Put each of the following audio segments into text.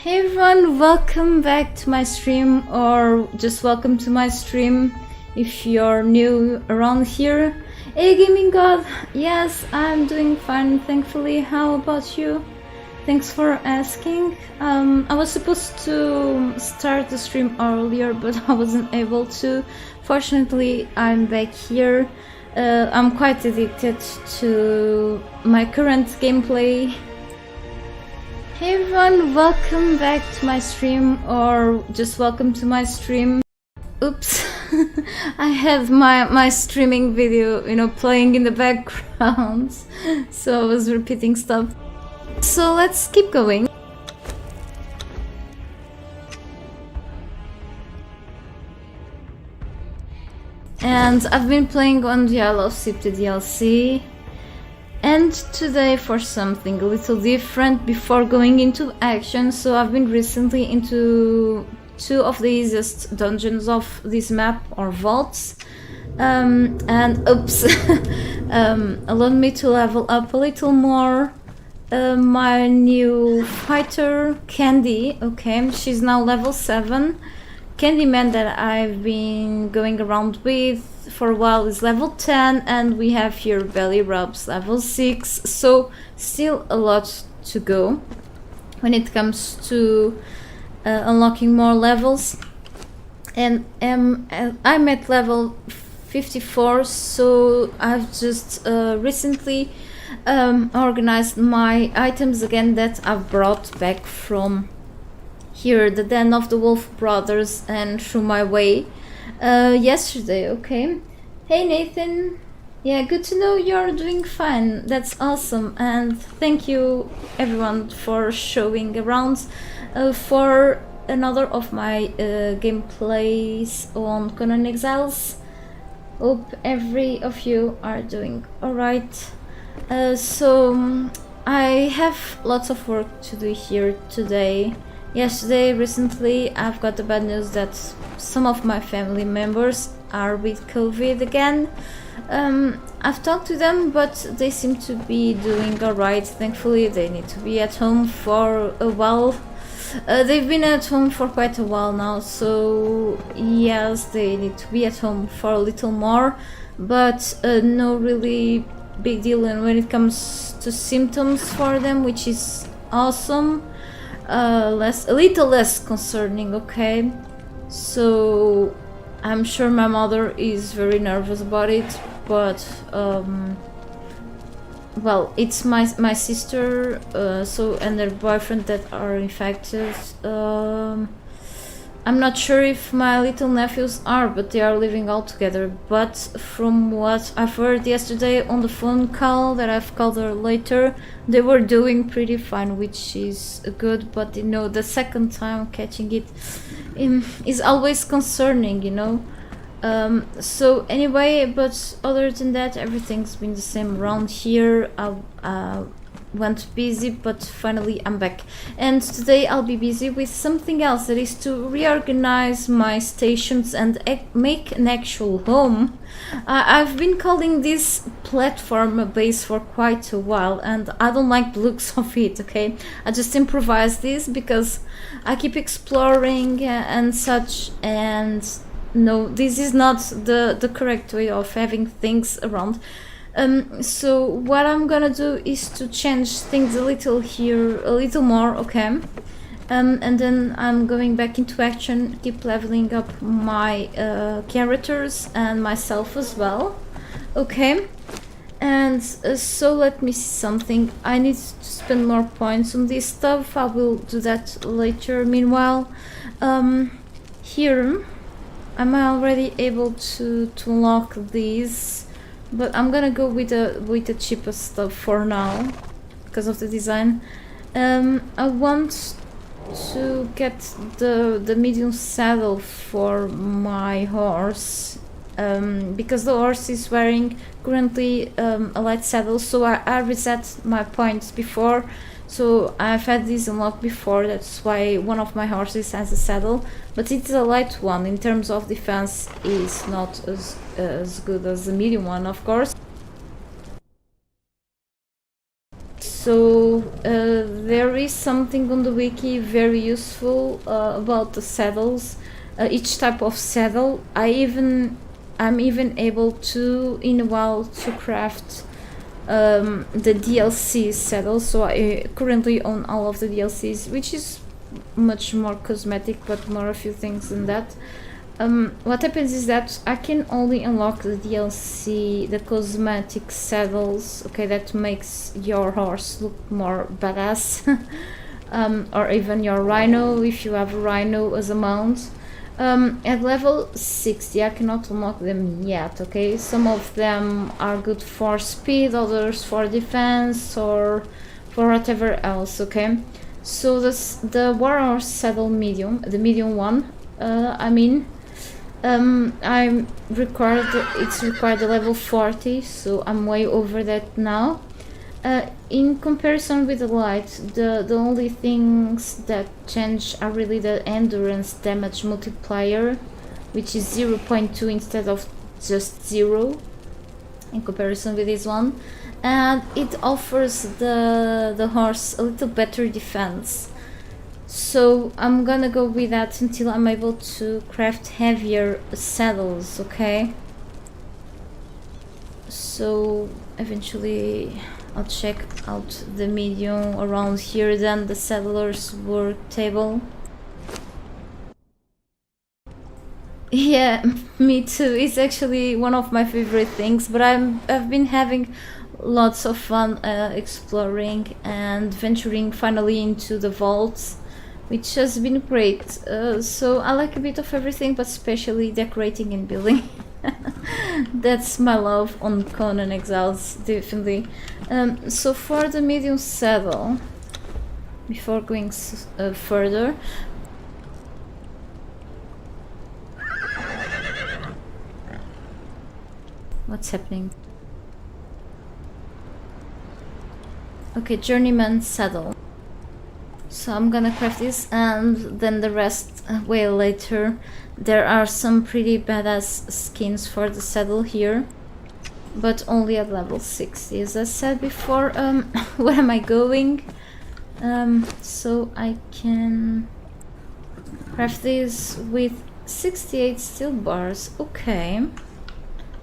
Hey everyone, welcome back to my stream, or just welcome to my stream if you're new around here. Hey Gaming God, yes, I'm doing fine, thankfully. How about you? Thanks for asking. I was supposed to start the stream earlier, but I wasn't able to. Fortunately, I'm back here. I'm quite addicted to my current gameplay. Hey everyone, welcome back to my stream, or just welcome to my stream. Oops, I had my streaming video, playing in the background, so I was repeating stuff. So let's keep going. And I've been playing on the Isle of Sipte DLC. And today for something a little different before going into action. So I've been recently into two of the easiest dungeons of this map, or vaults, and oops, allowed me to level up a little more. My new fighter Candy, okay, she's now level 7. Candyman that I've been going around with for a while is level 10, and we have here Belly Rubs level 6, so still a lot to go when it comes to unlocking more levels. And I'm at level 54, so I've just recently organized my items again that I've brought back from here, the Den of the Wolf Brothers, and through my way yesterday. Okay, hey Nathan, yeah, good to know you're doing fine. That's awesome, and thank you everyone for showing around for another of my gameplays on Conan Exiles. Hope every of you are doing alright. So I have lots of work to do here today. Recently, I've got the bad news that some of my family members are with COVID again. I've talked to them, but they seem to be doing alright. Thankfully, they need to be at home for a while. They've been at home for quite a while now, so yes, they need to be at home for a little more, but no really big deal when it comes to symptoms for them, which is awesome. A little less concerning, okay? So I'm sure my mother is very nervous about it, but well, it's my sister and their boyfriend that are infected. I'm not sure if my little nephews are, but they are living all together. But from what I've heard yesterday on the phone call that I've called her later, they were doing pretty fine, which is good. But the second time catching it is always concerning, So anyway, but other than that, everything's been the same around here. I went busy, but finally I'm back, and today I'll be busy with something else, that is to reorganize my stations and make an actual home. I've been calling this platform a base for quite a while, and I don't like the looks of it, okay? I just improvise this because I keep exploring and such, and no, this is not the correct way of having things around. So what I'm gonna do is to change things a little here, a little more, okay? And then I'm going back into action, keep leveling up my characters and myself as well, okay? And so let me see something. I need to spend more points on this stuff. I will do that later. Meanwhile, here, am I already able to unlock these? But I'm gonna go with the cheapest stuff for now because of the design. I want to get the medium saddle for my horse, because the horse is wearing currently a light saddle, so I reset my points before, so I've had this unlocked before. That's why one of my horses has a saddle, but it's a light one. In terms of defense, is not as good as the medium one, of course. So there is something on the wiki very useful about the saddles. Each type of saddle, I'm even able to in a while to craft the DLC saddle. So I currently own all of the DLCs, which is much more cosmetic, but more a few things than that. What happens is that I can only unlock the DLC, the cosmetic saddles, okay, that makes your horse look more badass, or even your rhino, if you have a rhino as a mount. At level 60 I cannot unlock them yet, okay? Some of them are good for speed, others for defense, or for whatever else, okay? So the warhorse saddle medium, the medium one, it's required a level 40, so I'm way over that now. In comparison with the light, the only things that change are really the endurance damage multiplier, which is 0.2 instead of just 0 in comparison with this one, and it offers the horse a little better defense. So I'm gonna go with that until I'm able to craft heavier saddles, okay? So eventually I'll check out the medium around here, then the saddler's work table. Yeah, me too. It's actually one of my favorite things, but I've been having lots of fun exploring and venturing finally into the vaults, which has been great. So I like a bit of everything, but especially decorating and building. That's my love on Conan Exiles, definitely. So for the medium saddle, before going further, what's happening? Okay, journeyman saddle. So I'm gonna craft this and then the rest way later. There are some pretty badass skins for the saddle here, but only at level 60. As I said before, where am I going? So I can craft this with 68 steel bars. Okay,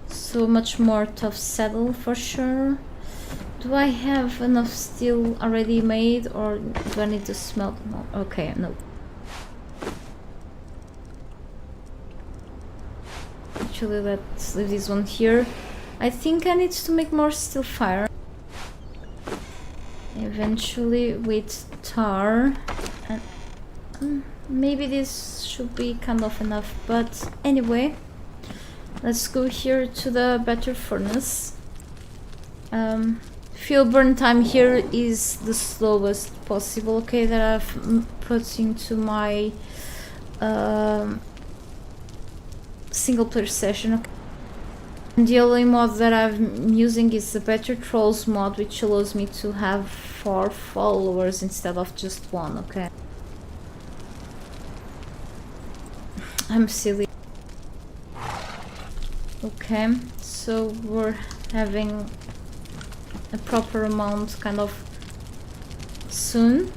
so much more tough saddle for sure. Do I have enough steel already made, or do I need to smelt more? Okay, no. Actually, let's leave this one here. I think I need to make more steel fire. Eventually with tar. And maybe this should be kind of enough, but anyway. Let's go here to the better furnace. Fuel burn time here is the slowest possible, okay, that I've put into my single player session. Okay. And the only mod that I'm using is the Better Trolls mod, which allows me to have 4 followers instead of just 1, okay. I'm silly. Okay, so we're having a proper amount kind of soon,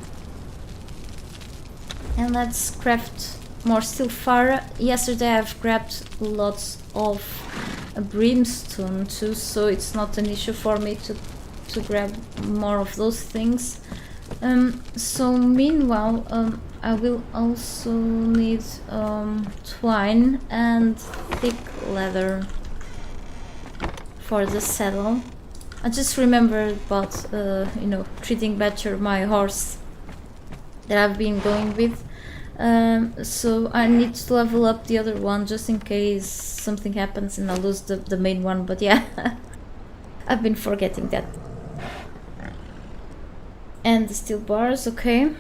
and let's craft more steel fire. Yesterday I've grabbed lots of brimstone too, so it's not an issue for me to grab more of those things. So meanwhile I will also need twine and thick leather for the saddle. I just remembered about treating better my horse that I've been going with, so I need to level up the other one just in case something happens and I lose the main one, but yeah. I've been forgetting that. And the steel bars, okay.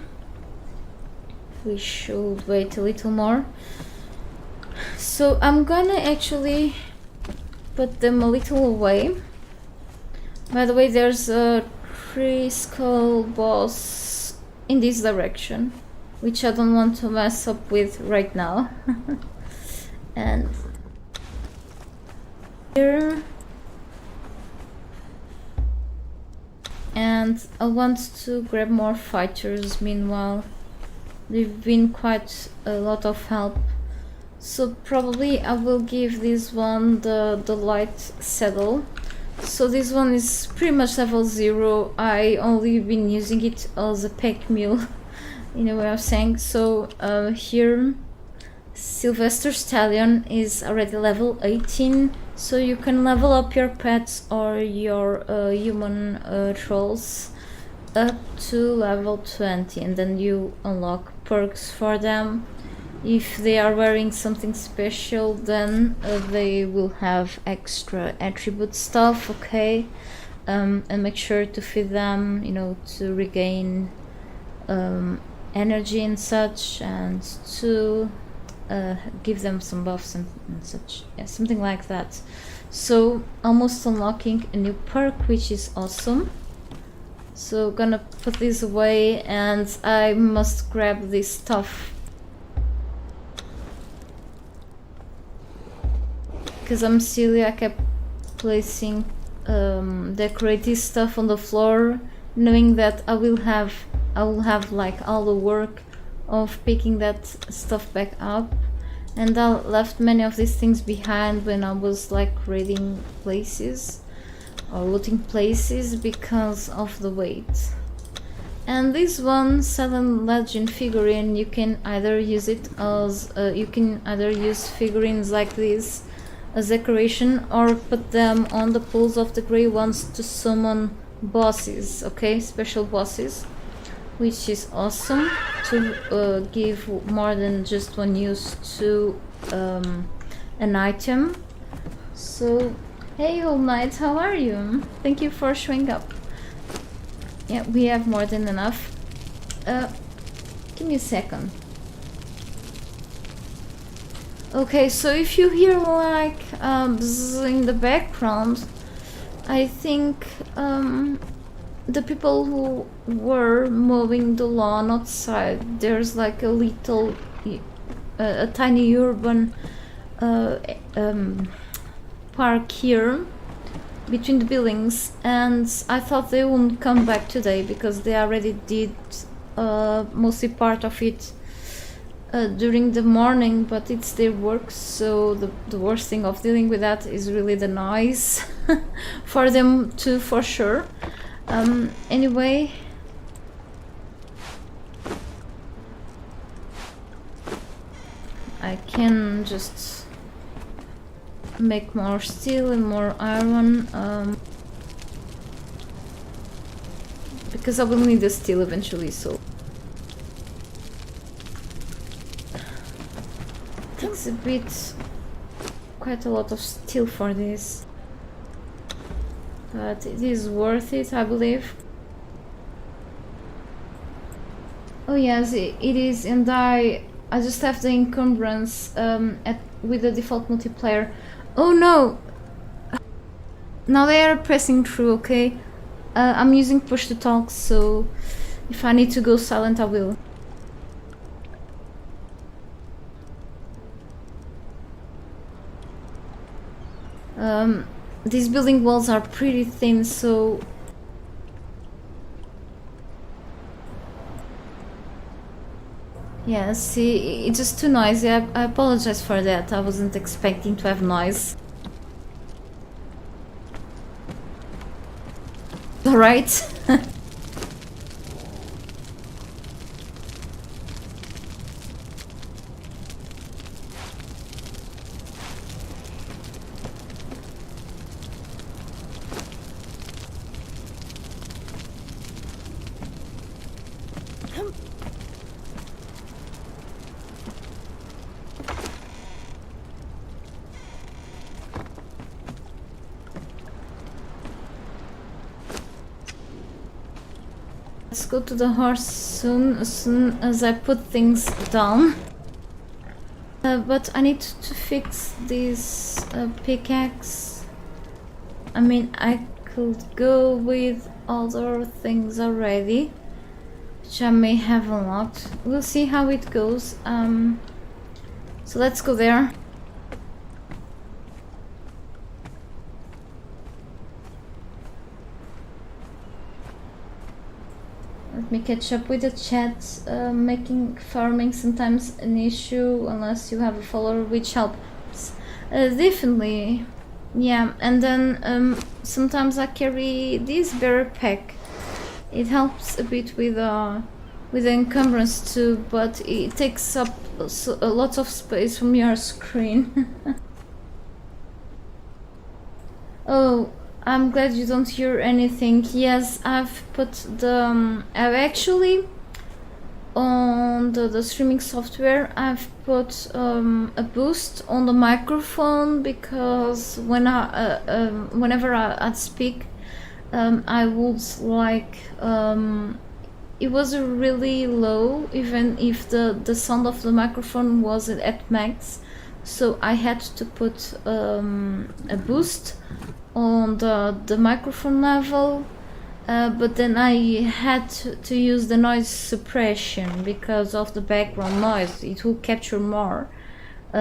We should wait a little more. So I'm gonna actually put them a little away. By the way, there's a 3-skull boss in this direction, which I don't want to mess up with right now. And here, and and I want to grab more fighters meanwhile. They've been quite a lot of help. So probably I will give this one the light saddle. So this one is pretty much level 0. I only been using it as a pack mule in a way of saying. So here Sylvester Stallion is already level 18, so you can level up your pets or your human trolls up to level 20, and then you unlock perks for them. If they are wearing something special, then they will have extra attribute stuff, okay? And make sure to feed them, you know, to regain energy and such, and to give them some buffs and such. Yeah, something like that. So almost unlocking a new perk, which is awesome. So gonna put this away, and I must grab this stuff because I'm silly. I kept placing decorative stuff on the floor, knowing that I will have like all the work of picking that stuff back up, and I left many of these things behind when I was like raiding places or looting places because of the weight. And this one Silent Legend figurine, you can either use it as you can either use figurines like this as decoration, or put them on the pools of the grey ones to summon bosses, okay, special bosses, which is awesome to give more than just one use to an item. So hey All Knight, how are you? Thank you for showing up. Yeah, we have more than enough. Give me a second. Okay, so if you hear like bzz in the background, I think the people who were mowing the lawn outside. There's like a little, a tiny urban park here between the buildings, and I thought they wouldn't come back today because they already did mostly part of it during the morning, but it's their work, so the worst thing of dealing with that is really the noise for them too, for sure. Anyway, I can just make more steel and more iron, because I will need the steel eventually, so takes a bit, quite a lot of steel for this, but it is worth it, I believe. Oh yes, it is, and I just have the encumbrance with the default multiplayer. Oh no! Now they are pressing through, okay? I'm using push to talk, so if I need to go silent, I will. These building walls are pretty thin, so yeah, see, it's just too noisy. I apologize for that. I wasn't expecting to have noise. Alright. Let's go to the horse as soon as I put things down. But I need to fix this pickaxe. I mean, I could go with other things already, which I may have unlocked. We'll see how it goes. So let's go there. Let me catch up with the chat. Making farming sometimes an issue unless you have a follower, which helps. Definitely. Yeah, and then sometimes I carry this bearer pack. It helps a bit with the encumbrance too, but it takes up a lot of space from your screen. Oh, I'm glad you don't hear anything. Yes, I've put the I've actually on the streaming software I've put a boost on the microphone, because whenever I'd speak, I would like it was really low, even if the sound of the microphone was at max, so I had to put a boost on the microphone level, but then I had to use the noise suppression because of the background noise. It will capture more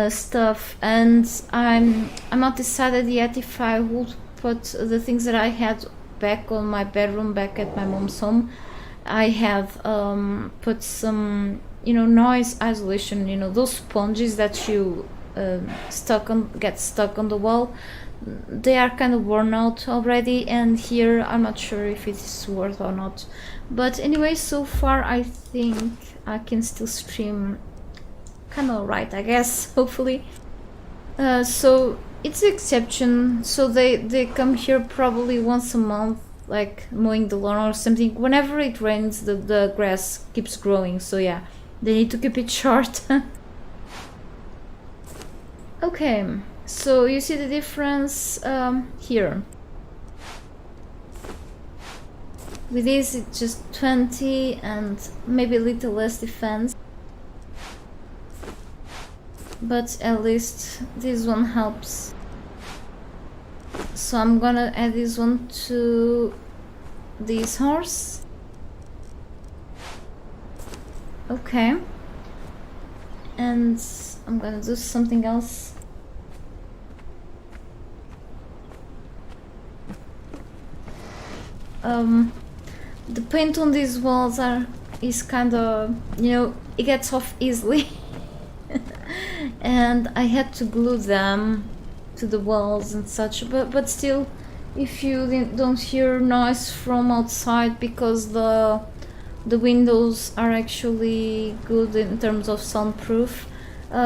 stuff, and I'm not decided yet if I would put the things that I had back on my bedroom back at my mom's home. I have put some, noise isolation, those sponges that you get stuck on the wall. They are kind of worn out already, and here I'm not sure if it's worth or not. But anyway, so far I think I can still stream kind of right, I guess, hopefully. So it's an exception, so they come here probably once a month, like mowing the lawn or something. Whenever it rains, the grass keeps growing, so yeah, they need to keep it short. Okay, so you see the difference here. With this it's just 20 and maybe a little less defense, but at least this one helps. So I'm gonna add this one to this horse. Okay, and I'm gonna do something else. The paint on these walls is kind of, it gets off easily. And I had to glue them to the walls and such, but still, if you don't hear noise from outside, because the windows are actually good in terms of soundproof,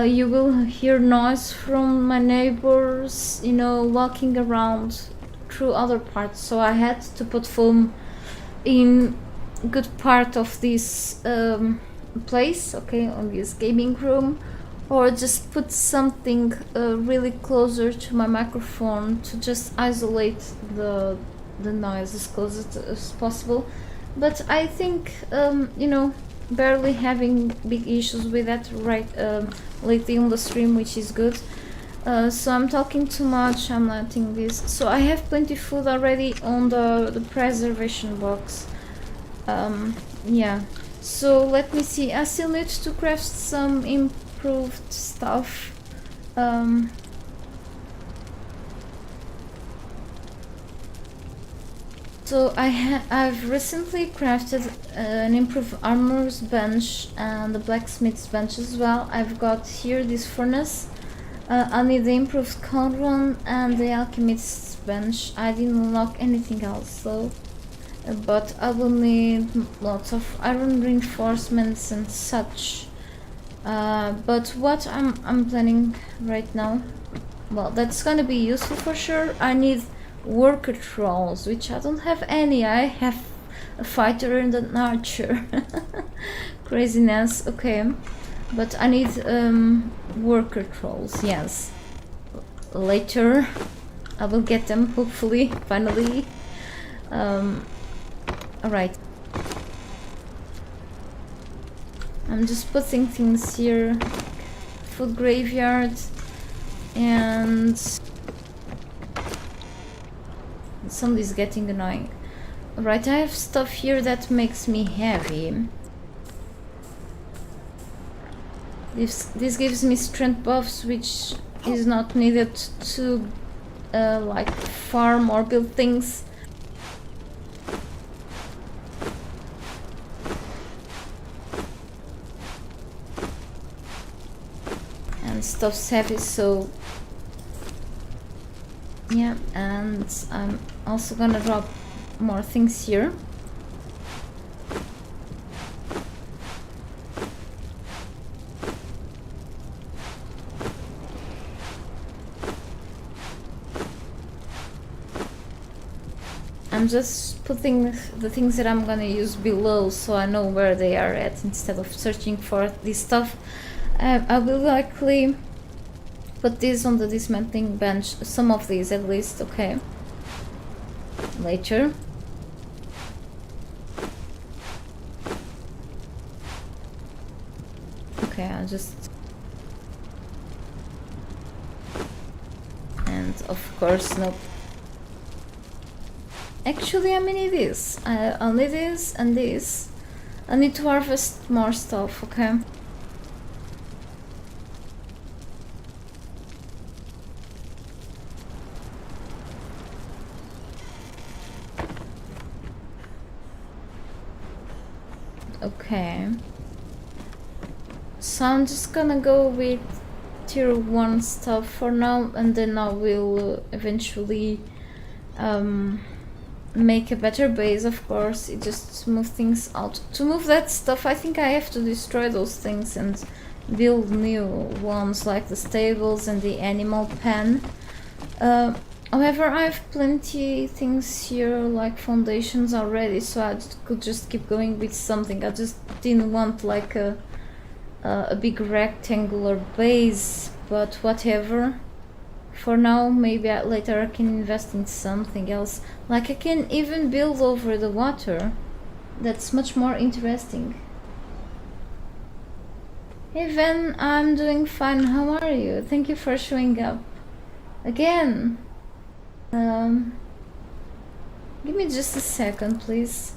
you will hear noise from my neighbors, walking around through other parts. So I had to put foam in good part of this place, okay, on this gaming room, or just put something really closer to my microphone to just isolate the noise as close as possible. But I think barely having big issues with that lately on the stream, which is good. So I'm talking too much, I'm letting this. So I have plenty of food already on the preservation box. Yeah, so let me see. I still need to craft some improved stuff. So I've recently crafted an improved armor's bench and the blacksmith's bench as well. I've got here this furnace. I need the improved cauldron and the alchemist's bench. I didn't unlock anything else, so but I will need lots of iron reinforcements and such. But what I'm planning right now, well, that's gonna be useful for sure. I need worker trolls, which I don't have any. I have a fighter and an archer. Craziness. Okay, but I need worker trolls. Yes, later I will get them, hopefully, finally. Alright, I'm just putting things here. Food graveyard, and somebody's getting annoying. Alright, I have stuff here that makes me heavy. This gives me strength buffs, which is not needed to like farm or build things. stuff's heavy, so yeah. And I'm also gonna drop more things here. I'm just putting the things that I'm gonna use below so I know where they are at instead of searching for this stuff. I will likely put this on the dismantling bench, some of these at least, okay? Later. Okay, I'll just... And of course, nope. Actually, I may need this. I'll need this and this. I need to harvest more stuff, okay? Okay. So I'm just gonna go with tier 1 stuff for now, and then I will eventually make a better base, of course. It just move things out. To move that stuff, I think I have to destroy those things and build new ones, like the stables and the animal pen. However, I have plenty things here, like foundations already, so I could just keep going with something. I just didn't want like a big rectangular base, but whatever. For now, maybe later I can invest in something else. Like I can even build over the water. That's much more interesting. Hey Van, I'm doing fine. How are you? Thank you for showing up. Again. Give me just a second, please.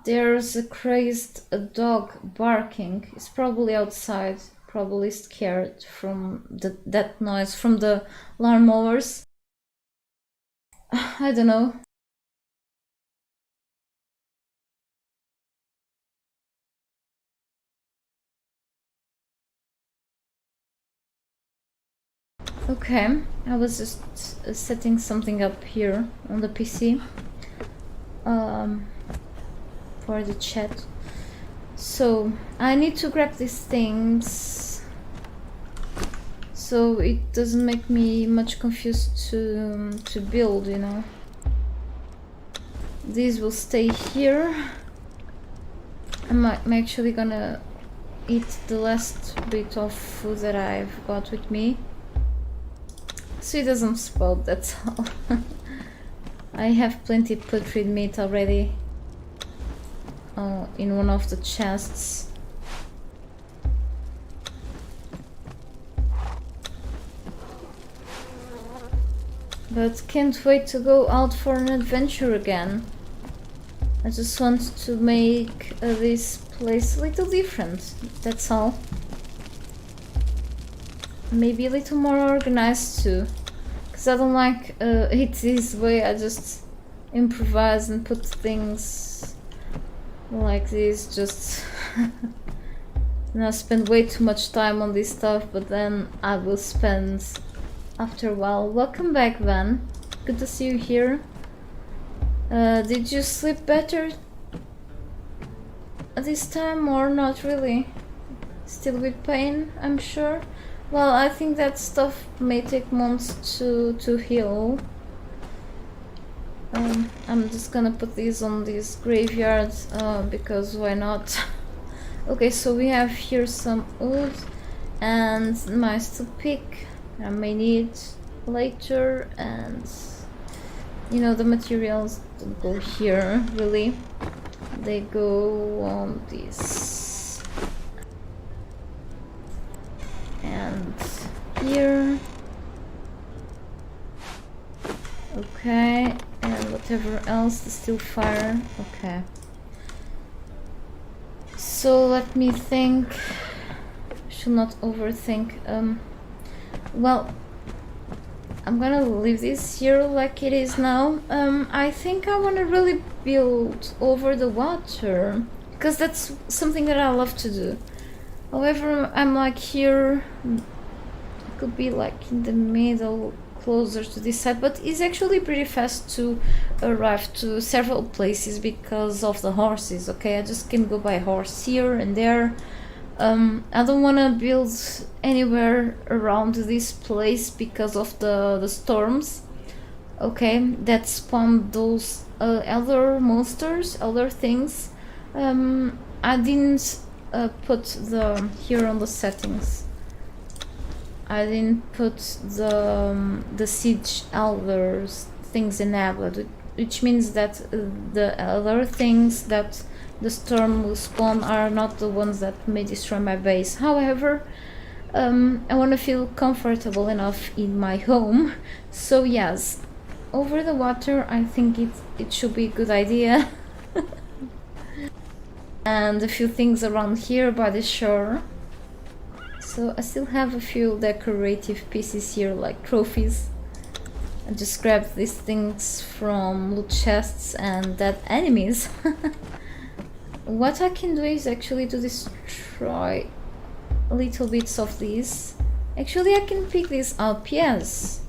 There's a crazed dog barking. It's probably outside, probably scared from that noise from the lawnmowers. I don't know. Okay, I was just setting something up here on the PC for the chat. So I need to grab these things so it doesn't make me much confused to build, you know. These will stay here. I'm actually gonna eat the last bit of food that I've got with me, so it doesn't spout, that's all. I have plenty putrid meat already in one of the chests. But can't wait to go out for an adventure again. I just want to make this place a little different, that's all. Maybe a little more organized too, because I don't like it this way. I just improvise and put things like this, just and I spend way too much time on this stuff, but then I will spend after a while. Welcome back, Van. Good to see you here. Did you sleep better this time or not really? Still with pain, I'm sure. Well, I think that stuff may take months to heal. I'm just gonna put these on these graveyards because why not? Okay, so we have here some wood and mice to pick. I may need later, and you know the materials don't go here really. They go on this and here. Okay, and whatever else, the steel fire. Okay, so let me think. Should not overthink. Well, I'm gonna leave this here like it is now. I think I wanna really build over the water, because that's something that I love to do. However, I'm like here, it could be like in the middle, closer to this side, but it's actually pretty fast to arrive to several places because of the horses, okay? I just can go by horse here and there. I don't want to build anywhere around this place because of the storms, okay, that spawn those other monsters, other things. I didn't put the here on the settings. I didn't put the siege elders things enabled, which means that the other things that the storm will spawn are not the ones that may destroy my base. However, I want to feel comfortable enough in my home, so yes, over the water I think it should be a good idea. And a few things around here by the shore. So I still have a few decorative pieces here, like trophies. I just grabbed these things from loot chests and dead enemies. What I can do is actually to destroy little bits of these. Actually, I can pick this up, yes.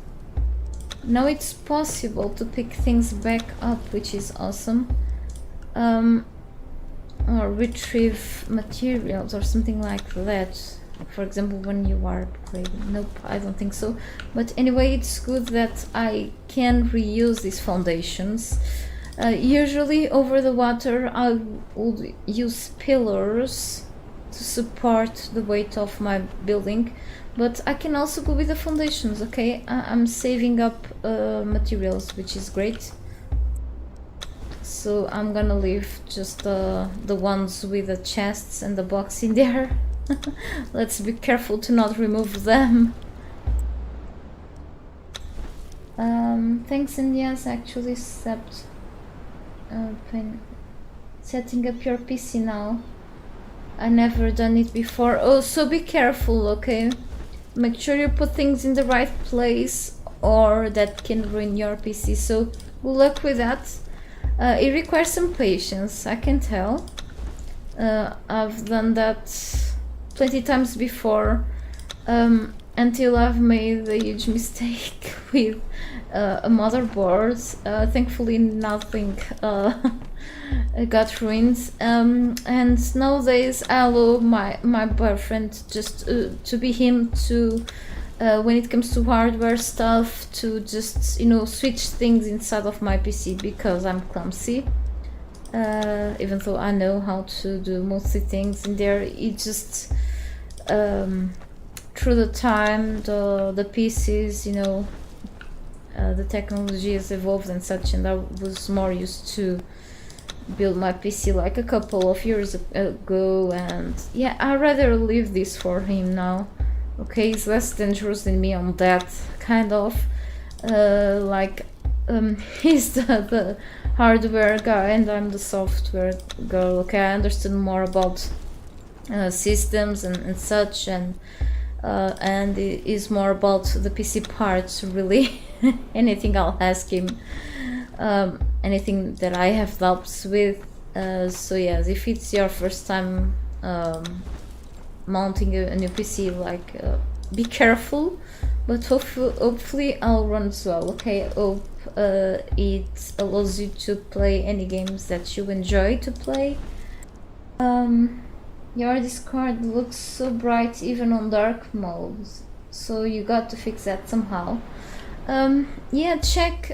Now it's possible to pick things back up, which is awesome. Or retrieve materials or something like that. For example, when you are upgrading. Nope, I don't think so. But anyway, it's good that I can reuse these foundations. Usually over the water I would use pillars to support the weight of my building, but I can also go with the foundations, okay? I'm saving up materials, which is great. So I'm gonna leave just the ones with the chests and the box in there. Let's be careful to not remove them. Thanks, and yes, actually stepped setting up your PC now. I never done it before. Oh, so be careful, okay? Make sure you put things in the right place or that can ruin your PC. So good luck with that. It requires some patience, I can tell. I've done that 20 times before, until I've made a huge mistake with a motherboard. Thankfully nothing got ruined, and nowadays I allow my boyfriend just to be him to when it comes to hardware stuff, to just, you know, switch things inside of my PC because I'm clumsy. Even though I know how to do mostly things in there, it just through the time the pieces, you know, the technology has evolved and such, and I was more used to build my PC like a couple of years ago, and yeah, I'd rather leave this for him now. Okay, he's less dangerous than me on that kind of he's the hardware guy and I'm the software girl. Okay, I understand more about systems and such, and it is more about the PC parts, really. Anything I'll ask him, anything that I have doubts with. So yes, if it's your first time mounting a new PC, like be careful, but hopefully I'll run as well. Okay, I hope it allows you to play any games that you enjoy to play. Your Discord looks so bright even on dark modes, so you got to fix that somehow. Yeah, check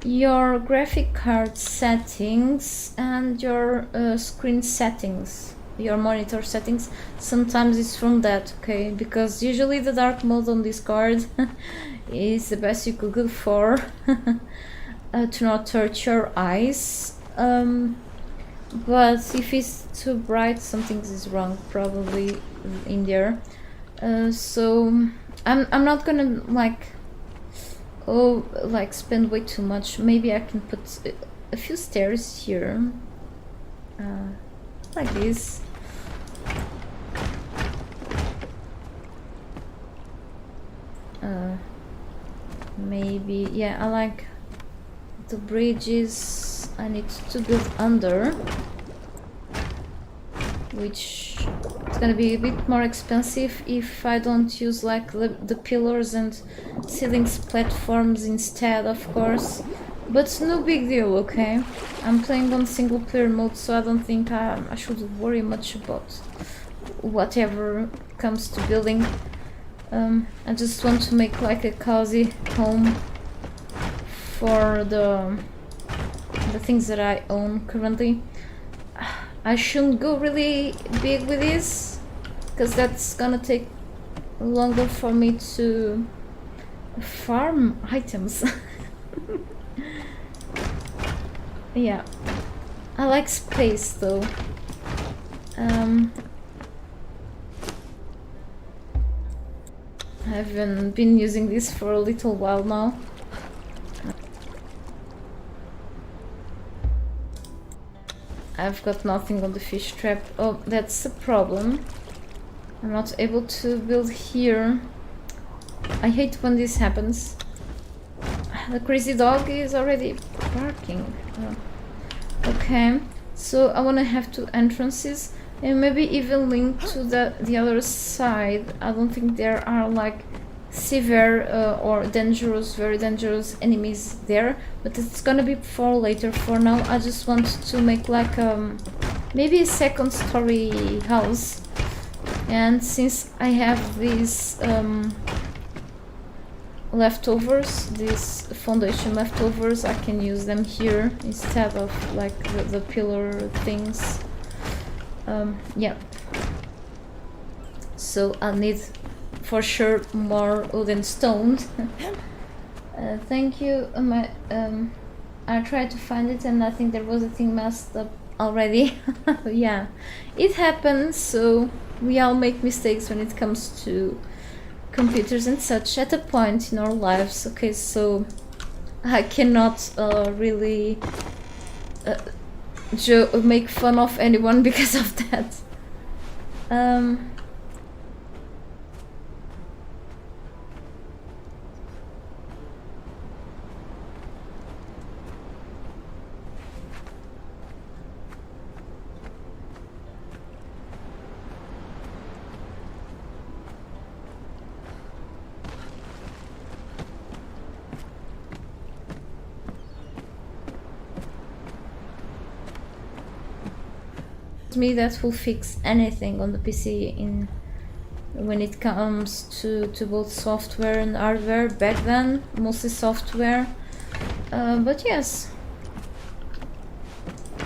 your graphic card settings and your screen settings, your monitor settings. Sometimes it's from that, okay, because usually the dark mode on this card is the best you could go for to not hurt your eyes. But if it's too bright, something is wrong probably in there. So I'm not gonna spend way too much. Maybe I can put a few stairs here, like this. maybe, yeah, I like the bridges. I need to build under, which is gonna be a bit more expensive if I don't use like the pillars and ceilings platforms instead, of course. But no big deal, okay? I'm playing on single player mode, so I don't think I should worry much about whatever comes to building. I just want to make like a cozy home for the things that I own currently. I shouldn't go really big with this, because that's gonna take longer for me to farm items. Yeah, I like space though. I've been using this for a little while now. I've got nothing on the fish trap. Oh, that's the problem. I'm not able to build here. I hate when this happens. The crazy dog is already barking. Okay, so I want to have 2 entrances and maybe even link to the other side. I don't think there are like severe or dangerous, very dangerous enemies there, but it's gonna be for later. For now, I just want to make like maybe a 2nd story house, and since I have these leftovers, these foundation leftovers, I can use them here instead of like the pillar things. Yeah, so I need for sure more wood and stone. Thank you. I tried to find it and I think there was a thing messed up already. Yeah, it happens, so we all make mistakes when it comes to computers and such at a point in our lives. Okay, so I cannot really make fun of anyone because of that. Me, that will fix anything on the PC in when it comes to both software and hardware. Back then, mostly software, but yes,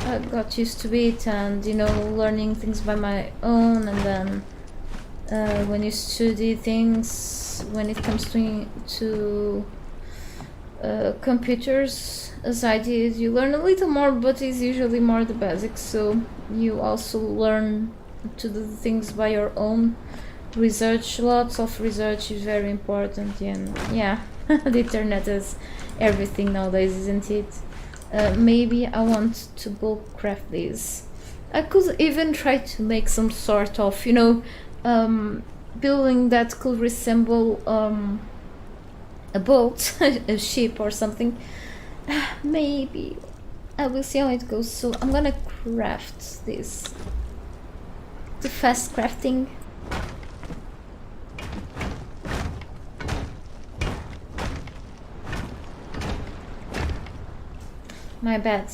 I got used to it, and you know, learning things by my own. And then when you study things, when it comes to computers, as I did, you learn a little more, but it's usually more the basics. So you also learn to do things by your own. Research, lots of research is very important. And yeah, the internet is everything nowadays, isn't it? Maybe I want to bulk craft these. I could even try to make some sort of, you know, building that could resemble a boat, a ship or something. Maybe. I will see how it goes. So I'm gonna craft this. The fast crafting. My bad.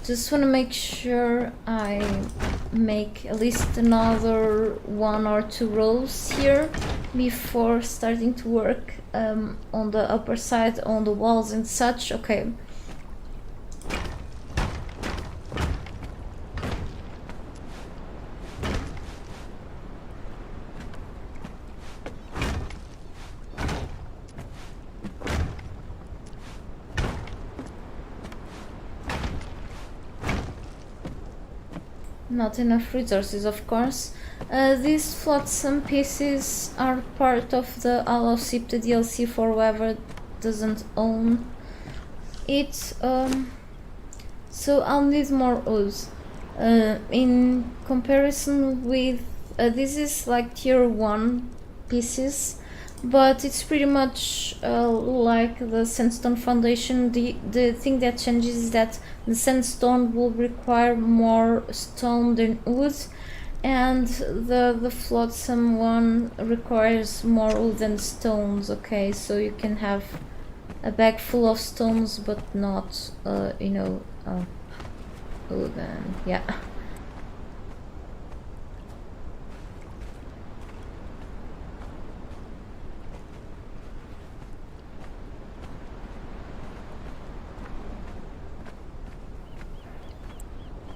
Just want to make sure I make at least another 1 or 2 rows here before starting to work on the upper side, on the walls and such. Okay. Not enough resources, of course. These flotsam pieces are part of the Allow Sip the DLC for whoever doesn't own it. So I'll need more O's. In comparison with this is like tier 1 pieces, but it's pretty much like the sandstone foundation. The thing that changes is that the sandstone will require more stone than wood, and the flotsam one requires more wood than stones. Okay, so you can have a bag full of stones but not you know, wood. And yeah,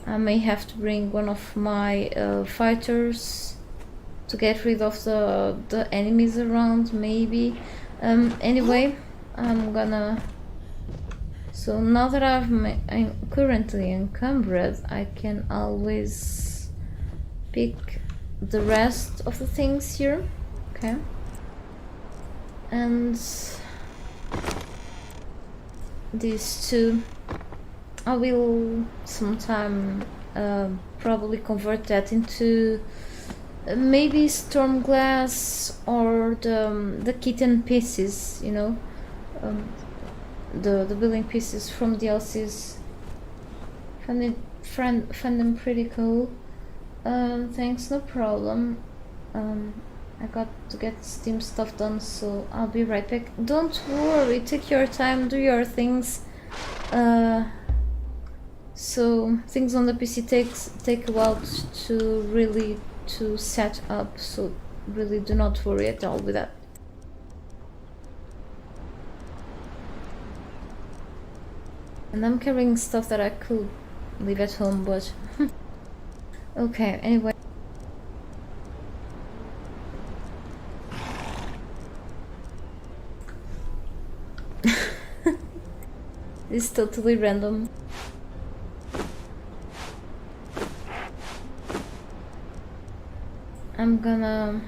I may have to bring one of my fighters to get rid of the enemies around, maybe. Anyway, I'm gonna. So now that I'm currently encumbered, I can always pick the rest of the things here. Okay. And these two, I will sometime probably convert that into maybe storm glass or the kitten pieces, you know, the building pieces from DLCs. Find them pretty cool. Thanks, no problem. I got to get Steam stuff done, so I'll be right back. Don't worry, take your time, do your things. So things on the PC take a while to really to set up, so really do not worry at all with that. And I'm carrying stuff that I could leave at home, but okay, anyway. It's totally random. I'm gonna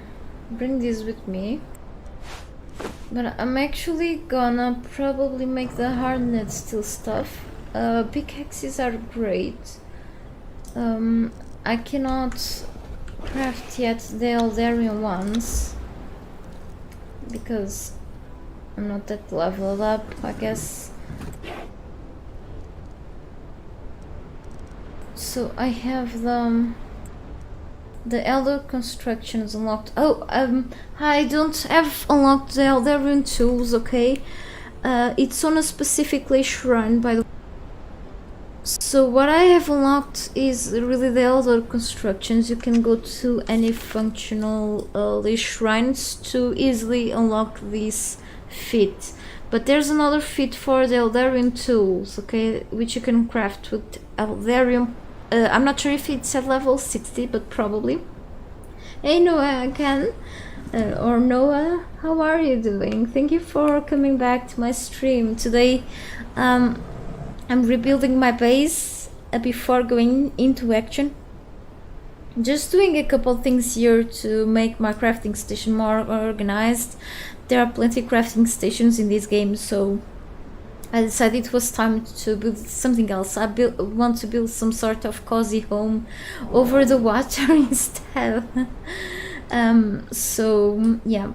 bring this with me, but I'm actually gonna probably make the hardnet steel stuff. Pickaxes are great. I cannot craft yet the Eldarian ones because I'm not that leveled up, I guess. So I have the Elder constructions unlocked. Oh, I don't have unlocked the Eldarian tools, okay? It's on a specifically shrine, by the way. So what I have unlocked is really the Elder constructions. You can go to any functional shrines to easily unlock this feat. But there's another feat for the Eldarian tools, okay, which you can craft with Eldarian. I'm not sure if it's at level 60, but probably. Hey Noah again, or Noah, how are you doing? Thank you for coming back to my stream. Today I'm rebuilding my base before going into action. Just doing a couple things here to make my crafting station more organized. There are plenty of crafting stations in this game, so I decided it was time to build something else. I want to build some sort of cozy home over the water instead. So yeah,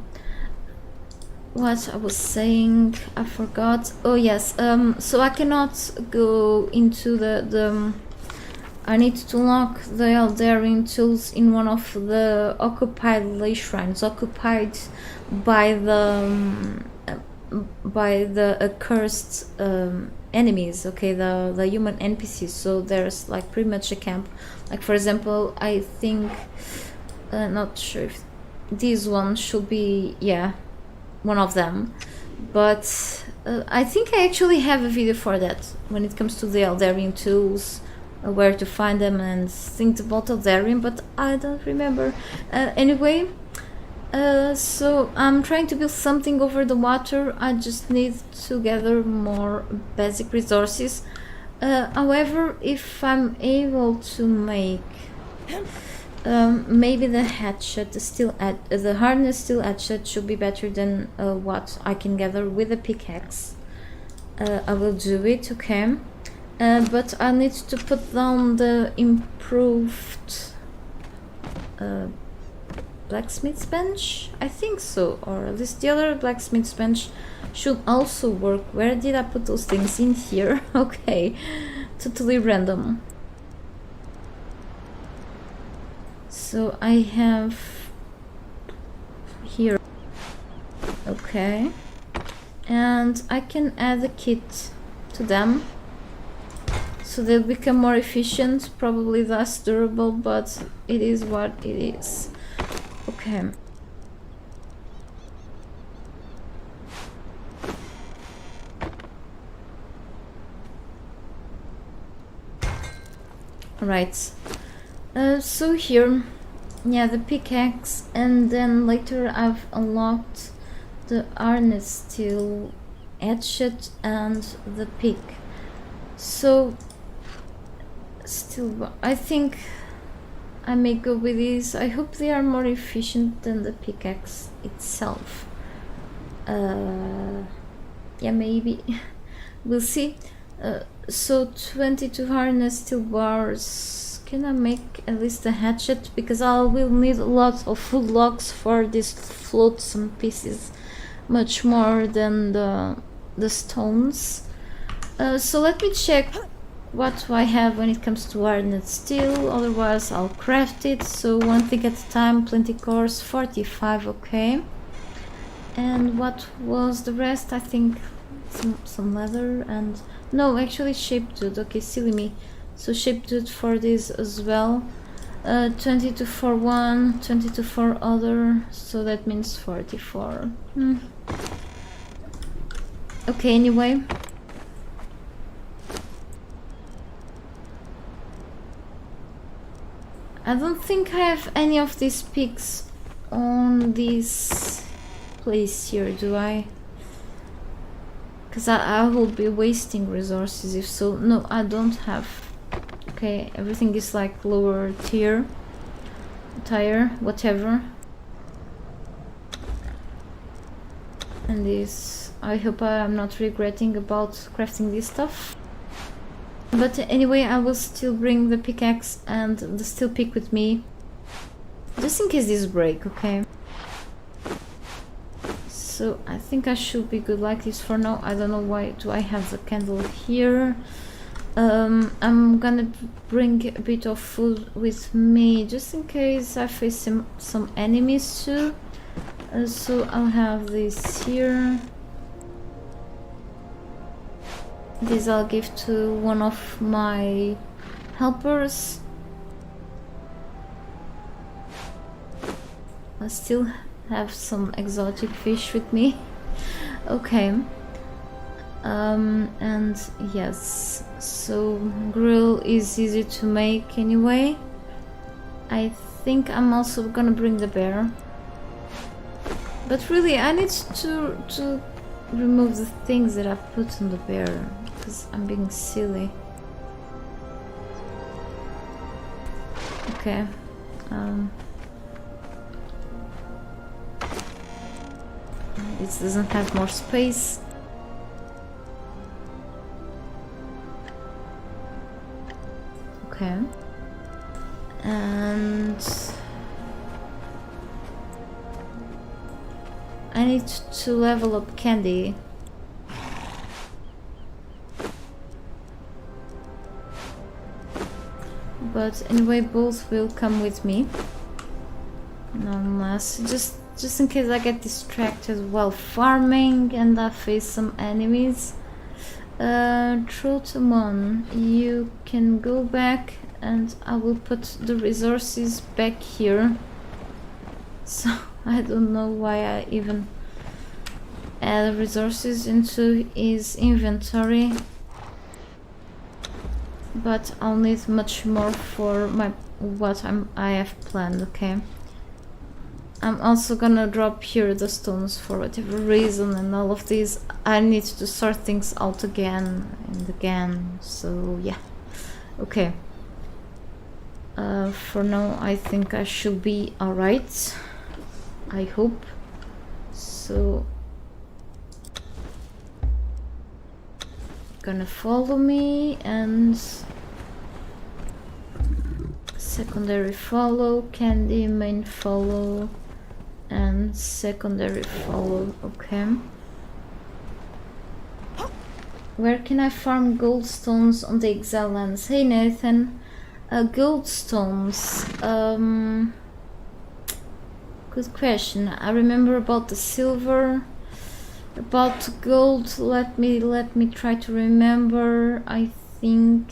what I was saying, I forgot. Oh yes, so I cannot go into the I need to unlock the Eldarian tools in one of the occupied ley shrines, occupied by the accursed enemies, okay, the human NPCs. So there's like pretty much a camp. Like for example, I think not sure if this one should be, yeah, one of them, but I think I actually have a video for that when it comes to the Eldarian tools, where to find them and things about Eldarian, but I don't remember. Anyway, so I'm trying to build something over the water. I just need to gather more basic resources. However, if I'm able to make maybe the hatchet, the hardness steel hatchet should be better than what I can gather with a pickaxe. I will do it, okay. But I need to put down the improved blacksmith's bench? I think so, or at least the other blacksmith's bench should also work. Where did I put those things? In here? Okay, totally random. So I have here, okay, and I can add a kit to them so they'll become more efficient, probably less durable, but it is what it is. Okay. Right. So here, yeah, the pickaxe, and then later I've unlocked the harness steel, hatchet, and the pick. So still, I think I may go with these. I hope they are more efficient than the pickaxe itself. Yeah, maybe. We'll see. So 22 harness steel bars. Can I make at least a hatchet? Because I will need a lot of wood logs for these flotsam pieces, much more than the stones. So let me check what do I have when it comes to harness steel, otherwise I'll craft it. So one thing at a time, plenty cores, 45, okay. And what was the rest? I think some leather and... no, actually shaped wood, okay, silly me. So shaped wood for this as well. 22 for one, 22 for other, so that means 44. Okay, anyway. I don't think I have any of these picks on this place here, do I? Because I will be wasting resources if so. No, I don't have. Okay, everything is like lower tier, whatever. And this, I hope I'm not regretting about crafting this stuff. But anyway, I will still bring the pickaxe and the steel pick with me, just in case these break, okay? So I think I should be good like this for now. I don't know why do I have the candle here. I'm gonna bring a bit of food with me, just in case I face some enemies too. So I'll have this here. This I'll give to one of my helpers. I still have some exotic fish with me. Okay. And yes, so grill is easy to make anyway. I think I'm also gonna bring the bear. But really, I need to remove the things that I put on the bear, because I'm being silly. Okay. This doesn't have more space. Okay. And I need to level up Candy. But anyway, both will come with me. Nonetheless, just in case I get distracted while farming and I face some enemies. Trotamon, you can go back and I will put the resources back here. So I don't know why I even add resources into his inventory, but I'll need much more for what I have planned. Okay, I'm also gonna drop here the stones for whatever reason, and all of these I need to sort things out again and again. So yeah, okay. For now I think I should be alright, I hope. So gonna follow me and secondary follow, Candy main follow. and secondary follow. Okay. Where can I farm goldstones on the Exile lands? Hey Nathan, goldstones. Good question. I remember about the silver, about gold. Let me try to remember. I think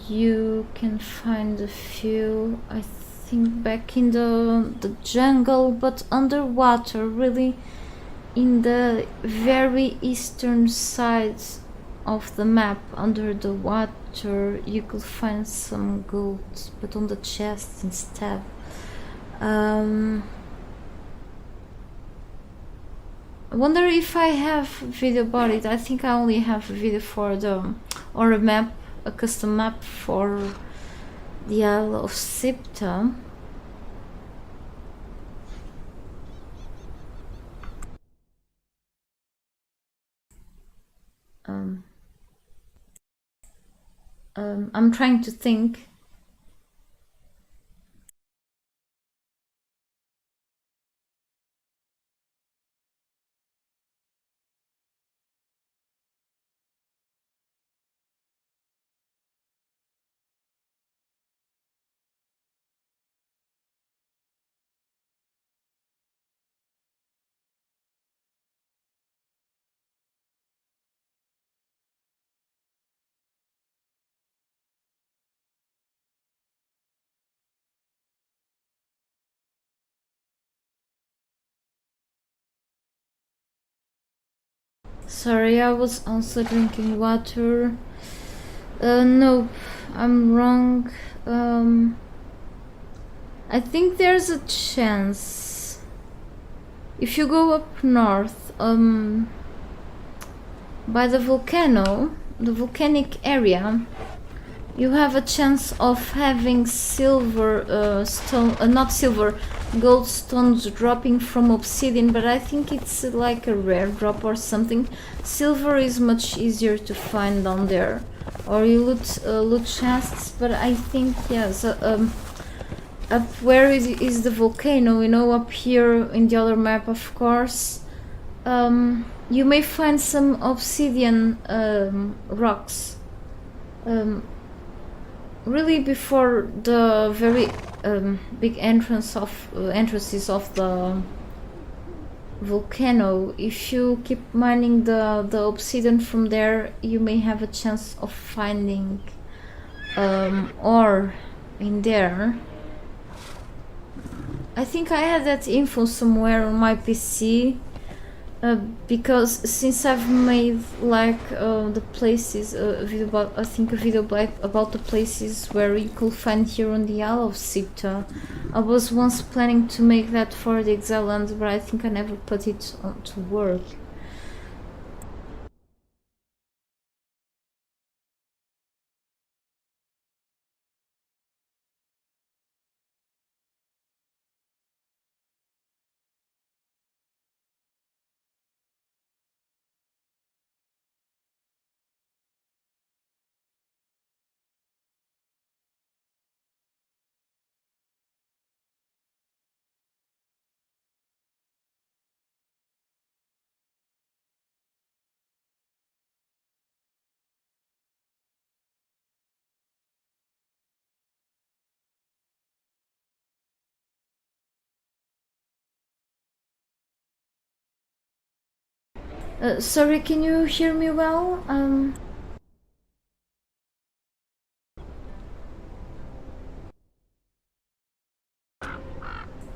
you can find a few. I think back in the jungle, but underwater, really. In the very eastern side of the map, under the water, you could find some gold, but on the chest instead. I wonder if I have video about it. I think I only have a video for or a map, a custom map for the Isle of Sipta. I'm trying to think. Sorry, I was also drinking water. Nope, I'm wrong. I think there's a chance. If you go up north, by the volcano, the volcanic area, you have a chance of having silver not silver, gold stones dropping from obsidian, but I think it's like a rare drop or something. Silver is much easier to find down there, or you loot chests, but I think yes. Up where is the volcano? You know, up here in the other map, of course. You may find some obsidian rocks. Really before the very big entrances of the volcano. If you keep mining the obsidian from there, you may have a chance of finding ore in there. I think I had that info somewhere on my PC. Because since I've made like the places, a video about the places where you could find here on the Isle of Sipta. I was once planning to make that for the Exile lands, but I think I never put it to work. Sorry, can you hear me well?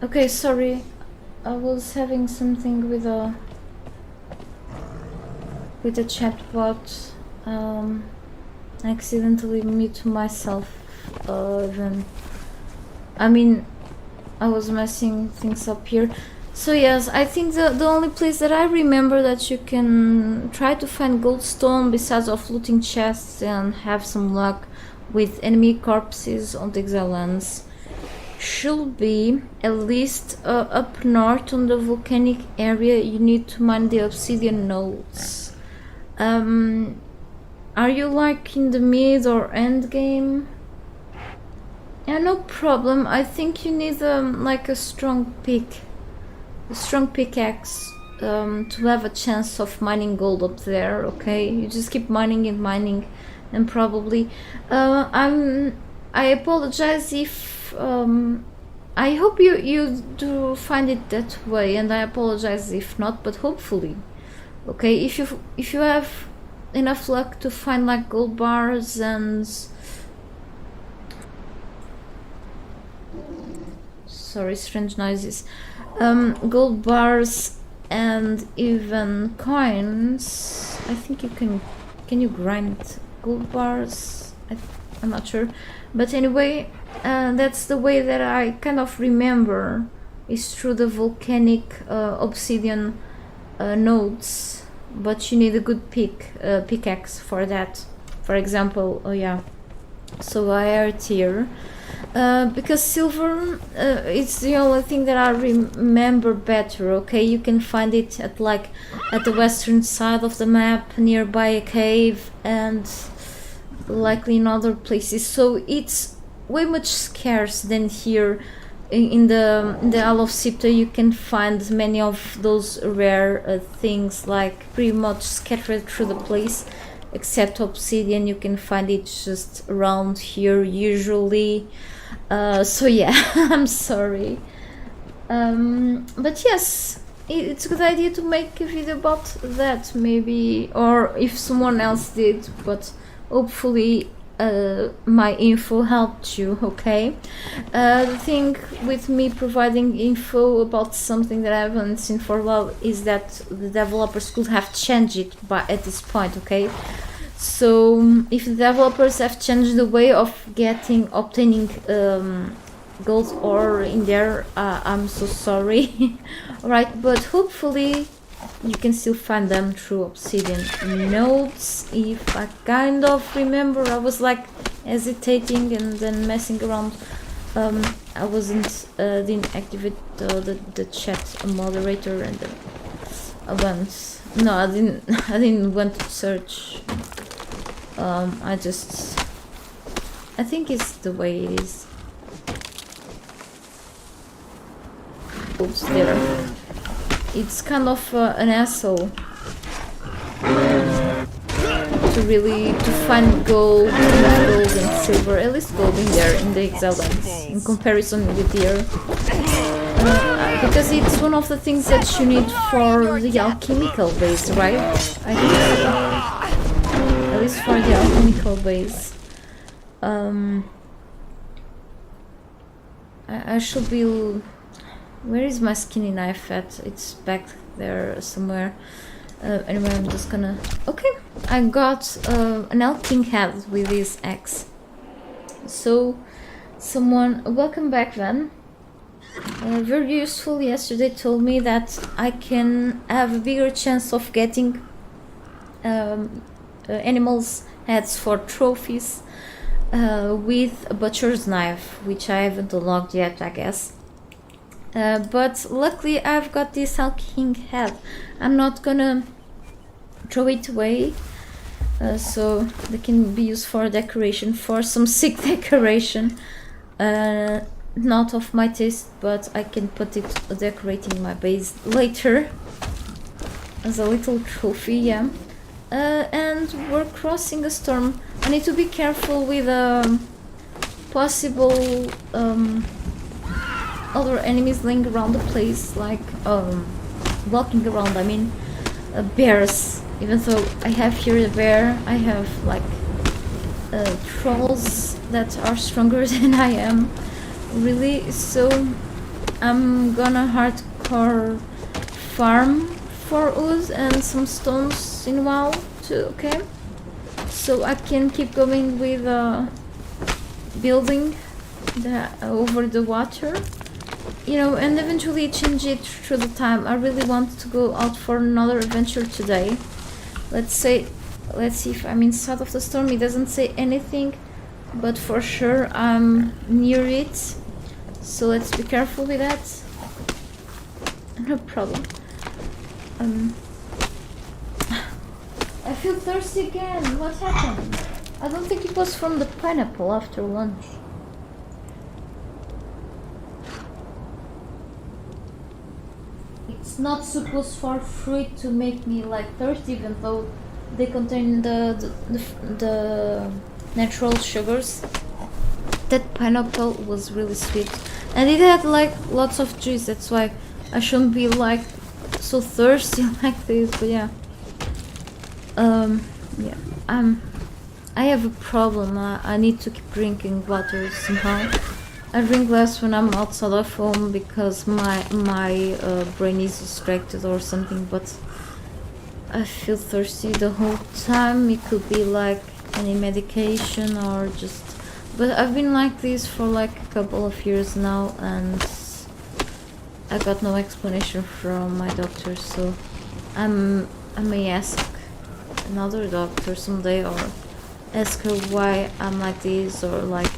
Okay, sorry. I was having something with a chatbot. I accidentally mute myself. Even. I mean, I was messing things up here. So yes, I think the only place that I remember that you can try to find goldstone besides of looting chests and have some luck with enemy corpses on the Exile lands should be at least up north on the volcanic area. You need to mine the obsidian nodes. Are you like in the mid or end game? Yeah, no problem. I think you need like a strong pickaxe to have a chance of mining gold up there. Okay, you just keep mining and mining, and probably I apologize if I hope you do find it that way, and I apologize if not, but hopefully. Okay, if you have enough luck to find like gold bars and sorry, strange noises, gold bars and even coins, I think you can you grind gold bars? I'm not sure, but anyway, that's the way that I kind of remember, is through the volcanic obsidian nodes, but you need a good pickaxe for that. For example, oh yeah, so I are here because silver it's the only thing that I remember better. Okay, you can find it at the western side of the map nearby a cave and likely in other places, so it's way much scarce than here in the Isle of Sipta. You can find many of those rare things like pretty much scattered through the place, except obsidian. You can find it just around here usually, so yeah. I'm sorry, but yes, it's a good idea to make a video about that, maybe, or if someone else did, but hopefully my info helped you. Okay, the thing with me providing info about something that I haven't seen for a while is that the developers could have changed it at this point. Okay, so if the developers have changed the way of obtaining gold ore in there, I'm so sorry. Alright, but hopefully you can still find them through obsidian nodes. If I kind of remember, I was like hesitating and then messing around. I didn't activate the chat moderator, and then I didn't want to search. I think it's the way it is. Oops, there. It's kind of an asshole to find gold and silver, at least gold in there in the Exile lands, in comparison with here, because it's one of the things that you need for the alchemical base, right? I think so. At least for the alchemical base. I should be. Where is my skinny knife at? It's back there somewhere. Anyway, I'm just gonna... Okay, I got an alchemy head with this axe. So, someone... Welcome back then. Very useful yesterday told me that I can have a bigger chance of getting animals' heads for trophies with a butcher's knife, which I haven't unlocked yet, I guess. But luckily I've got this alchemy head. I'm not gonna throw it away, so they can be used for decoration, for some sick decoration. Not of my taste, but I can put it decorating my base later as a little trophy, yeah. And we're crossing a storm. I need to be careful with possible other enemies laying around the place, like walking around, I mean bears. Even though I have here a bear, I have like trolls that are stronger than I am, really. So I'm gonna hardcore farm for wood and some stones in a while too, okay? So I can keep going with building over the water, you know, and eventually change it through the time. I really want to go out for another adventure today. Let's see if I'm inside of the storm. It doesn't say anything, but for sure I'm near it, so let's be careful with that. No problem. I feel thirsty again. What happened? I don't think it was from the pineapple after lunch. it's not supposed for fruit to make me like thirsty, even though they contain the natural sugars. That pineapple was really sweet, and it had like lots of juice. That's why I shouldn't be like so thirsty like this. But yeah, yeah, I have a problem. I need to keep drinking water somehow. I drink less when I'm outside of home because my brain is distracted or something. But I feel thirsty the whole time. It could be like any medication or just. But I've been like this for like a couple of years now, and I got no explanation from my doctor. So I may ask another doctor someday, or ask her why I'm like this, or like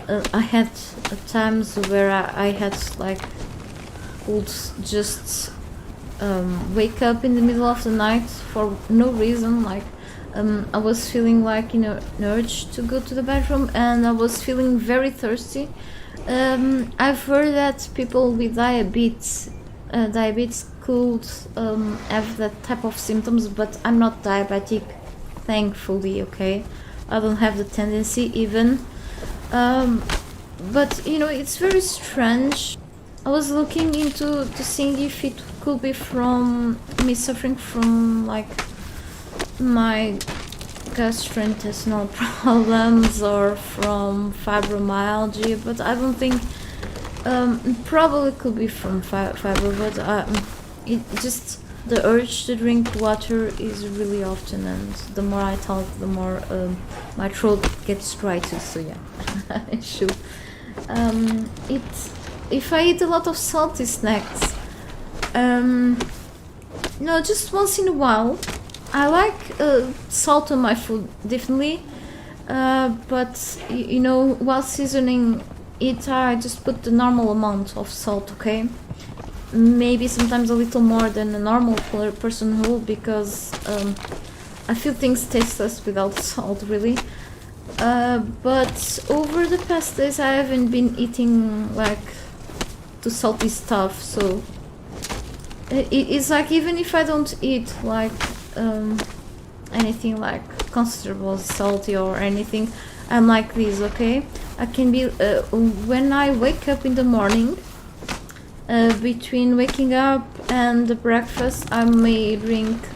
I had times where I had like would just wake up in the middle of the night for no reason, like I was feeling like an urge to go to the bathroom, and I was feeling very thirsty. I've heard that people with diabetes could have that type of symptoms, but I'm not diabetic, thankfully. Okay, I don't have the tendency even, but it's very strange. I was looking into to seeing if it could be from me suffering from like my gastrointestinal problems or from fibromyalgia, but I don't think probably could be from fibro, but it just the urge to drink water is really often, and the more I talk, the more my throat gets dry too. So yeah, I should if I eat a lot of salty snacks, no, just once in a while. I like salt on my food, definitely, but while seasoning it, I just put the normal amount of salt, okay? Maybe sometimes a little more than a normal person would, because I feel things tasteless without salt, really. But over the past days I haven't been eating like too salty stuff, so it's like even if I don't eat like anything like considerable salty or anything, I'm like this, okay? I can be when I wake up in the morning, between waking up and the breakfast, I may drink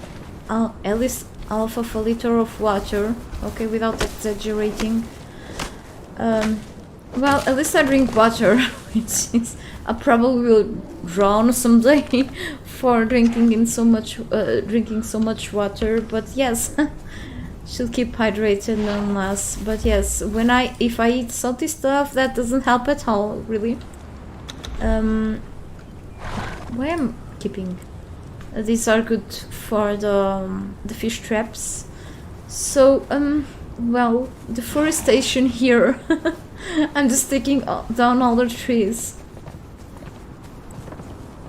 at least half of a liter of water, okay, without exaggerating. Well, at least I drink water, which is I probably will drown someday for drinking so much water. But yes, should keep hydrated nonetheless. But yes, if I eat salty stuff, that doesn't help at all, really. Why am I keeping? These are good for the fish traps. So well, deforestation here. I'm just taking down all the trees.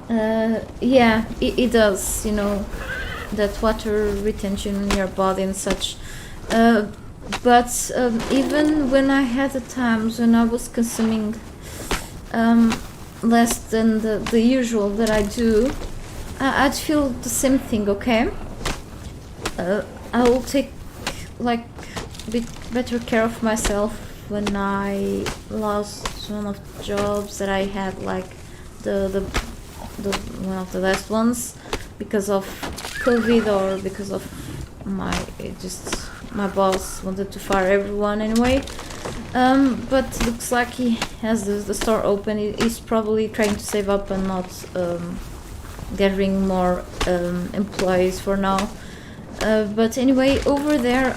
Yeah, it does, that water retention in your body and such. But even when I had the times when I was consuming less than the usual that I do, I'd feel the same thing, okay? I will take like a bit better care of myself when I lost one of the jobs that I had, like the one of the last ones, because of COVID or because of my boss wanted to fire everyone anyway. But looks like he has the store open. He's probably trying to save up and not gathering more employees for now. But anyway, over there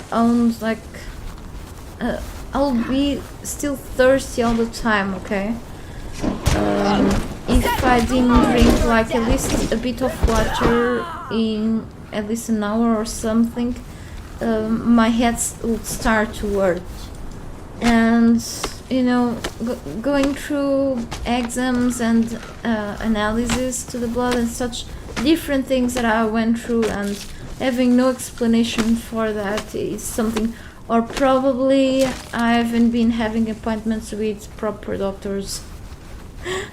I'll be still thirsty all the time, okay? If I didn't drink like at least a bit of water in at least an hour or something, my head would start to hurt. And going through exams and analysis to the blood and such different things that I went through, and having no explanation for that is something. Or probably I haven't been having appointments with proper doctors.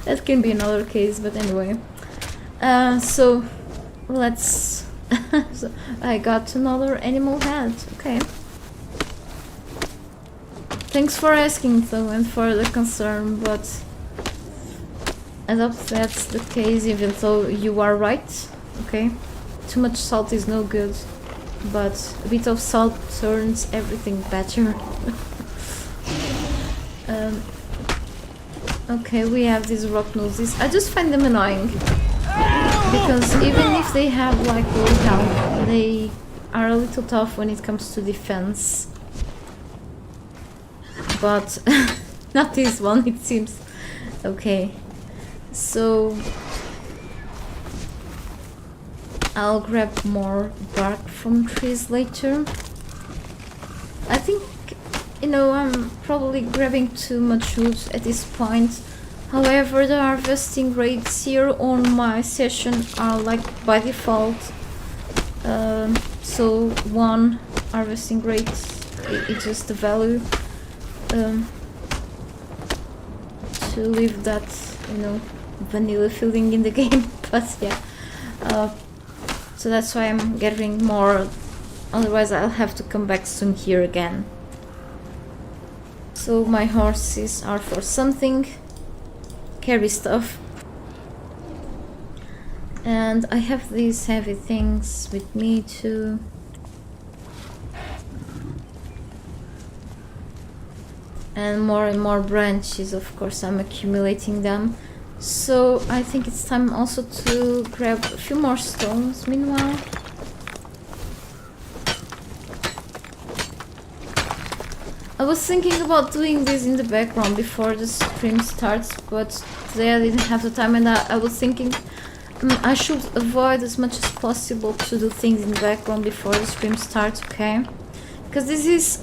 That can be another case, but anyway. So let's. So I got another animal head. Okay. Thanks for asking though and for the concern, but I doubt that's the case, even though you are right. Okay. Too much salt is no good, but a bit of salt turns everything better. Okay, we have these rock noses. I just find them annoying because even if they have like low health, they are a little tough when it comes to defense. But not this one, it seems. Okay, so I'll grab more bark from trees later. I think, you know, I'm probably grabbing too much wood at this point. However, the harvesting rates here on my session are like by default. So one harvesting rate, it's just the value. To leave that, you know, vanilla feeling in the game. But yeah. So that's why I'm gathering more, otherwise I'll have to come back soon here again. So my horses are for something, carry stuff. And I have these heavy things with me too. And more branches, of course, I'm accumulating them. So I think it's time also to grab a few more stones meanwhile. I was thinking about doing this in the background before the stream starts, but today I didn't have the time, and I was thinking I should avoid as much as possible to do things in the background before the stream starts, okay? Because this is,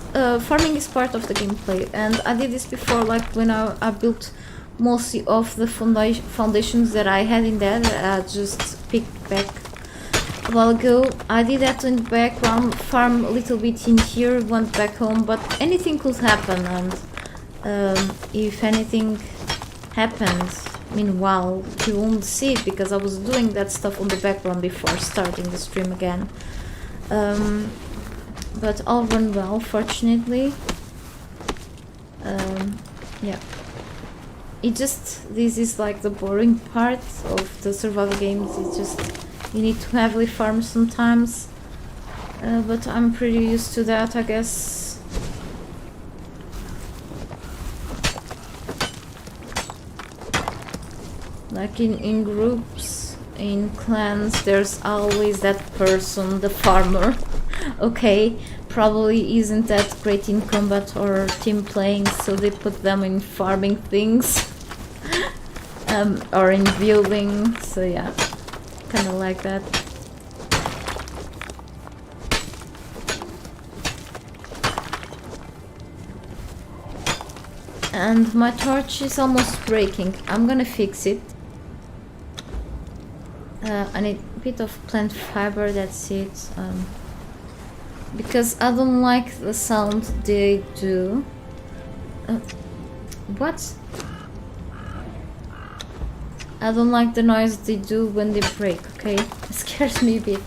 farming is part of the gameplay, and I did this before, like when I built mostly of the foundations that I had in there. I just picked back a while ago. I did that in the background, farm a little bit in here, went back home, but anything could happen, and if anything happens meanwhile, you won't see it because I was doing that stuff on the background before starting the stream again. But all went well, fortunately. Yeah. This is like the boring part of the survival games. It's just, you need to heavily farm sometimes. But I'm pretty used to that, I guess. Like in groups, in clans, there's always that person, the farmer. Okay, probably isn't that great in combat or team playing, so they put them in farming things. Or in building, so yeah, kinda like that. And my torch is almost breaking. I'm gonna fix it. I need a bit of plant fiber, that's it. Because I don't like the sound they do. What? I don't like the noise they do when they break, okay? It scares me a bit.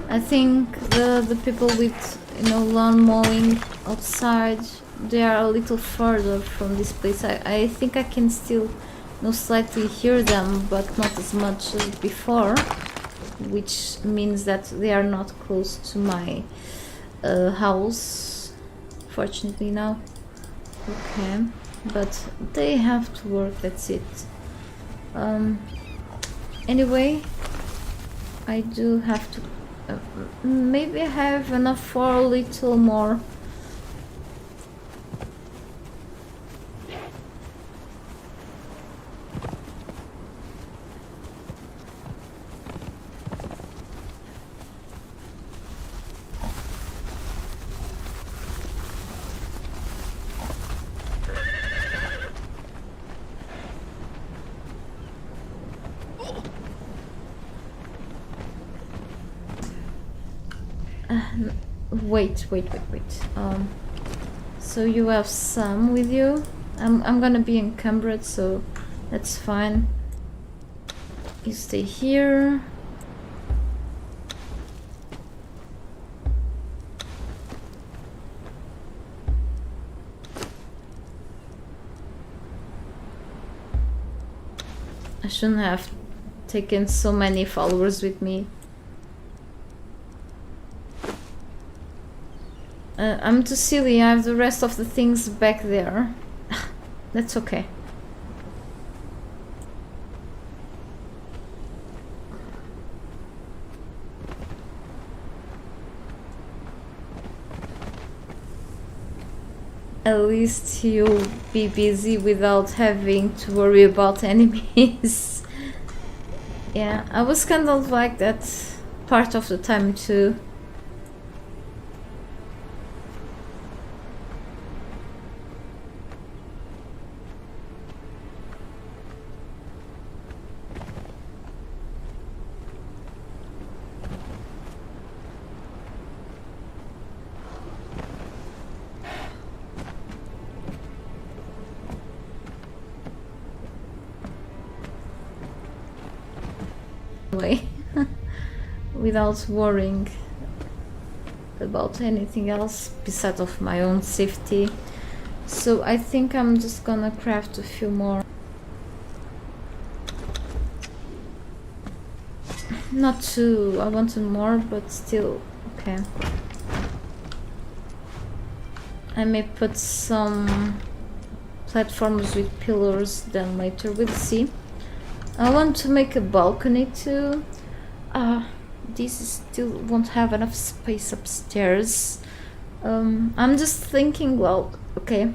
I think the people with, you know, lawn mowing outside, they are a little further from this place. I think I can still, you know, slightly hear them, but not as much as before, which means that they are not close to my house, fortunately now. Okay, but they have to work, that's it. Anyway, I do have to maybe I have enough for a little more. wait. So you have some with you. I'm gonna be encumbered, so that's fine. You stay here. I shouldn't have taken so many followers with me. I'm too silly, I have the rest of the things back there. That's okay. At least you'll be busy without having to worry about enemies. Yeah, I was kind of like that part of the time too. Way without worrying about anything else besides of my own safety. So I think I'm just gonna craft a few more. Not too, I wanted more, but still okay. I may put some platforms with pillars, then later we'll see. I want to make a balcony too. This still won't have enough space upstairs. I'm just thinking, well, okay.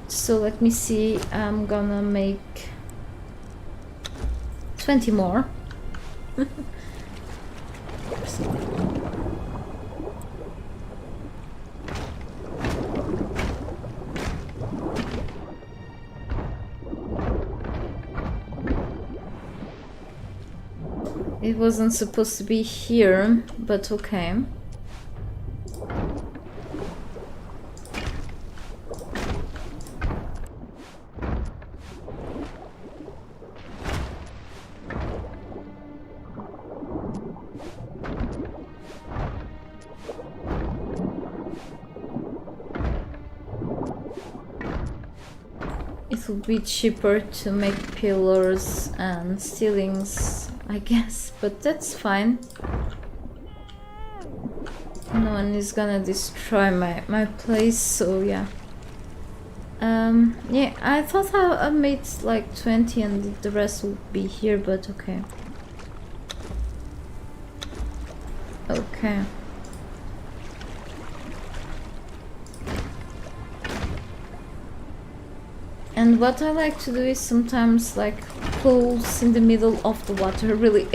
So let me see, I'm gonna make 20 more. It wasn't supposed to be here, but okay. It would be cheaper to make pillars and ceilings, I guess, but that's fine. No one is gonna destroy my place, so yeah. Yeah, I thought I made like 20 and the rest would be here, but okay. Okay. And what I like to do is sometimes like pools in the middle of the water, really.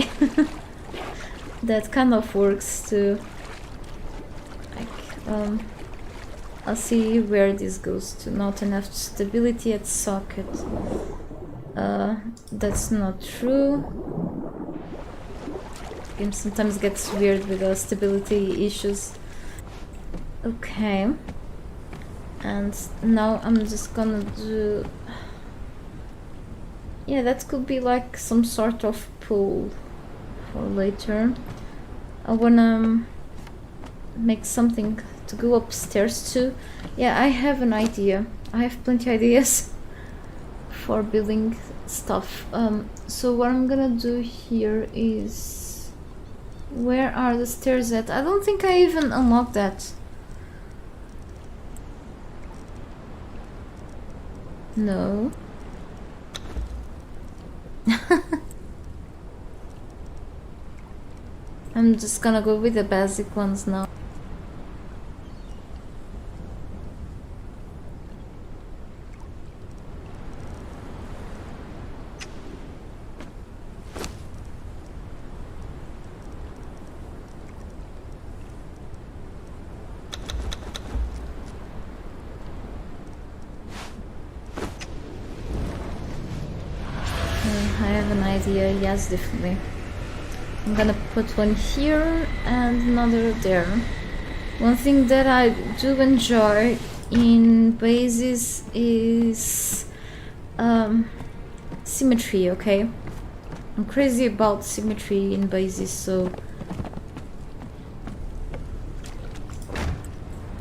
That kind of works too. Like, I'll see where this goes to. Not enough stability at socket. That's not true. Game sometimes gets weird with the stability issues. Okay. And now I'm just gonna do... Yeah, that could be like some sort of pool for later. I wanna make something to go upstairs to. Yeah, I have an idea. I have plenty of ideas for building stuff. So what I'm gonna do here is... Where are the stairs at? I don't think I even unlocked that. No. I'm just gonna go with the basic ones now. I have an idea, yes, definitely. I'm gonna put one here and another there. One thing that I do enjoy in bases is symmetry, okay? I'm crazy about symmetry in bases, so...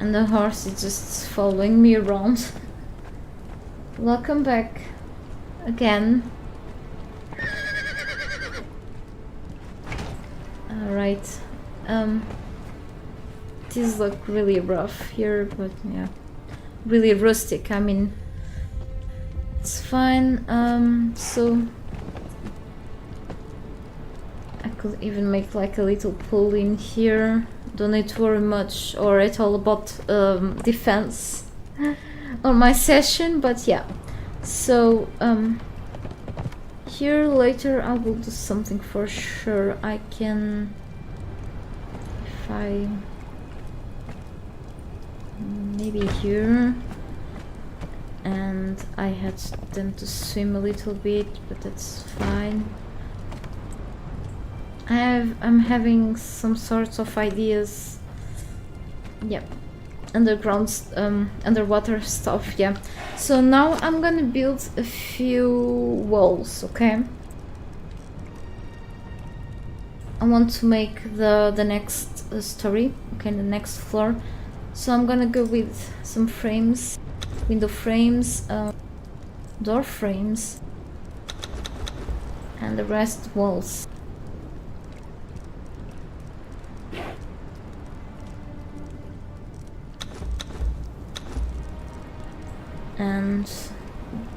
And the horse is just following me around. Welcome back again. Alright. These look really rough here, but yeah. Really rustic, I mean. It's fine. So I could even make like a little pool in here. Don't need to worry much or at all about defense on my session, but yeah. So here later I will do something for sure. I can, if I maybe here, and I had them to swim a little bit, but that's fine. I'm having some sorts of ideas. Yep. Underground, underwater stuff, yeah. So now I'm gonna build a few walls, okay? I want to make the next story, okay, the next floor. So I'm gonna go with some frames, window frames, door frames, and the rest walls. And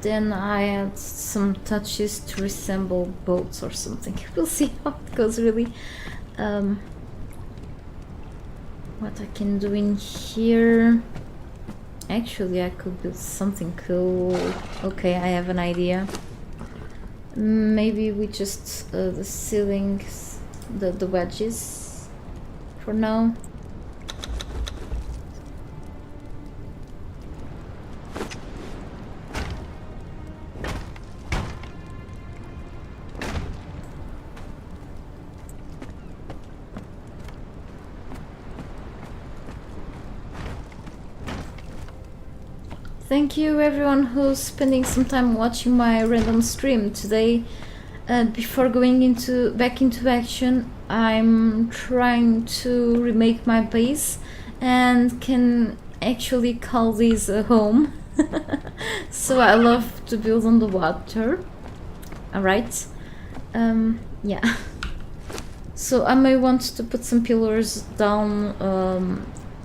then I add some touches to resemble boats or something. We'll see how it goes, really. What I can do in here... Actually, I could build something cool. Okay, I have an idea. Maybe we just the ceilings, the wedges for now. Thank you everyone who's spending some time watching my random stream today. Before going back into action, I'm trying to remake my base and can actually call this a home. So I love to build on the water. Alright. Yeah. So I may want to put some pillars down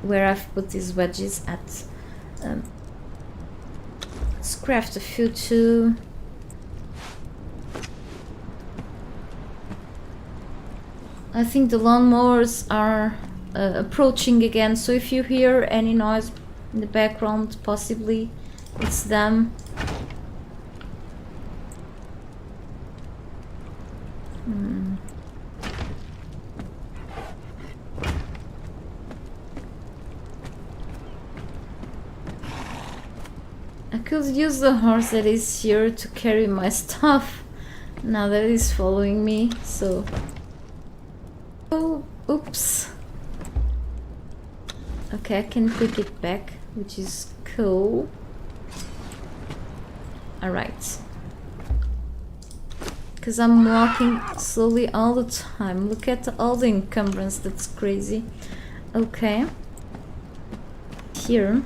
where I've put these wedges at. Let's craft a few too. I think the lawnmowers are approaching again, so if you hear any noise in the background, possibly it's them. I could use the horse that is here to carry my stuff now that he's following me, so... Oh, oops. Okay, I can pick it back, which is cool. Alright. Because I'm walking slowly all the time. Look at all the encumbrance, that's crazy. Okay. Here.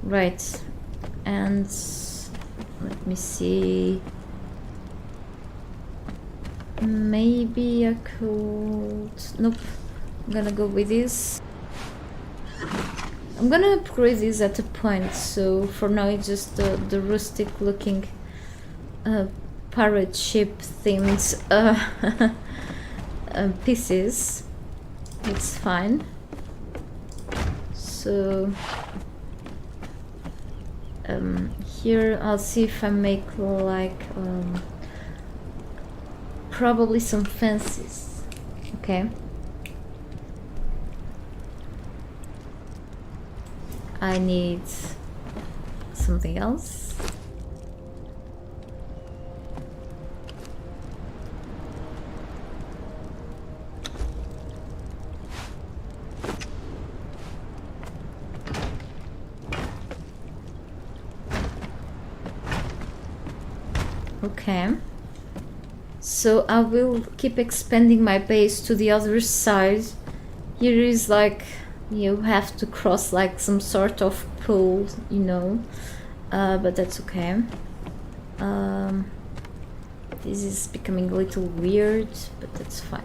Right, and let me see. Maybe I could... Nope, I'm gonna go with this. I'm gonna upgrade this at a point, so for now it's just the rustic looking pirate ship themed pieces. It's fine. So here I'll see if I make like probably some fences. Okay. I need something else. Okay. So I will keep expanding my base to the other side. Here is like you have to cross like some sort of pool, you know, but that's okay. This is becoming a little weird, but that's fine.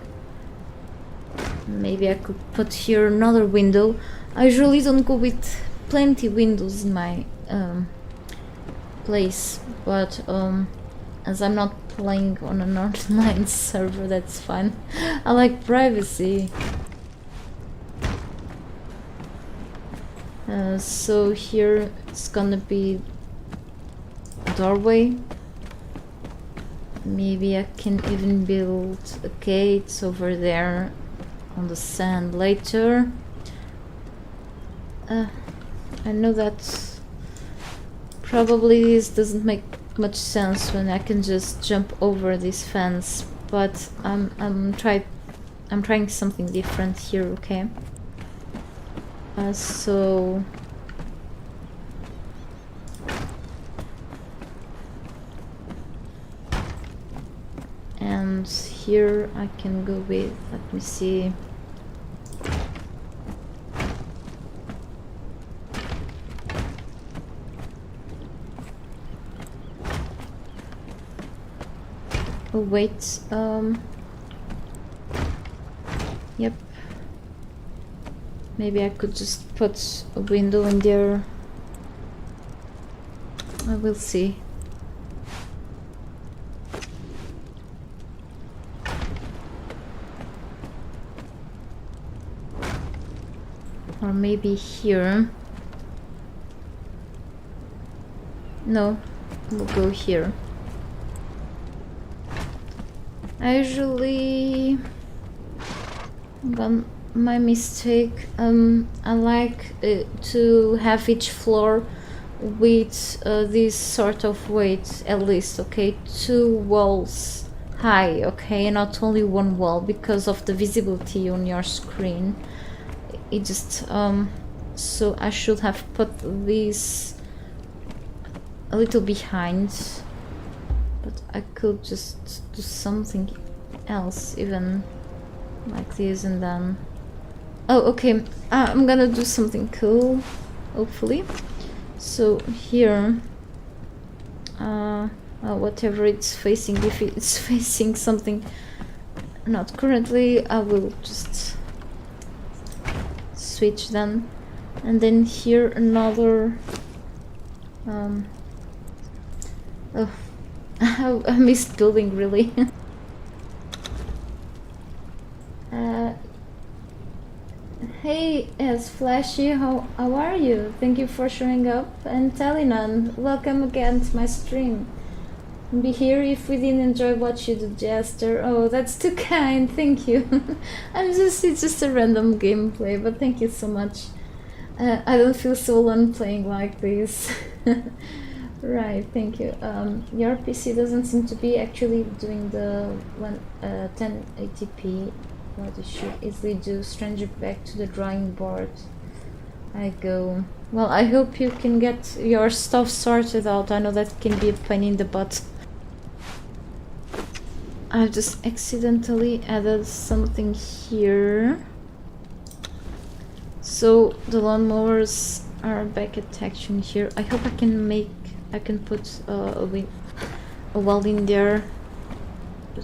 Maybe I could put here another window. I usually don't go with plenty windows in my place, but as I'm not playing on an online server, that's fine. I like privacy. So here it's gonna be a doorway. Maybe I can even build a gate over there on the sand later. I know that probably this doesn't make much sense when I can just jump over this fence, but I'm trying something different here, okay? So and here I can go with, let me see, oh wait, yep, maybe I could just put a window in there. I will see. Or maybe here. No, we'll go here. I usually, my mistake, I like to have each floor with this sort of weight, at least, okay, 2 walls high, okay, not only 1 wall, because of the visibility on your screen. It just so I should have put this a little behind, but I could just do something else, even like this, and then oh okay, I'm gonna do something cool, hopefully. So here whatever it's facing, if it's facing something not currently, I will just switch then, and then here another oh I missed building, really. Hey, as Flashy, how are you? Thank you for showing up, and Talinan, welcome again to my stream. Be here if we didn't enjoy what you do, Jester. Oh, that's too kind, thank you. It's just a random gameplay, but thank you so much. I don't feel so alone playing like this. Right, thank you. Your PC doesn't seem to be actually doing the 1080p. What it should easily do. Stranger, back to the drawing board I go. Well, I hope you can get your stuff sorted out. I know that can be a pain in the butt. I've just accidentally added something here. So the lawnmowers are back at action here. I hope I can put a wall in there.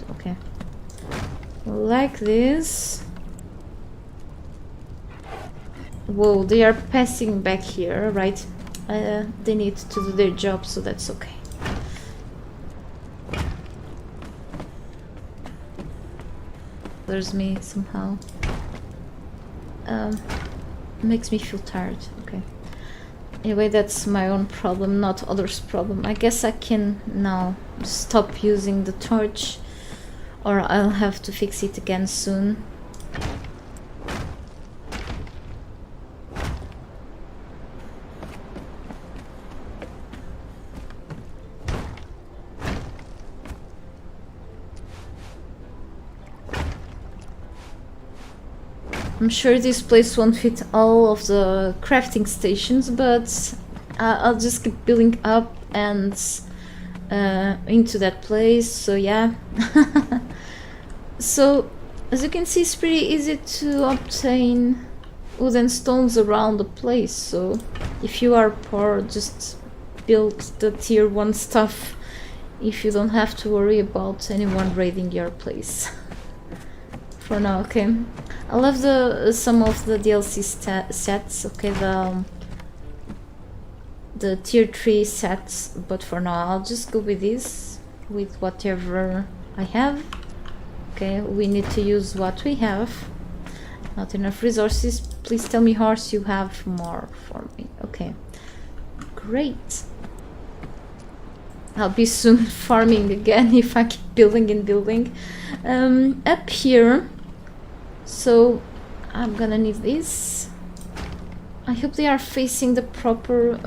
Okay. Like this. Whoa, they are passing back here, right? They need to do their job, so that's okay. There's me somehow. Makes me feel tired. Okay. Anyway, that's my own problem, not others' problem. I guess I can now stop using the torch, or I'll have to fix it again soon. I'm sure this place won't fit all of the crafting stations, but I'll just keep building up, and into that place. So yeah. So as you can see, it's pretty easy to obtain wooden stones around the place. So if you are poor, just build the tier 1 stuff if you don't have to worry about anyone raiding your place. For now, okay. I love some of the DLC sets, okay, the tier 3 sets, but for now I'll just go with this, with whatever I have. Okay, we need to use what we have. Not enough resources. Please tell me, horse, you have more for me. Okay, great. I'll be soon farming again if I keep building and building. Up here, so I'm gonna need this. I hope they are facing the proper,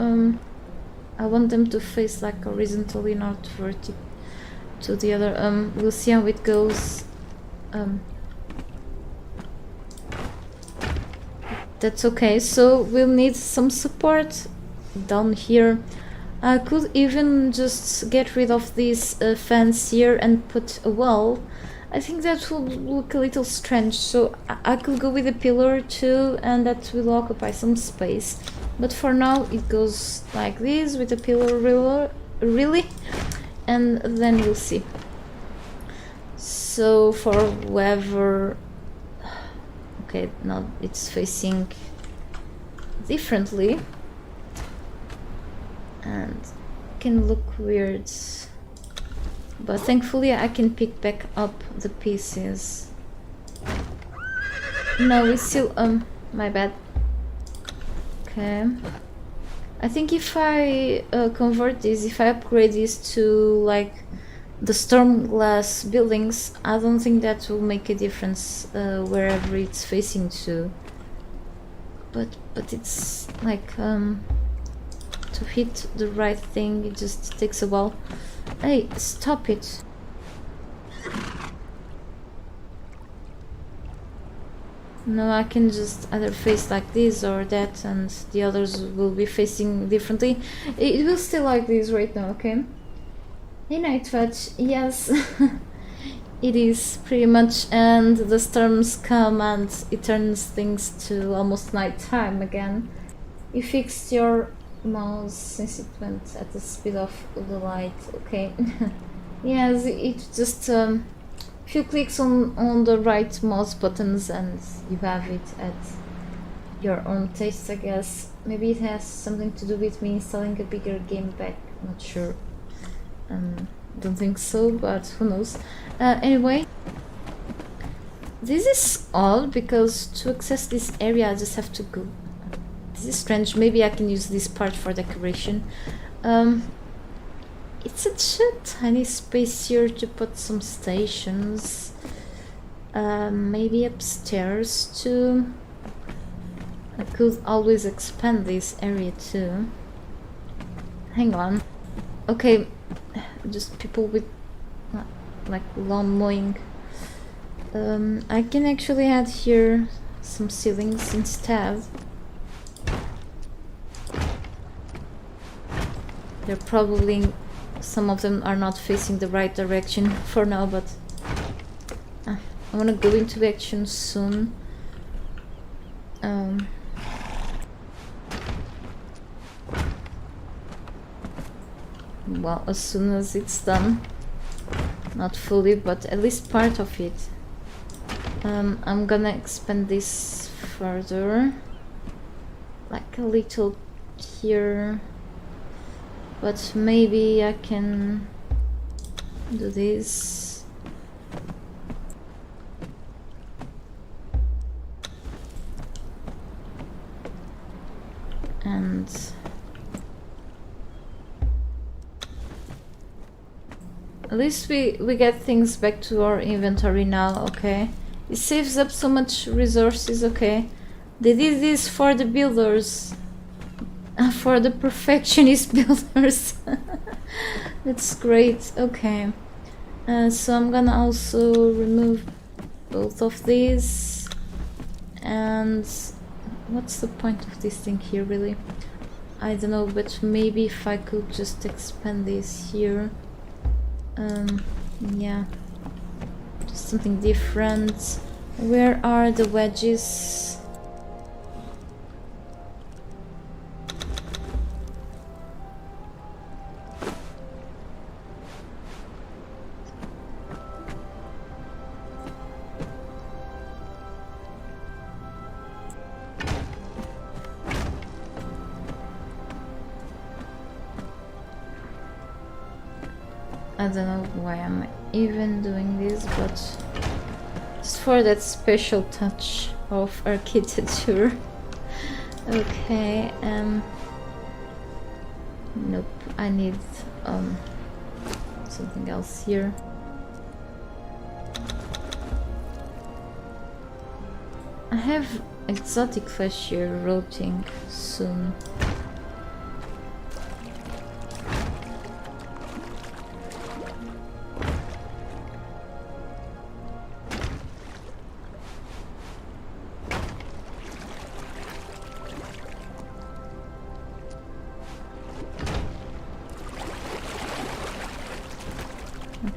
I want them to face like horizontally, not vertically to the other. We'll see how it goes. That's okay, so we'll need some support down here. I could even just get rid of this fence here and put a wall. I think that will look a little strange, so I could go with a pillar too, and that will occupy some space. But for now it goes like this, with a pillar really, and then we'll see. So for whoever... Okay, now it's facing differently and can look weird, but thankfully I can pick back up the pieces. No, we still... my bad. Okay, I think if I convert this, if I upgrade this to like the storm glass buildings, I don't think that will make a difference wherever it's facing to. But it's like to hit the right thing, it just takes a while. Hey, stop it. No, I can just either face like this or that, and the others will be facing differently. It will stay like this right now, okay? Hey, Night Fetch, yes. It is pretty much, and the storms come and it turns things to almost night time again. You fixed your mouse since it went at the speed of the light, okay? Yes, it just few clicks on the right mouse buttons and you have it at your own taste, I guess. Maybe it has something to do with me installing a bigger game pack, not sure. Don't think so, but who knows. Anyway, this is odd because to access this area I just have to go. This is strange. Maybe I can use this part for decoration. It's such a tiny space here to put some stations. Maybe upstairs too. I could always expand this area too. Hang on. Okay, just people with like lawn mowing. I can actually add here some ceilings instead. They're probably, some of them are not facing the right direction for now, but I want to go into action soon. Well, as soon as it's done. Not fully, but at least part of it. I'm gonna expand this further. Like a little here. But maybe I can do this. And at least we get things back to our inventory now, okay? It saves up so much resources, okay? They did this for the builders. For the perfectionist builders. That's great, okay. So I'm gonna also remove both of these. And what's the point of this thing here, really? I don't know, but maybe if I could just expand this here. Yeah, just something different. Where are the wedges? I don't know why I'm even doing this, but just for that special touch of architecture. Okay, nope, I need something else here. I have exotic flesh here rotting soon.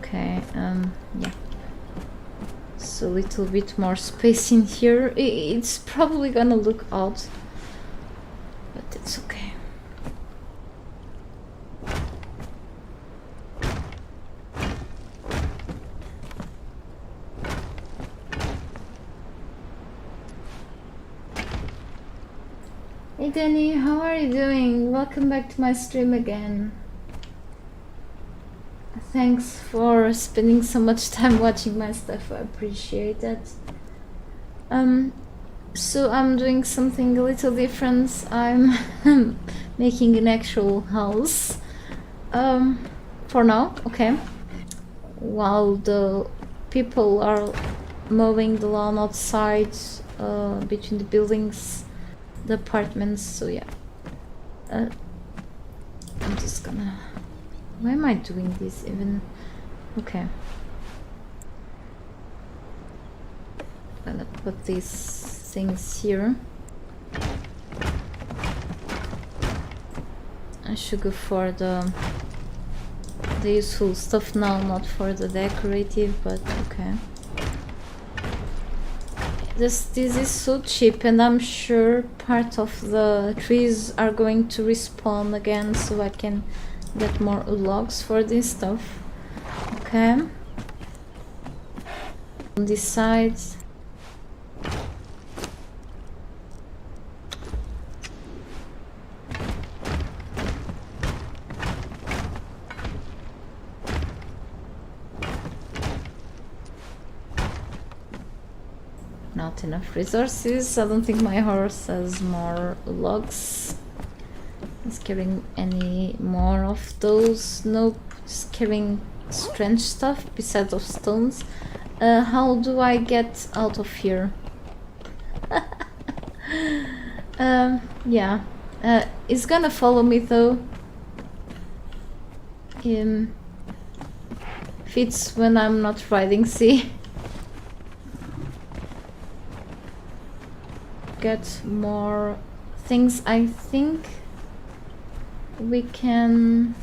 Okay, yeah. So a little bit more space in here. It's probably gonna look odd, but it's okay. Hey Danny, how are you doing? Welcome back to my stream again. Thanks for spending so much time watching my stuff, I appreciate that. So I'm doing something a little different. I'm making an actual house. For now, okay. While the people are mowing the lawn outside, between the buildings, the apartments, so yeah. I'm just gonna... Why am I doing this even? Okay. I'm gonna put these things here. I should go for the useful stuff now, not for the decorative, but okay. This is so cheap, and I'm sure part of the trees are going to respawn again, so I can get more logs for this stuff. Okay. On this side. Not enough resources. I don't think my horse has more logs. Is carrying any more of those? Nope. Just carrying strange stuff besides of stones. How do I get out of here? Yeah. It's gonna follow me though. Fits when I'm not riding, see? Get more things, I think. We can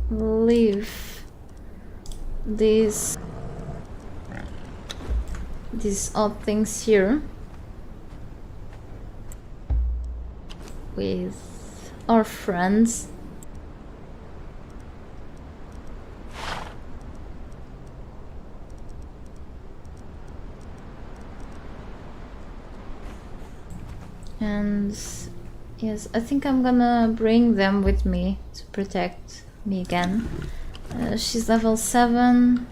leave these odd things here with our friends. And yes, I think I'm gonna bring them with me to protect me again. She's level 7.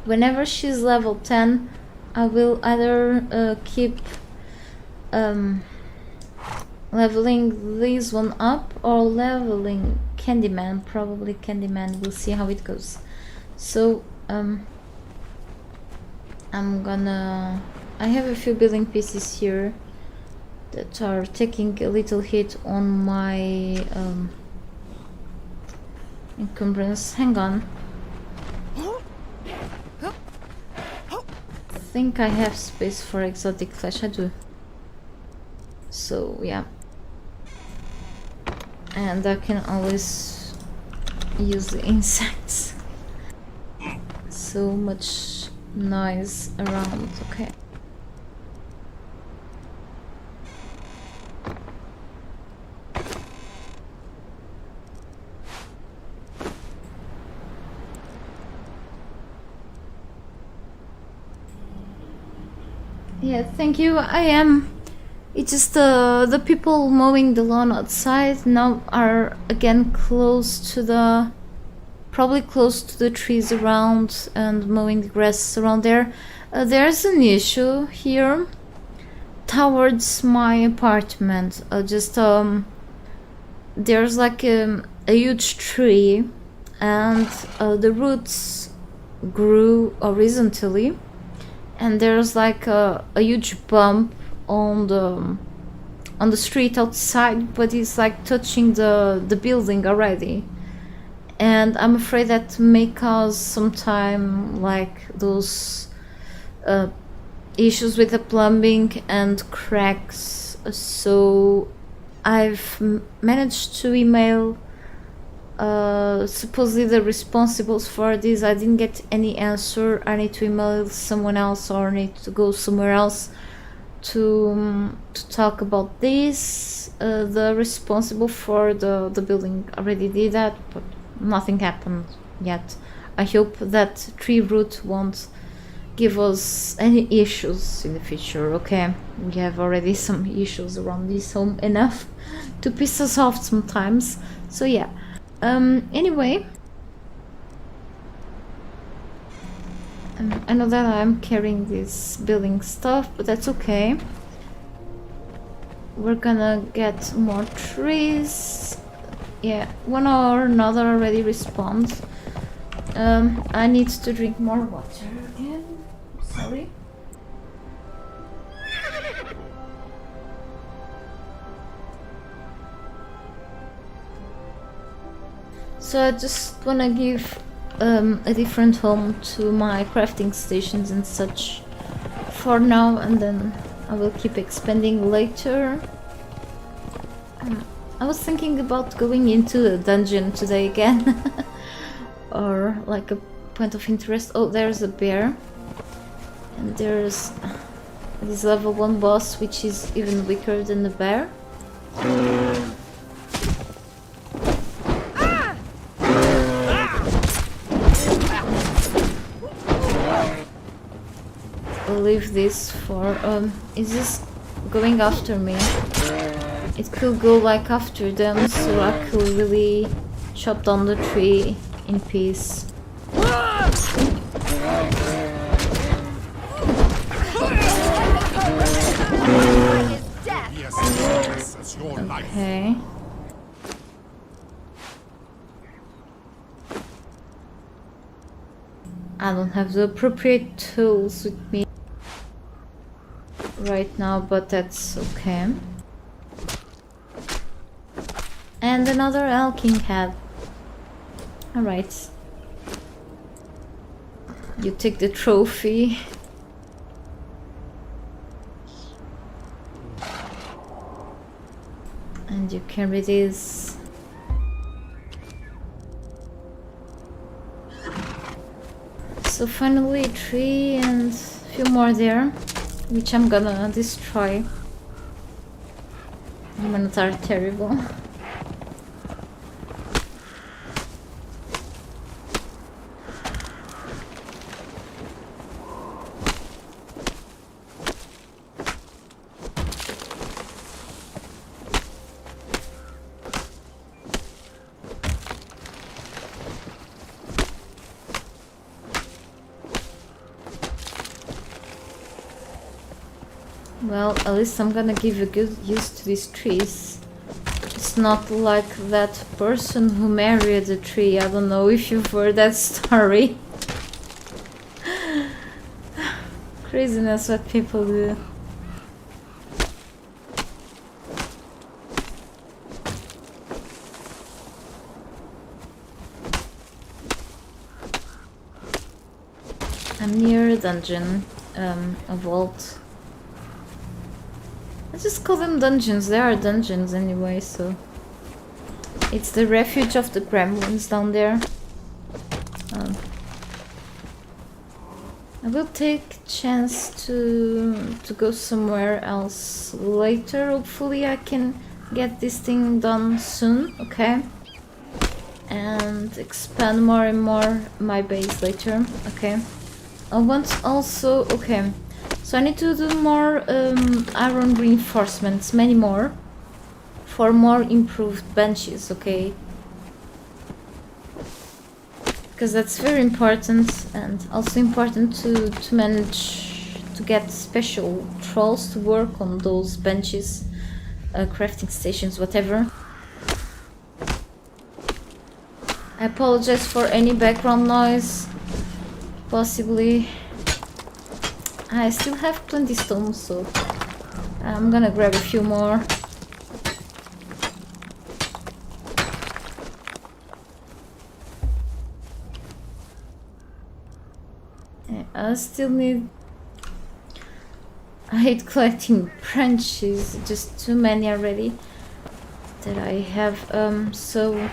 Whenever she's level 10, I will either keep leveling this one up or leveling Candyman. Probably Candyman. We'll see how it goes. So I'm gonna... I have a few building pieces here that are taking a little hit on my encumbrance. Hang on. I think I have space for exotic flesh. I do. So yeah. And I can always use the insects. so much noise around. Okay. Yeah, thank you. I am. It's just the people mowing the lawn outside now are again probably close to the trees around and mowing the grass around there. There's an issue here towards my apartment. There's like a huge tree, and the roots grew horizontally. And there's like a huge bump on the street outside, but it's like touching the building already. And I'm afraid that may cause sometime like those issues with the plumbing and cracks. So I've managed to email supposedly the responsibles for this. I didn't get any answer. I need to email someone else, or I need to go somewhere else to talk about this. The responsible for the building already did that, but nothing happened yet. I hope that tree root won't give us any issues in the future. Okay, we have already some issues around this home enough to piss us off sometimes. So yeah. Anyway, I know that I'm carrying this building stuff, but that's okay. We're gonna get more trees. Yeah, one or another already responds. I need to drink more water again. Sorry. So I just wanna give a different home to my crafting stations and such for now, and then I will keep expanding later. I was thinking about going into a dungeon today again. Or like a point of interest. Oh, there's a bear. And there's this level 1 boss, which is even weaker than the bear. I'll leave this for... is this going after me? It could go like after them, so I could really chop down the tree in peace. Okay. I don't have the appropriate tools with me right now, but that's okay. And another Elking head. Alright. You take the trophy. And you carry this. So finally a tree and a few more there, which I'm gonna destroy. Humans are terrible. Well, at least I'm gonna give a good use to these trees. It's not like that person who married a tree. I don't know if you've heard that story. Craziness what people do. I'm near a dungeon, a vault. I just call them dungeons. They are dungeons anyway, so... It's the refuge of the gremlins down there. I will take chance to go somewhere else later. Hopefully I can get this thing done soon, okay? And expand more and more my base later, okay? I want also, okay, so I need to do more iron reinforcements, many more, for more improved benches, okay? Because that's very important, and also important to manage to get special trolls to work on those benches, crafting stations, whatever. I apologize for any background noise, possibly. I still have plenty stone, so I'm gonna grab a few more. I still need... I hate collecting branches, just too many already that I have, so...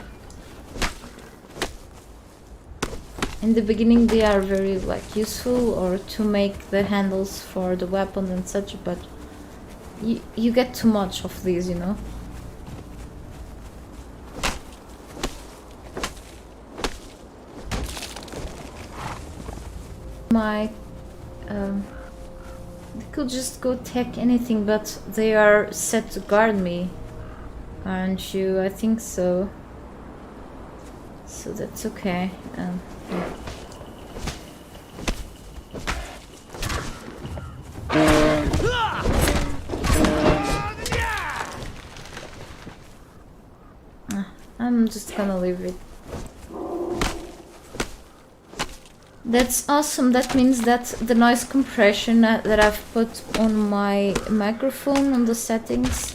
In the beginning they are very like useful, or to make the handles for the weapon and such, but you get too much of these, you know. My they could just go take anything, but they are set to guard me, aren't you? I think so. So that's okay. Yeah. I'm just gonna leave it. That's awesome. That means that the noise compression that I've put on my microphone on the settings,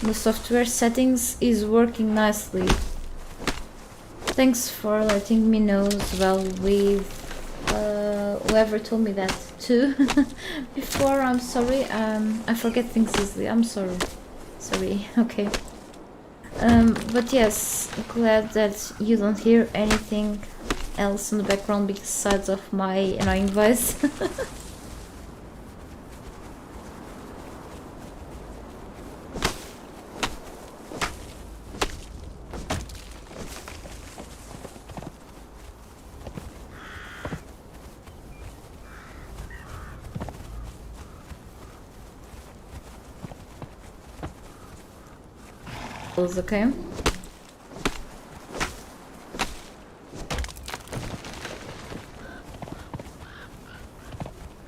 the software settings, is working nicely. Thanks for letting me know as well with whoever told me that too before. I'm sorry. I forget things easily. I'm sorry. Sorry. Okay. But yes, glad that you don't hear anything else in the background besides of my annoying voice. Okay.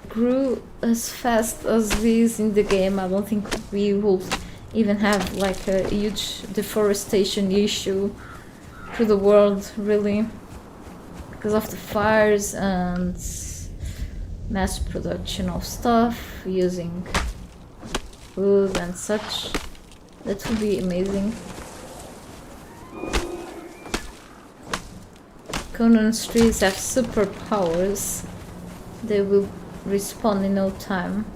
Grew as fast as this in the game, I don't think we will even have like a huge deforestation issue through the world, really, because of the fires and mass production of stuff using wood and such. That would be amazing. Conan's trees have superpowers. They will respawn in no time.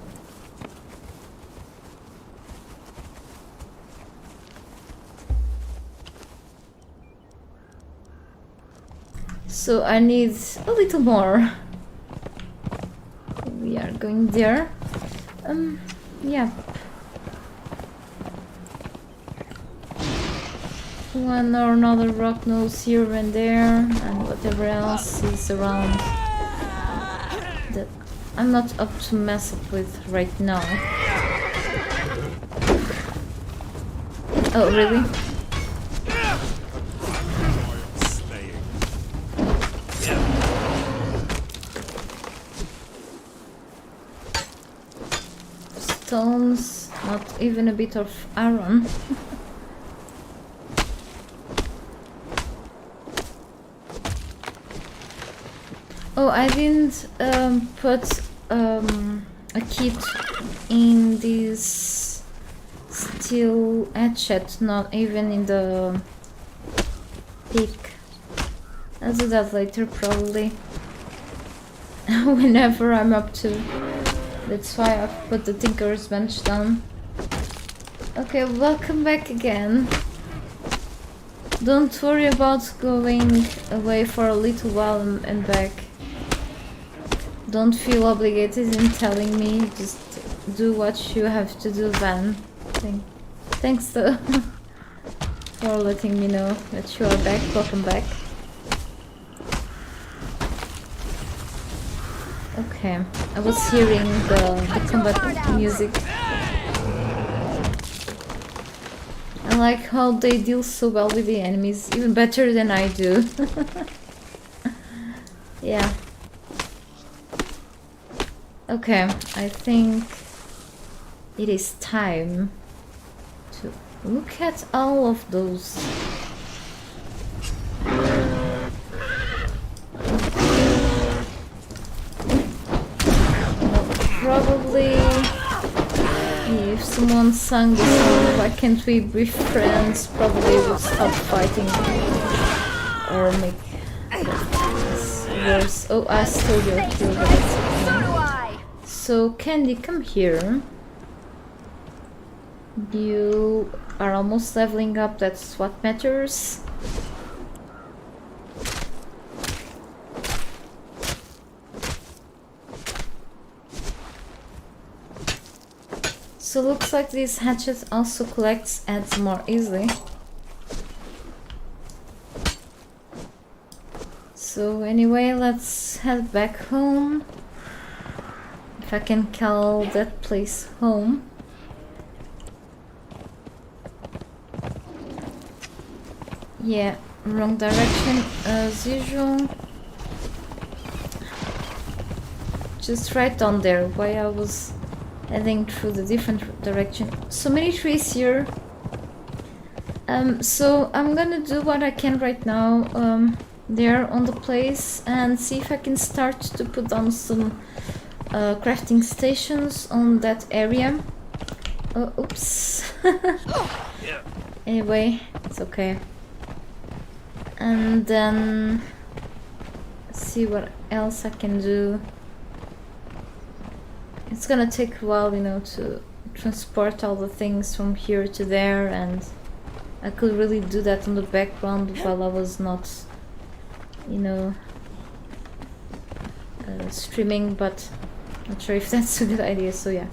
So I need a little more. We are going there. Yeah. One or another rock nose here and there, and whatever else is around that I'm not up to mess up with right now. Oh, really? Stones, not even a bit of iron. Oh, I didn't put a kit in this steel hatchet, not even in the pick. I'll do that later, probably. Whenever I'm up to. That's why I've put the Tinker's Bench down. Okay, welcome back again. Don't worry about going away for a little while and back. Don't feel obligated in telling me. Just do what you have to do, Van. Thanks though for letting me know that you are back. Welcome back. Okay, I was hearing the combat music. I like how they deal so well with the enemies, even better than I do. Yeah. Okay, I think it is time to look at all of those. Probably if someone sang the song "Why Can't We Be Friends," probably would stop fighting or make things worse. Oh, I stole your kill, but that's okay. So Candy, come here. You are almost leveling up, that's what matters. So looks like this hatchet also collects adds more easily. So anyway, let's head back home. If I can call that place home. Yeah, wrong direction as usual. Just right down there, why I was heading through the different direction. So many trees here. So I'm gonna do what I can right now there on the place and see if I can start to put down some crafting stations on that area. Oh, oops. Anyway, it's okay. And then see what else I can do. It's gonna take a while, you know, to transport all the things from here to there, and I could really do that on the background while I was not, you know, streaming, but not sure if that's a good idea, so yeah.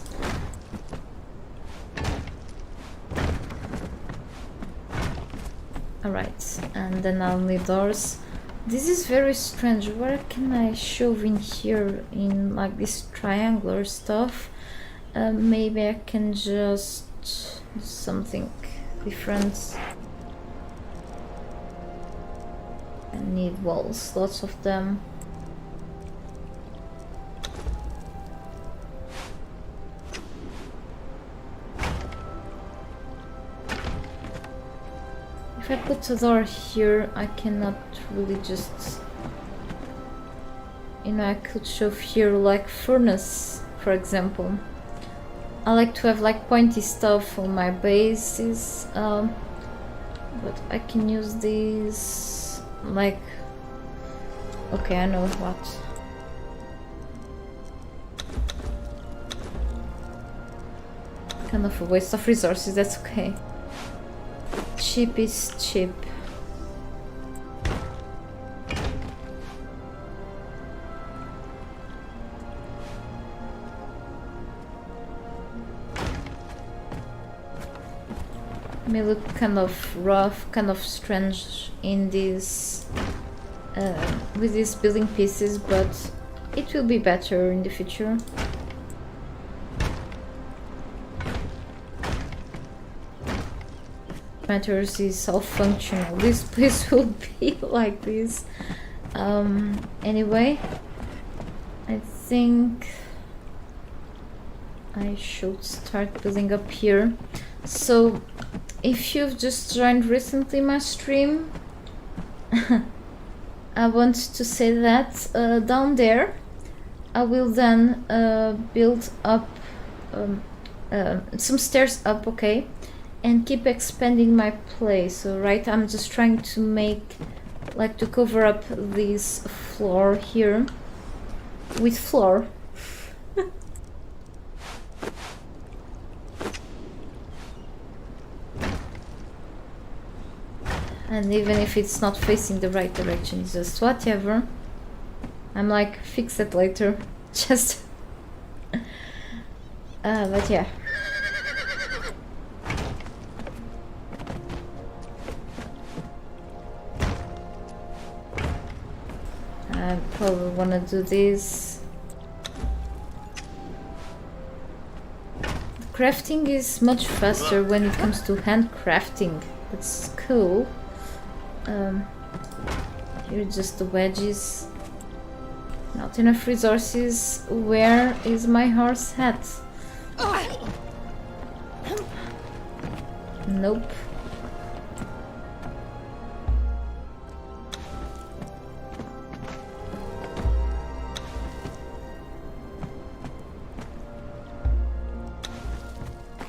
Alright, and then I'll need doors. This is very strange. Where can I shove in here in like this triangular stuff? Maybe I can just do something different. I need walls, lots of them. If I put a door here, I cannot really just, you know, I could shove here like furnace, for example. I like to have like pointy stuff on my bases, but I can use these like, okay, I know what. Kind of a waste of resources, that's okay. Cheap is cheap. May look kind of rough, kind of strange in these with these building pieces, but it will be better in the future. Matters is all functional. This place will be like this. Anyway, I think I should start building up here. So if you've just joined recently my stream, I want to say that down there I will then build up some stairs up, okay, and keep expanding my place. So right, I'm just trying to make, like, to cover up this floor here with floor. And even if it's not facing the right direction, it's just whatever. I'm like, fix it later. Just but yeah. I probably wanna do this. Crafting is much faster when it comes to handcrafting. That's cool. Here just the wedges. Not enough resources. Where is my horse hat? Nope.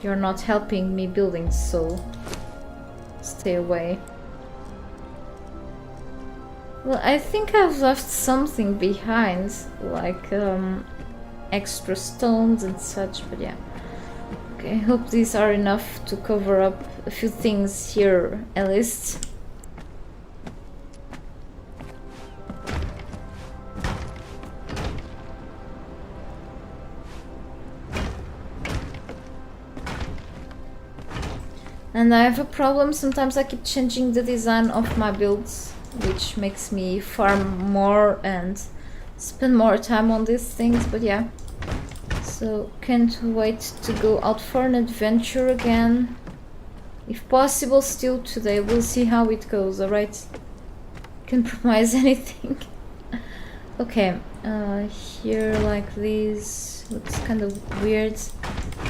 You're not helping me building, so stay away. Well, I think I've left something behind, like extra stones and such, but yeah. Okay, I hope these are enough to cover up a few things here, at least. And I have a problem, sometimes I keep changing the design of my builds, which makes me farm more and spend more time on these things, but yeah. So can't wait to go out for an adventure again. If possible still today, we'll see how it goes, alright? Can't promise anything. Okay, here like this, looks kind of weird.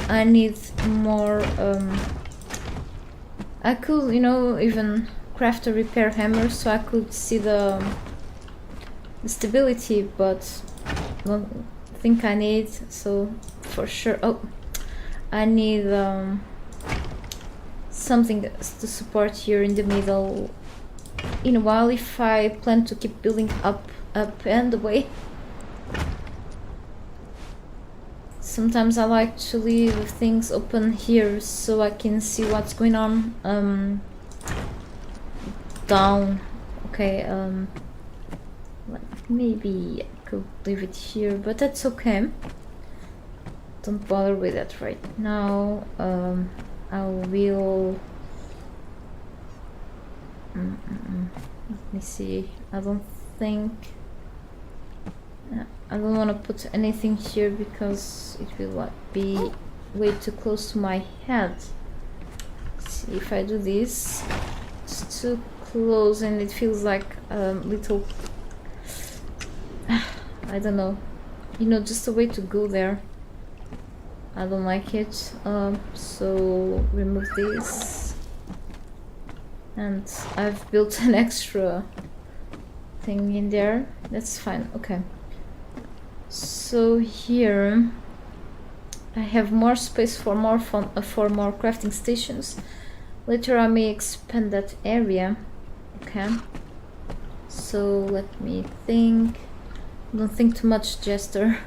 I need more, I could, you know, even craft a repair hammer so I could see the stability, but I don't think I need, so for sure. Oh, I need something to support here in the middle. In a while, if I plan to keep building up and away. Sometimes I like to leave things open here so I can see what's going on down. Okay, maybe I could leave it here, but that's okay. Don't bother with that right now. I will. Let me see. I don't think. I don't want to put anything here because it will be way too close to my head. Let's see if I do this. It's too close and it feels like a little. I don't know. You know, just a way to go there. I don't like it. So remove this. And I've built an extra thing in there. That's fine. Okay. So here I have more space for more crafting stations. Later I may expand that area. Okay. So let me think. Don't think too much, Jester.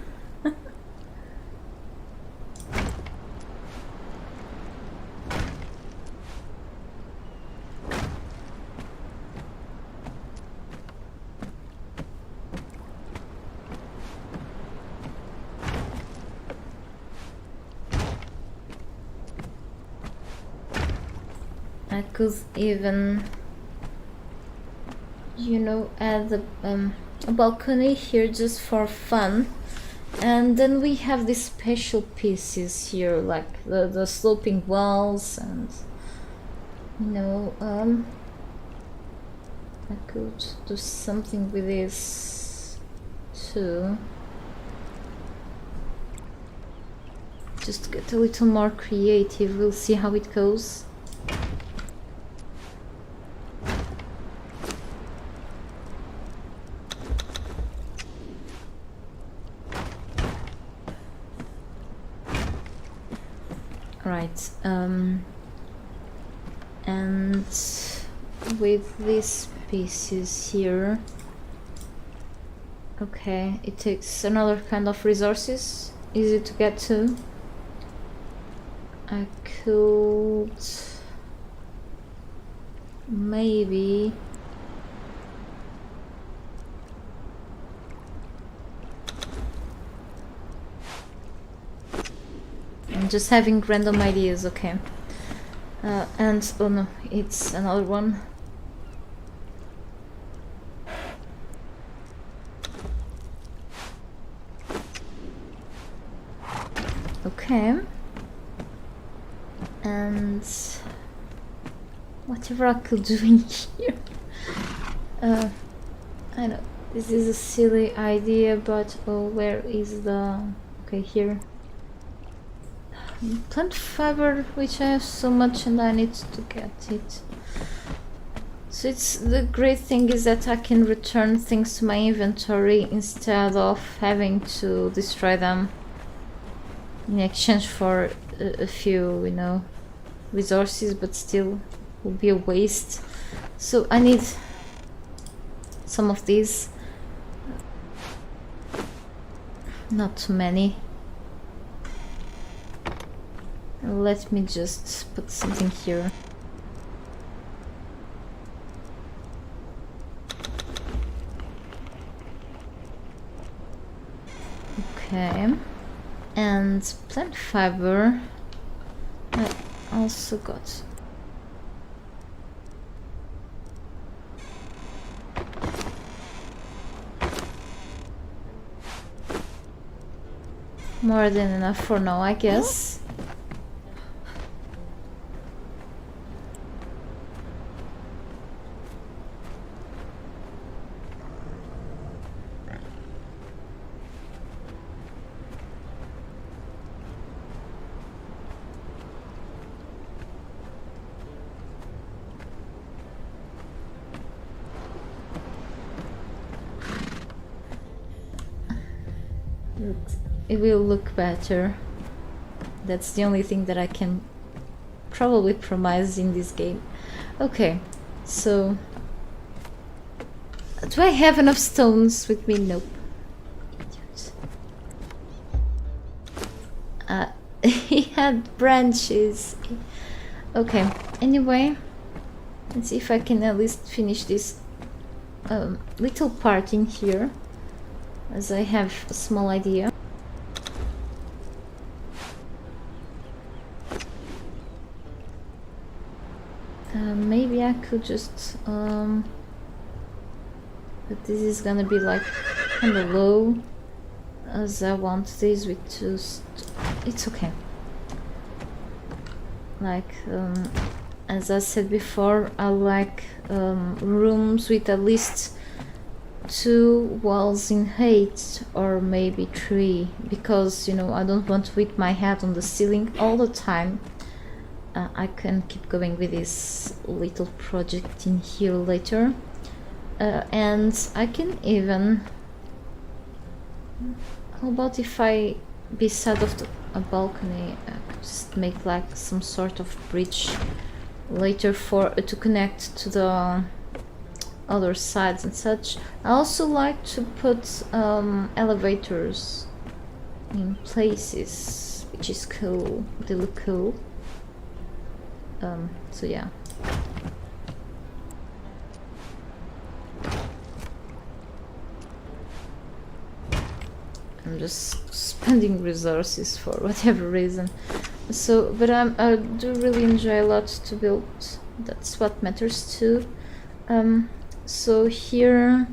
I could even, you know, add a balcony here just for fun, and then we have these special pieces here, like the sloping walls, and you know, I could do something with this too. Just get a little more creative. We'll see how it goes. Right, and with these pieces here, okay, it takes another kind of resources, easy to get to. I could maybe just having random ideas. Okay. And oh no, it's another one. Okay. And whatever I could do in here. I know this is a silly idea, but oh, where is the... Okay, here. Plant fiber, which I have so much and I need to get it. So it's the great thing is that I can return things to my inventory instead of having to destroy them in exchange for a few, you know, resources, but still will be a waste. So I need some of these, not too many. Let me just put something here. Okay, and plant fiber I also got. More than enough for now, I guess. It will look better. That's the only thing that I can probably promise in this game. Okay, so do I have enough stones with me? Nope. He had branches. Okay, anyway, let's see if I can at least finish this little part in here, as I have a small idea. Maybe I could just but this is gonna be like kind of low, as I want this with just... It's okay. Like as I said before, I like rooms with at least 2 walls in height, or maybe 3, because, you know, I don't want to hit my head on the ceiling all the time. I can keep going with this little project in here later, and I can even... How about if I, beside of a balcony, I could just make like some sort of bridge later for to connect to the other sides and such. I also like to put elevators in places, which is cool. They look cool. So yeah. I'm just spending resources for whatever reason. So, but I do really enjoy a lot to build. That's what matters too. So here,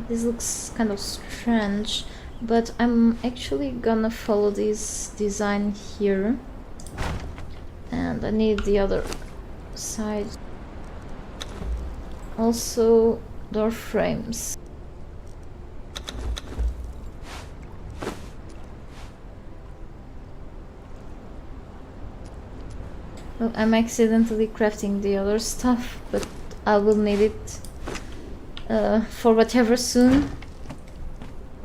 this looks kind of strange, but I'm actually gonna follow this design here. And I need the other side. Also, door frames. Well, I'm accidentally crafting the other stuff, but I will need it for whatever soon.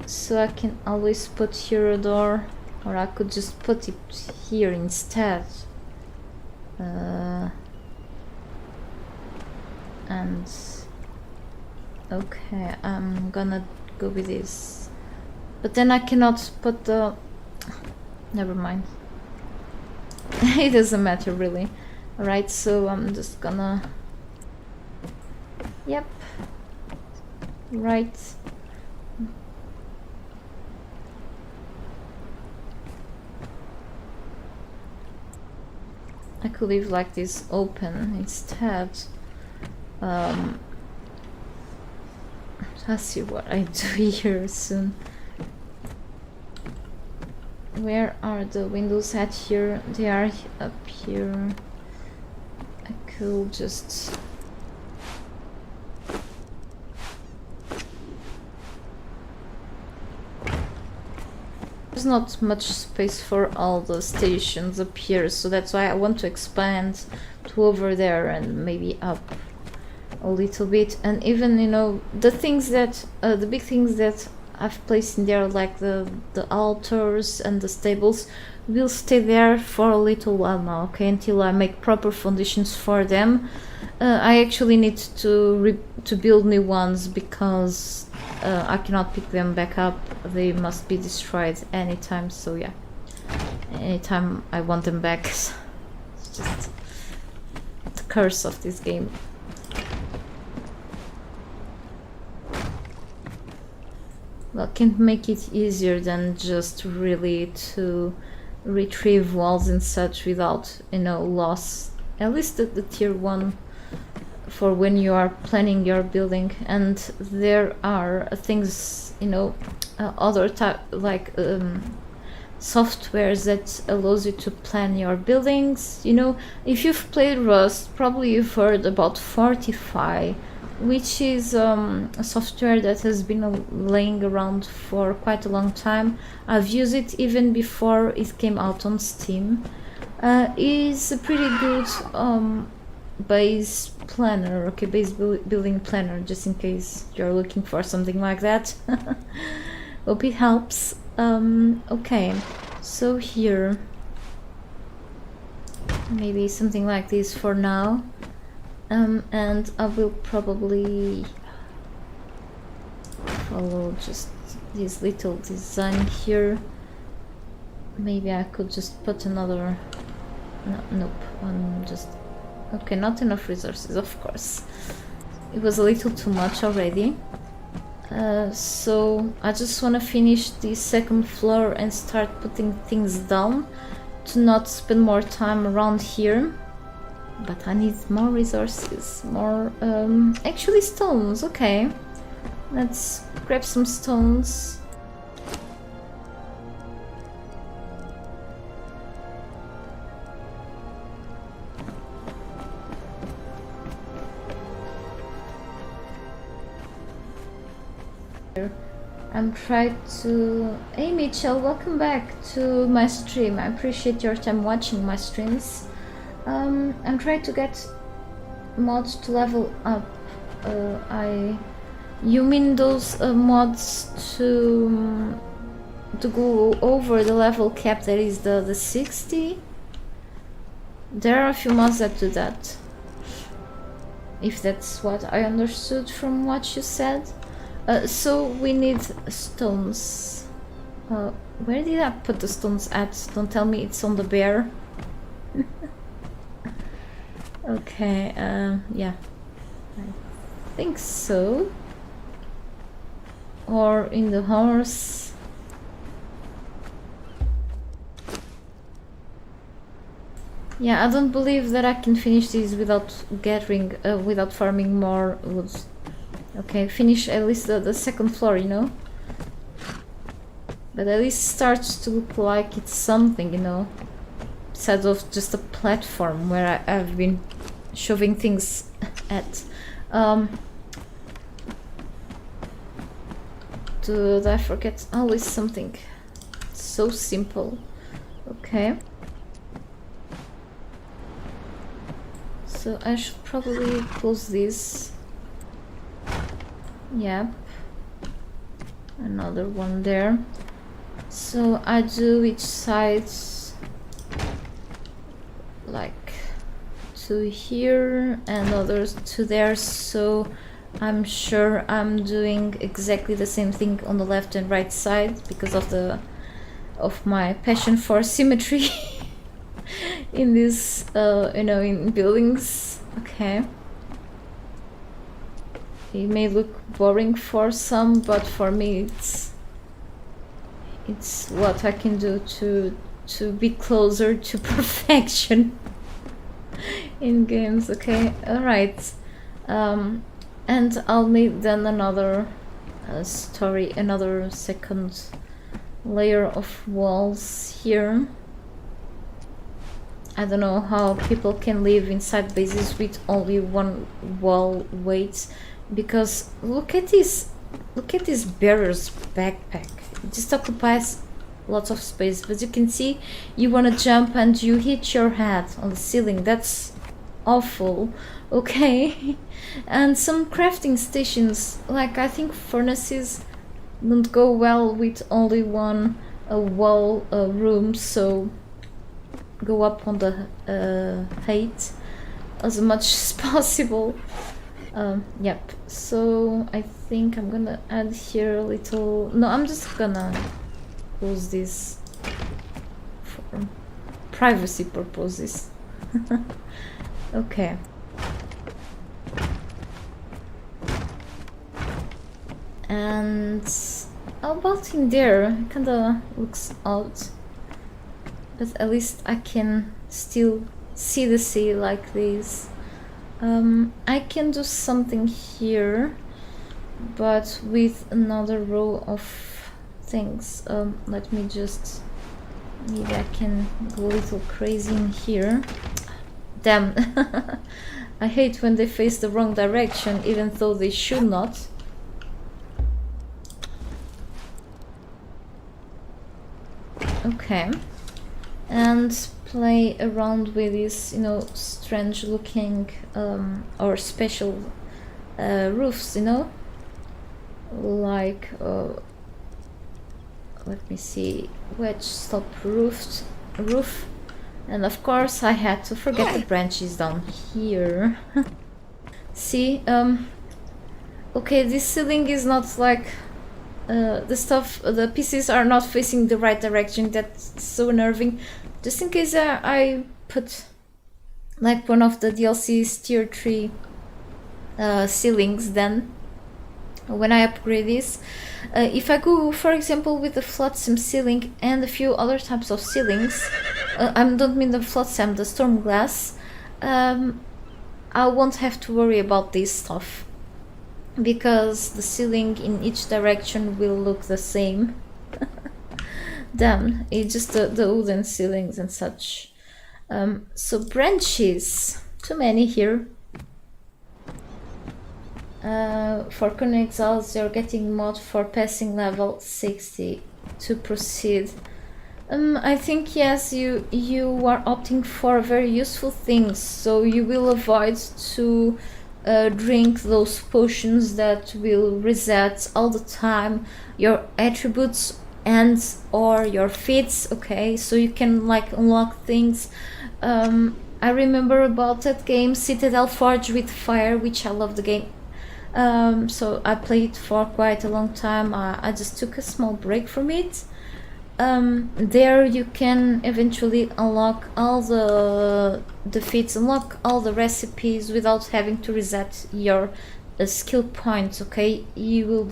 So I can always put here a door, or I could just put it here instead. And okay, I'm gonna go with this, but then I cannot put the... Never mind. It doesn't matter really. Alright, so I'm just gonna... Yep. Right. I could leave like this open instead. I'll see what I do here soon. Where are the windows at here? They are up here. I could just... There's not much space for all the stations up here, so that's why I want to expand to over there and maybe up a little bit. And even, you know, the things that the big things that I've placed in there, like the altars and the stables, will stay there for a little while now, okay, until I make proper foundations for them. I actually need to build new ones because I cannot pick them back up. They must be destroyed anytime, so yeah, anytime I want them back. It's just the curse of this game. Well, can't make it easier than just really to retrieve walls and such without, you know, loss. At least the tier 1 for when you are planning your building. And there are things, you know, other type like softwares that allows you to plan your buildings. You know, if you've played Rust, probably you've heard about Fortify, which is a software that has been laying around for quite a long time. I've used it even before it came out on Steam. It's a pretty good base planner, okay, base building planner, just in case you're looking for something like that. Hope it helps. Okay, so here, maybe something like this for now. And I will probably follow just this little design here. Maybe I could just put another... nope, just... Okay, not enough resources, of course. It was a little too much already. So I just want to finish the second floor and start putting things down to not spend more time around here. But I need more resources, more, actually stones, okay. Let's grab some stones. I'm trying to... Hey Mitchell, welcome back to my stream. I appreciate your time watching my streams. I'm trying to get mods to level up. You mean those mods to go over the level cap that is the 60? There are a few mods that do that. If that's what I understood from what you said. So we need stones. Where did I put the stones at? Don't tell me it's on the bear. Okay, yeah, I think so. Or in the horse. Yeah, I don't believe that I can finish this without gathering, without farming more woods. Okay, finish at least the second floor, you know? But at least starts to look like it's something, you know? Instead of just a platform where I've been shoving things at. Did I forget always something so simple? Okay. So I should probably close this. Yep. Another one there. So I do each side like to here and others to there, so I'm sure I'm doing exactly the same thing on the left and right side because of my passion for symmetry in this you know, in buildings. Okay, it may look boring for some, but for me it's what I can do to be closer to perfection. in games. Okay, alright. And I'll make then another story, another second layer of walls here. I don't know how people can live inside bases with only one wall weight, because look at this bearer's backpack. It just occupies lots of space, but you can see you want to jump and you hit your head on the ceiling. That's awful. Okay. And some crafting stations, like I think furnaces don't go well with only one wall room, so go up on the height as much as possible. Yep, so I think I'm gonna add here a little... No, I'm just gonna close this for privacy purposes. Okay. And how about in there? It kinda looks odd, but at least I can still see the sea like this. I can do something here, but with another row of things. Let me just... Maybe I can go a little crazy in here. Damn. I hate when they face the wrong direction, even though they should not. Okay. And play around with these, you know, strange looking or special roofs, you know, like let me see, wedge stop roof, and of course I had to forget the branches down here. See, okay, this ceiling is not like the pieces are not facing the right direction. That's so unnerving. Just in case I put like one of the DLC's tier 3 ceilings, then when I upgrade this, if I go for example with the flotsam ceiling and a few other types of ceilings, I don't mean the flotsam, the storm glass, I won't have to worry about this stuff, because the ceiling in each direction will look the same. Damn, it's just the wooden ceilings and such. So branches, too many here. For Conan Exiles, you're getting mod for passing level 60 to proceed. I think yes, you are opting for very useful things, so you will avoid to drink those potions that will reset all the time your attributes and or your feats. Okay, so you can like unlock things. I remember about that game Citadel Forge with Fire, which I love the game. So I played for quite a long time. I just took a small break from it. There you can eventually unlock all the feats, unlock all the recipes without having to reset your skill points. Okay, you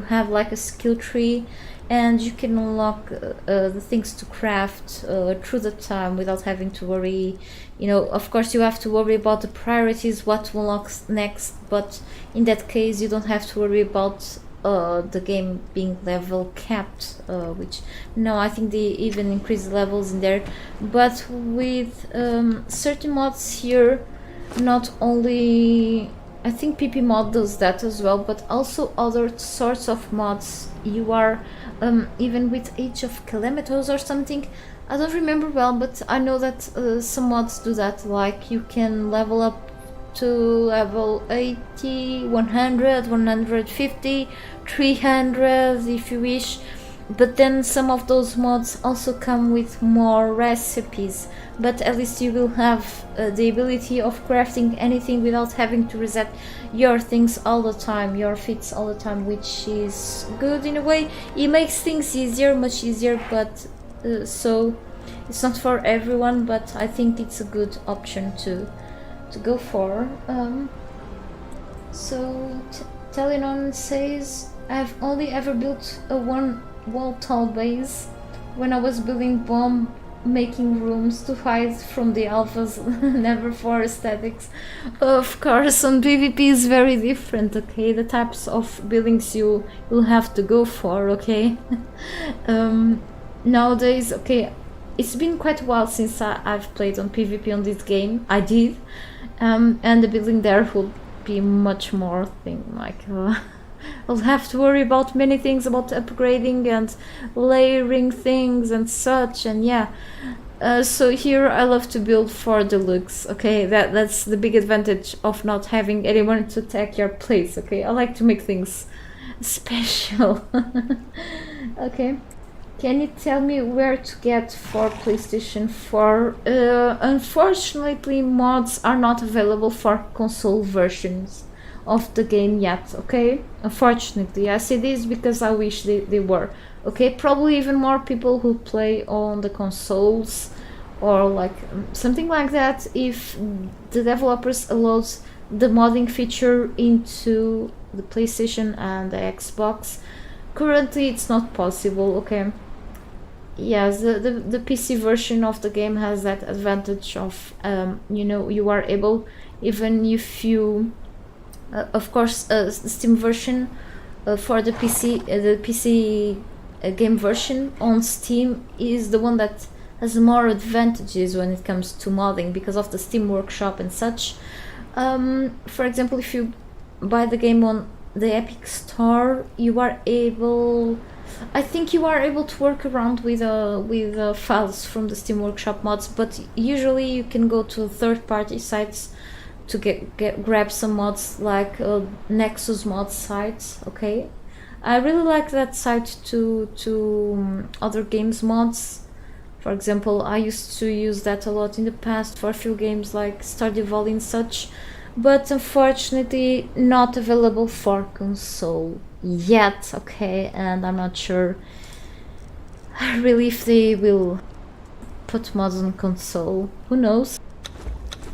have like a skill tree, and you can unlock the things to craft through the time without having to worry. You know, of course you have to worry about the priorities, what to unlock next, but in that case you don't have to worry about the game being level capped, which no, I think they even increase the levels in there. But with certain mods here, not only, I think PP mod does that as well, but also other sorts of mods. You are even with Age of Calamitos or something, I don't remember well, but I know that some mods do that. Like you can level up to level 80, 100, 150, 300 if you wish. But then some of those mods also come with more recipes, but at least you will have the ability of crafting anything without having to reset your things all the time, your feats all the time, which is good in a way. It makes things easier, much easier, but so it's not for everyone, but I think it's a good option to go for. So Telenon says, I've only ever built a one wall tall base. When I was building bomb making rooms to hide from the alphas, never for aesthetics. Of course, on PvP is very different, okay? The types of buildings you'll have to go for, okay? Nowadays, okay, it's been quite a while since I've played on PvP on this game. I did, and the building there will be much more thing like I'll have to worry about many things, about upgrading and layering things and such, and yeah. So here I love to build for the looks, okay? That's the big advantage of not having anyone to take your place, okay? I like to make things special. Okay. Can you tell me where to get for PlayStation 4? Unfortunately, mods are not available for console versions of the game yet, okay? Unfortunately, I say this because I wish they were, okay? Probably even more people who play on the consoles or like something like that if the developers allowed the modding feature into the PlayStation and the Xbox. Currently, it's not possible, okay? Yes, the PC version of the game has that advantage of, you know, you are able, even if you, of course, the Steam version for the PC game version on Steam is the one that has more advantages when it comes to modding because of the Steam Workshop and such. For example, if you buy the game on the Epic Store, you are able, I think you are able to work around with files from the Steam Workshop mods, but usually you can go to third-party sites to grab some mods, like Nexus mod sites. Okay, I really like that site to other games mods. For example, I used to use that a lot in the past for a few games like Stardew Valley and such, but unfortunately not available for console yet, okay? And I'm not sure really if they will put mods on console. Who knows?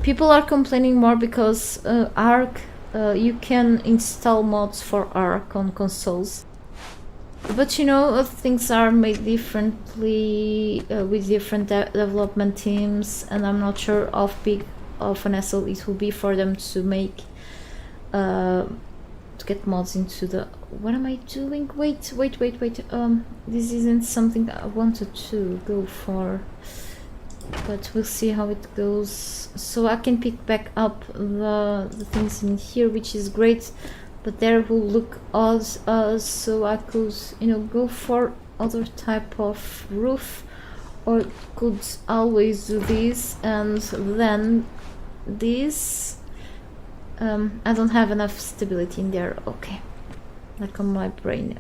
People are complaining more because Arc, you can install mods for Arc on consoles. But you know, things are made differently with different development teams, and I'm not sure how big of an hassle it will be for them to make to get mods into the. What am I doing? Wait. This isn't something I wanted to go for, but we'll see how it goes. So I can pick back up the things in here, which is great. But there will look odd, so I could, you know, go for other type of roof, or could always do this, and then this. I don't have enough stability in there. Okay, like on my brain.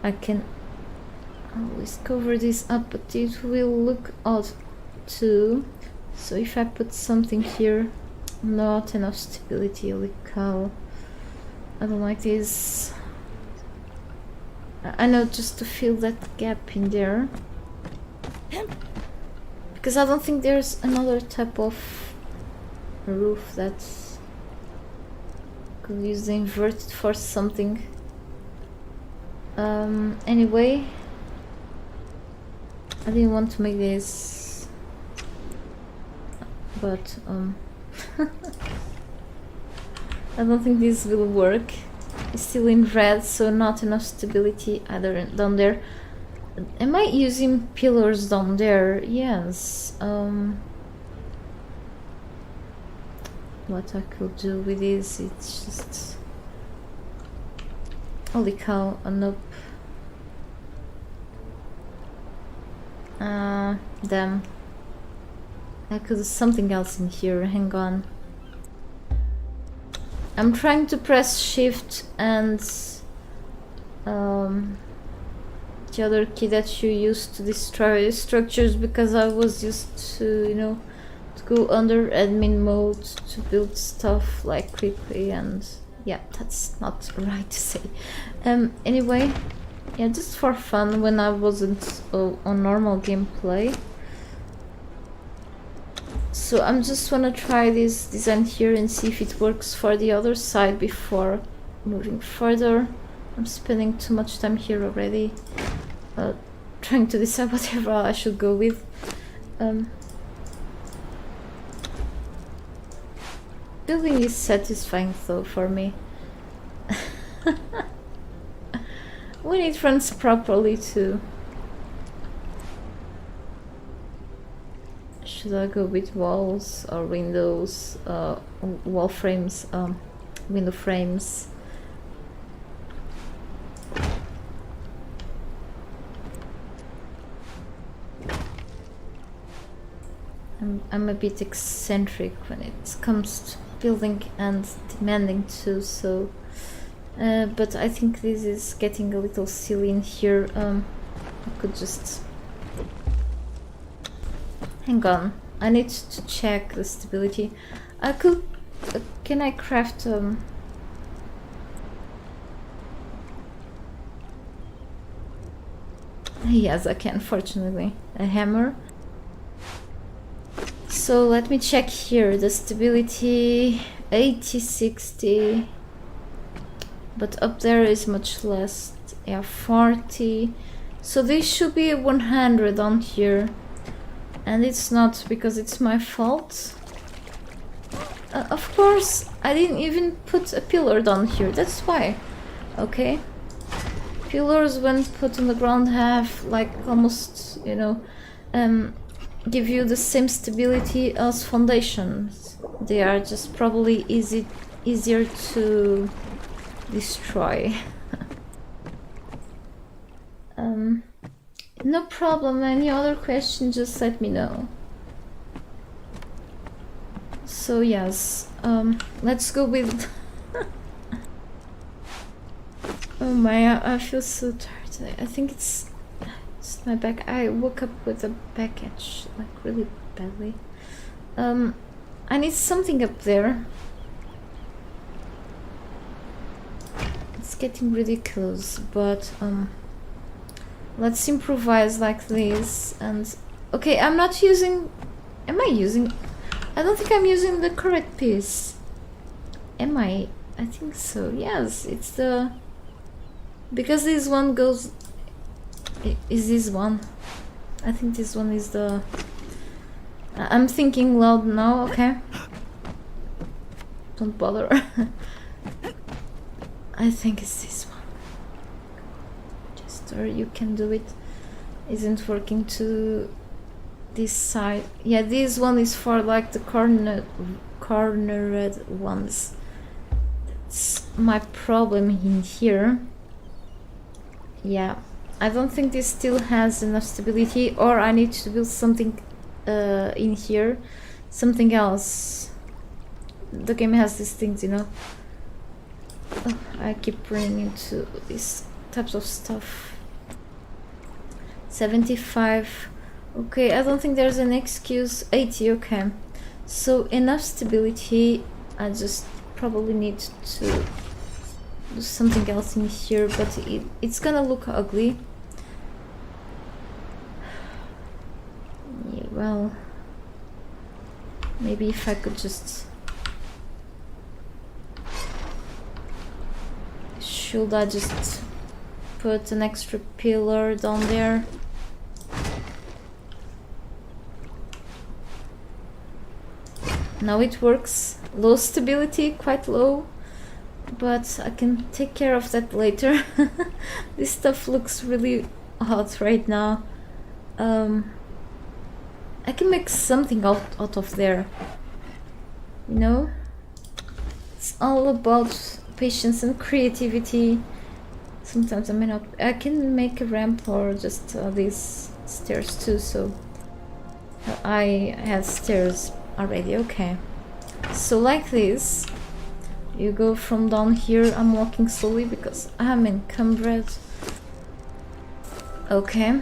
I can always cover this up, but it will look odd too. So if I put something here. Not enough stability, holy cow. I don't like this. I know, just to fill that gap in there. Because I don't think there's another type of roof that could use the inverted for something. Anyway, I didn't want to make this, but I don't think this will work. It's still in red, so not enough stability either down there. Am I using pillars down there? Yes. What I could do with this, it's just... Holy cow, nope. Damn. I could do something else in here, hang on. I'm trying to press shift and the other key that you use to destroy structures, because I was used to, you know, to go under admin mode to build stuff like quickly, and yeah, that's not right to say. Anyway, yeah, just for fun when I wasn't on normal gameplay. So I'm just wanna try this design here and see if it works for the other side before moving further. I'm spending too much time here already trying to decide whatever I should go with. Building is satisfying though for me. When it runs properly too. Should I go with walls or windows, wall frames, window frames? I'm a bit eccentric when it comes to building and demanding too, so but I think this is getting a little silly in here. I could just hang on, I need to check the stability. I could can I craft yes, I can, fortunately. A hammer. So let me check here. The stability 80, 60. But up there is much less. Yeah, 40. So this should be 100 on here. And it's not because it's my fault. Of course, I didn't even put a pillar down here. That's why. Okay. Pillars when put on the ground have like almost, you know, give you the same stability as foundations. They are just probably easier to destroy. No problem. Any other question, just let me know. So yes, let's go with oh my, I feel so tired. I think it's my back. I woke up with a back itch, like really badly. I need something up there. It's getting ridiculous, but let's improvise like this. And okay, I'm not using. Am I using? I don't think I'm using the correct piece. Am I? I think so. Yes, it's the. Because this one goes. Is this one? I think this one is the. I'm thinking loud now, okay? Don't bother. I think it's this one. Jester, you can do it. Isn't working to this side. Yeah, this one is for like the cornered ones. That's my problem in here. Yeah. I don't think this still has enough stability, or I need to build something in here. Something else. The game has these things, you know. Oh, I keep running into these types of stuff. 75. Okay, I don't think there's an excuse. 80, okay. So enough stability. I just probably need to do something else in here, but it's gonna look ugly. Yeah, well, maybe if I could just. Should I just put an extra pillar down there? Now it works. Low stability, quite low. But I can take care of that later. This stuff looks really hot right now. I can make something out of there. You know? It's all about patience and creativity. Sometimes I may not. I can make a ramp or just these stairs too, so I had stairs already. Okay. So like this. You go from down here. I'm walking slowly because I'm encumbered. Okay.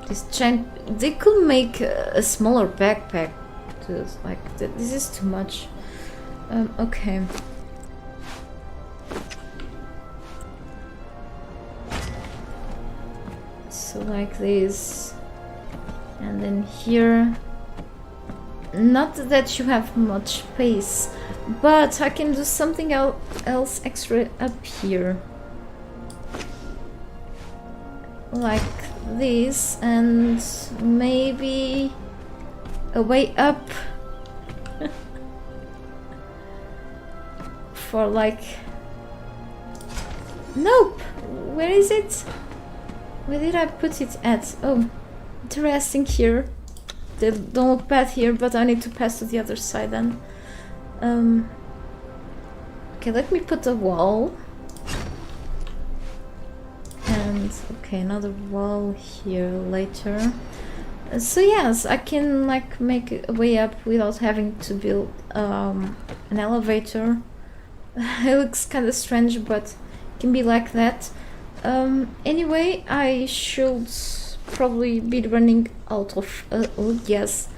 This giant. They could make a smaller backpack. To like this is too much. Okay. So like this, and then here. Not that you have much space, but I can do something else extra up here. Like this and maybe a way up for like... Nope! Where is it? Where did I put it at? Oh, interesting here. They don't look bad here, but I need to pass to the other side then. Okay, let me put a wall. And okay, another wall here later. So yes, I can like make a way up without having to build an elevator. It looks kind of strange, but it can be like that. Anyway, I should probably be running out of wood, yes.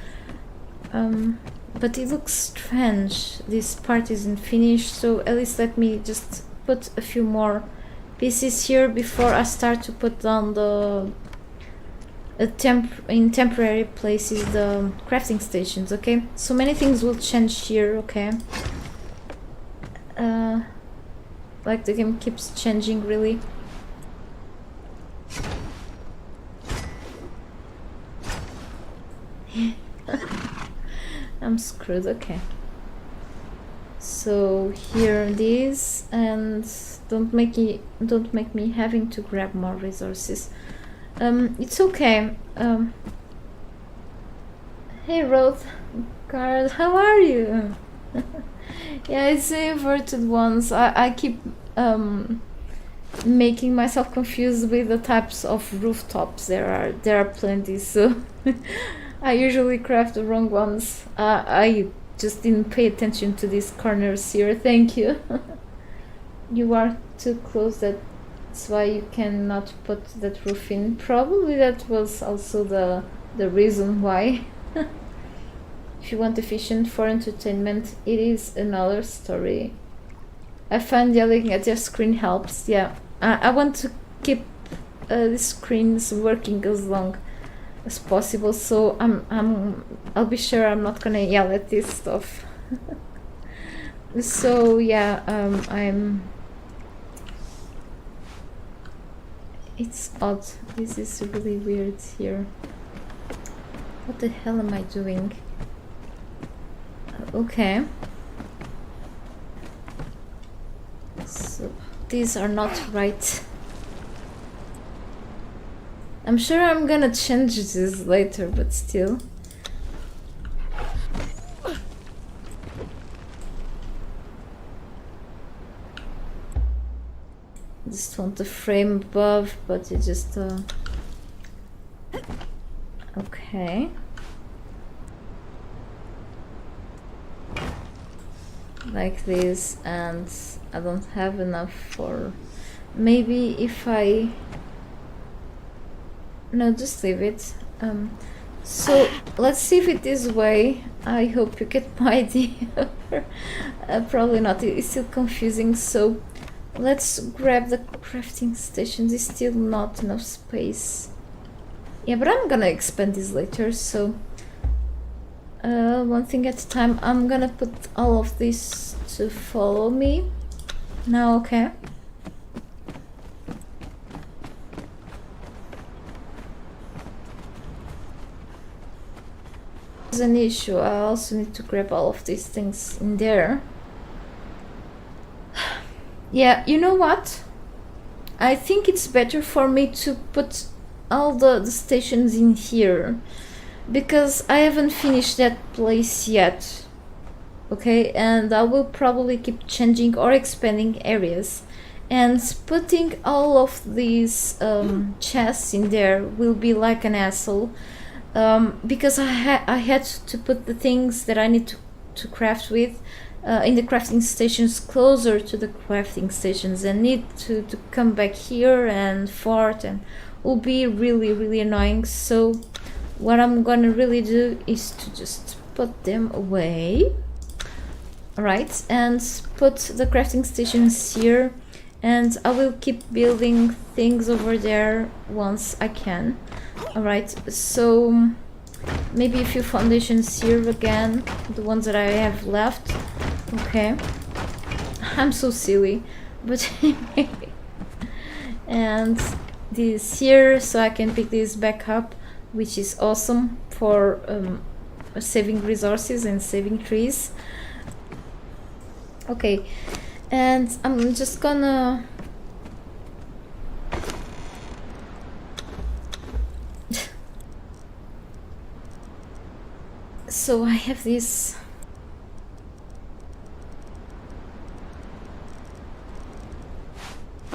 But it looks strange. This part isn't finished, so at least let me just put a few more pieces here before I start to put down the in temporary places the crafting stations. Okay, so many things will change here. Okay, like the game keeps changing really. I'm screwed. Okay, so here this, and don't make me having to grab more resources. It's okay. Hey Roth Card, how are you? Yeah, it's the inverted ones. I keep making myself confused with the types of rooftops there are plenty, so I usually craft the wrong ones. I just didn't pay attention to these corners here. Thank you. You are too close, that's why you cannot put that roof in. Probably that was also the reason why. If you want efficient for entertainment, it is another story. I find yelling at your screen helps. Yeah, I want to keep the screens working as long as possible, so I'll be sure I'm not gonna yell at this stuff. So yeah, it's odd. This is really weird here. What the hell am I doing? Okay. So these are not right. I'm sure I'm gonna change this later, but still. Just want the frame above, but it just okay. Like this, and I don't have enough for... Maybe if I... No, just leave it. So let's see if it is way. I hope you get my idea. Probably not, it's still confusing, so let's grab the crafting stations. There's still not enough space. Yeah, but I'm gonna expand this later, so one thing at a time. I'm gonna put all of this to follow me now. Okay, there's an issue. I also need to grab all of these things in there. Yeah, you know what? I think it's better for me to put all the stations in here, because I haven't finished that place yet. Okay, and I will probably keep changing or expanding areas, and putting all of these chests in there will be like an hassle, because I had to put the things that I need to craft with in the crafting stations closer to the crafting stations, and need to come back here and forth, and will be really annoying. So what I'm gonna really do is to just put them away. Alright, and put the crafting stations here, and I will keep building things over there once I can. Alright, so maybe a few foundations here again, the ones that I have left. Okay, I'm so silly, but and this here so I can pick this back up, which is awesome for saving resources and saving trees. Okay, and I'm just gonna so I have this.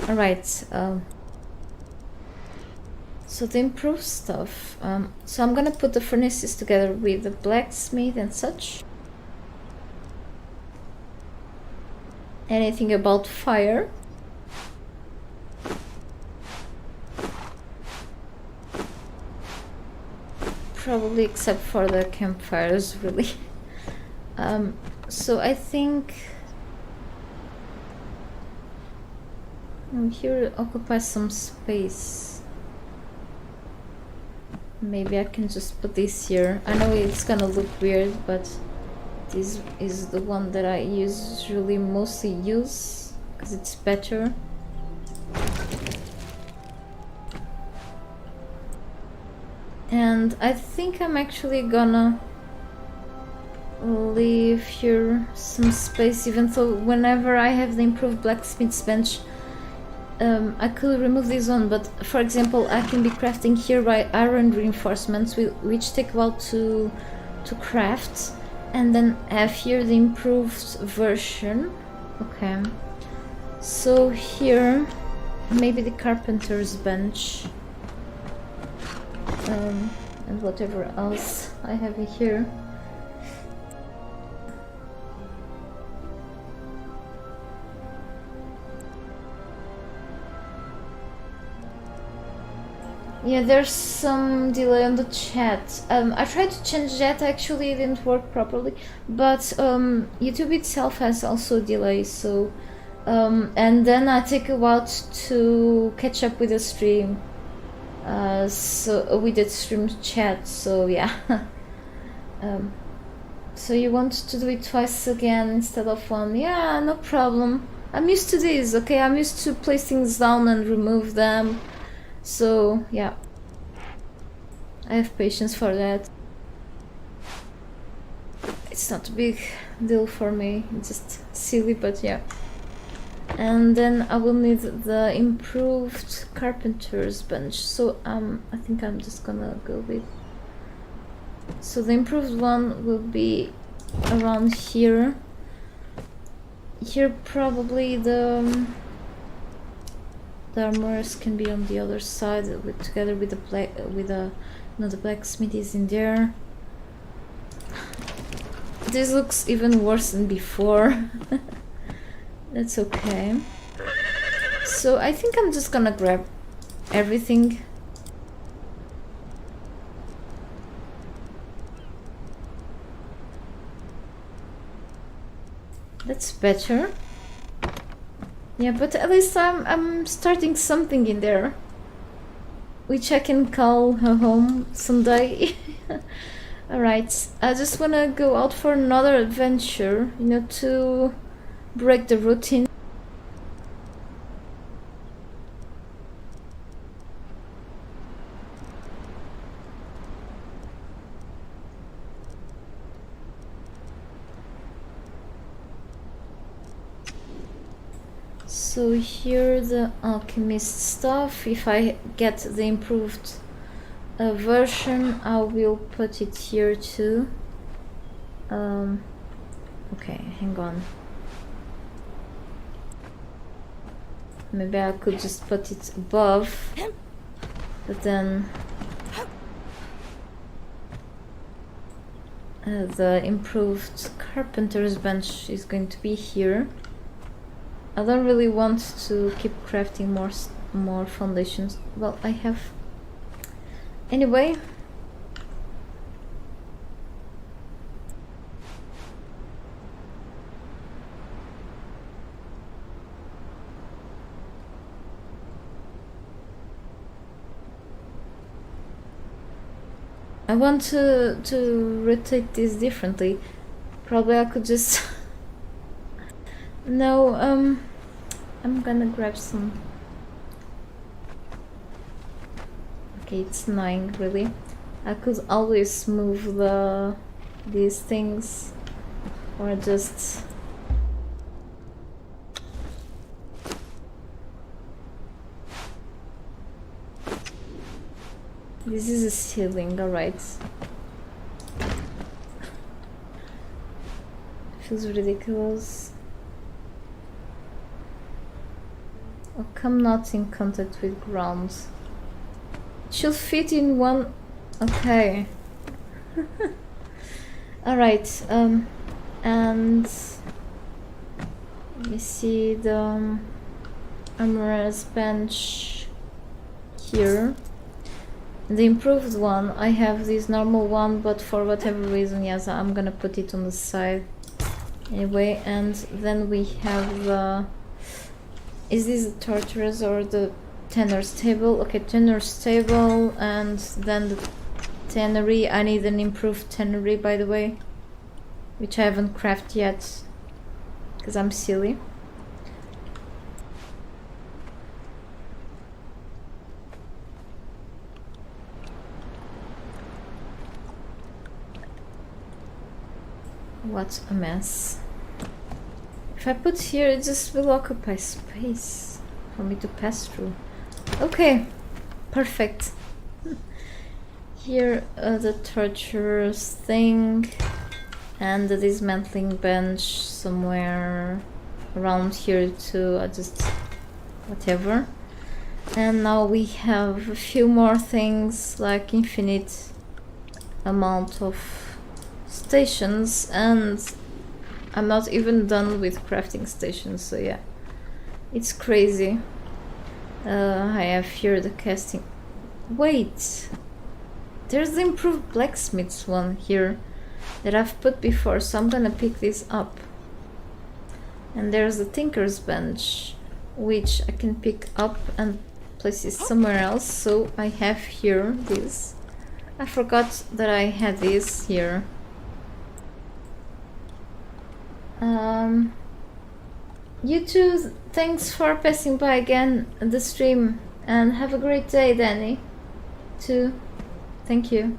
Alright, so the improved stuff. So I'm gonna put the furnaces together with the blacksmith and such. Anything about fire? Probably except for the campfires, really. So I think here occupies some space. Maybe I can just put this here. I know it's gonna look weird, but this is the one that I usually mostly use because it's better. And I think I'm actually gonna leave here some space, even though whenever I have the improved blacksmith's bench, I could remove this one, but for example I can be crafting here by iron reinforcements which take a while to craft, and then have here the improved version. Okay, so here maybe the carpenter's bench, and whatever else I have here. Yeah, there's some delay on the chat. I tried to change that, actually it didn't work properly, but YouTube itself has also a delay, so and then I take a while to catch up with the stream, so with the stream chat, so yeah. So you want to do it twice again instead of one? Yeah, no problem. I'm used to this, okay? I'm used to place things down and remove them. So yeah, I have patience for that. It's not a big deal for me, it's just silly, but yeah. And then I will need the improved carpenter's bench, so I think I'm just gonna go with, so the improved one will be around here. Here probably the armorers can be on the other side, together with the the blacksmith is in there. This looks even worse than before. That's okay. So I think I'm just gonna grab everything. That's better. Yeah, but at least I'm starting something in there, which I can call a home someday. Alright, I just wanna go out for another adventure, you know, to break the routine. So here the alchemist stuff, if I get the improved version I will put it here too. Okay, hang on. Maybe I could just put it above, but then the improved carpenter's bench is going to be here. I don't really want to keep crafting more foundations. Well, I have anyway. I want to rotate this differently. Probably I could just no, I'm gonna grab some It's annoying, really. I could always move these things, or just... This is a ceiling, alright. Feels ridiculous. Oh, come not in contact with ground. It should fit in one... Okay. Alright, and... Let me see the armorer's bench here. The improved one, I have this normal one, but for whatever reason, yes, I'm gonna put it on the side anyway. And then we have the... Is this the torturer's or the tanner's table? Okay, tanner's table, and then the tannery. I need an improved tannery, by the way, which I haven't crafted yet, because I'm silly. What a mess. If I put here, it just will occupy space for me to pass through. Okay, perfect. Here, the torturer's thing, and the dismantling bench somewhere around here too, just whatever. And now we have a few more things, like infinite amount of stations, and I'm not even done with crafting stations, so yeah, it's crazy. I have here the casting... Wait! There's the improved blacksmith's one here that I've put before, so I'm gonna pick this up. And there's the tinker's bench, which I can pick up and place it somewhere else, so I have here this. I forgot that I had this here. You too, thanks for passing by again the stream, and have a great day, Danny, too. Thank you.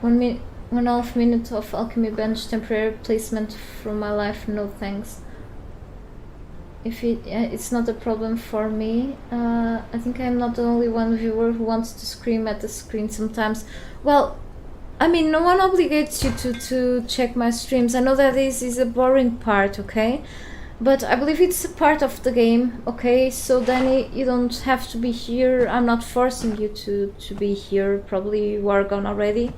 One half minute of alchemy bench temporary placement from my life, no thanks. If it's not a problem for me. I think I'm not the only one viewer who wants to scream at the screen sometimes. Well, I mean, no one obligates you to check my streams. I know that this is a boring part, okay? But I believe it's a part of the game, okay? So Danny, you don't have to be here. I'm not forcing you to be here. Probably you are gone already.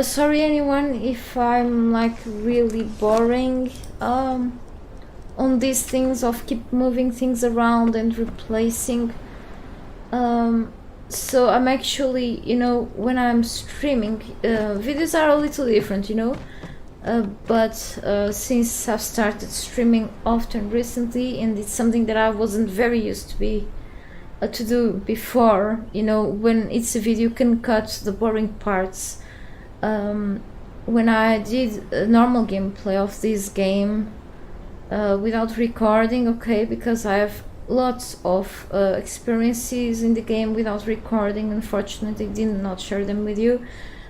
Sorry anyone if I'm like really boring on these things of keep moving things around and replacing. So I'm actually, you know, when I'm streaming, videos are a little different, you know, but since I've started streaming often recently, and it's something that I wasn't very used to do before, you know, when it's a video you can cut the boring parts. When I did a normal gameplay of this game without recording, okay, because I have lots of experiences in the game without recording, unfortunately did not share them with you.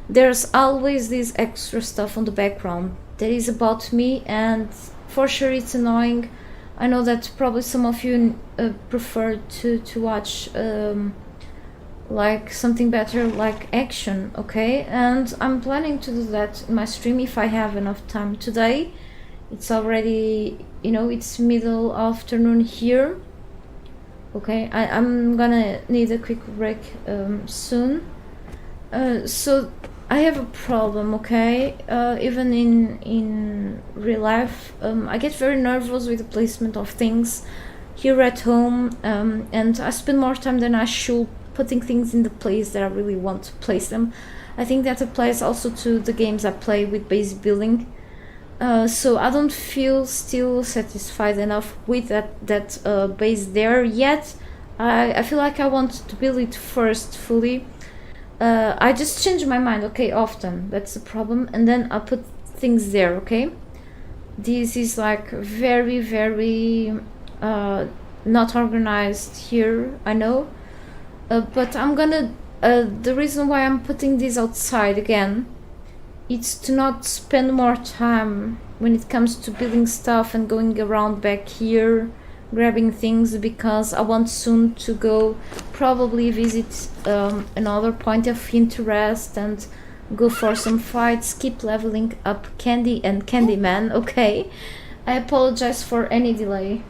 There's always this extra stuff on the background that is about me, and for sure it's annoying. I know that probably some of you prefer to watch like something better, like action, okay? And I'm planning to do that in my stream if I have enough time. Today it's already, you know, it's middle afternoon here, okay? I'm gonna need a quick break soon. So I have a problem, okay? Even in real life, I get very nervous with the placement of things here at home, and I spend more time than I should putting things in the place that I really want to place them. I think that applies also to the games I play with base building. So I don't feel still satisfied enough with that base there yet. I feel like I want to build it first fully. I just change my mind, okay, often. That's the problem. And then I put things there, okay? This is like very, very not organized here, I know. But I'm gonna. The reason why I'm putting this outside again, it's to not spend more time when it comes to building stuff and going around back here grabbing things, because I want soon to go probably visit another point of interest and go for some fights, keep leveling up Candy and Candyman. Okay, I apologize for any delay.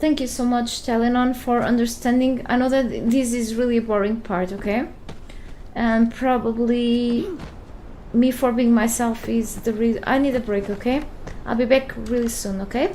Thank you so much, Telenon, for understanding. I know that this is really a boring part, okay? And probably me for being myself is the reason. I need a break, okay? I'll be back really soon, okay?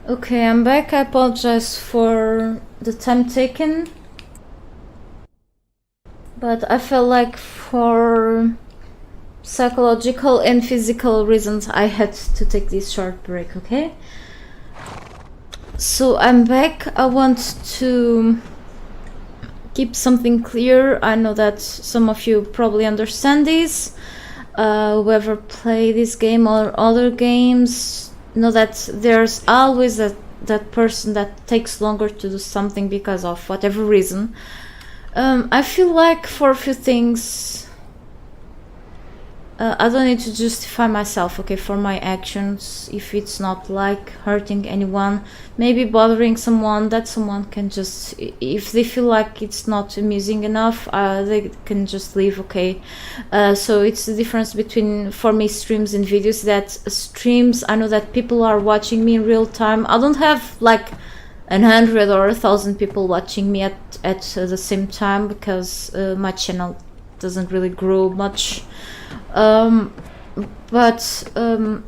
Okay, I'm back. I apologize for the time taken, but I felt like for psychological and physical reasons I had to take this short break, okay? So I'm back. I want to keep something clear. I know that some of you probably understand this. Whoever play this game or other games know that there's always that person that takes longer to do something because of whatever reason. I feel like for a few things I don't need to justify myself, okay, for my actions if it's not like hurting anyone, maybe bothering someone, that someone can just, if they feel like it's not amusing enough, they can just leave, okay. So it's the difference between, for me, streams and videos. That streams, I know that people are watching me in real time. I don't have like 100 or 1,000 people watching me at the same time because my channel doesn't really grow much. But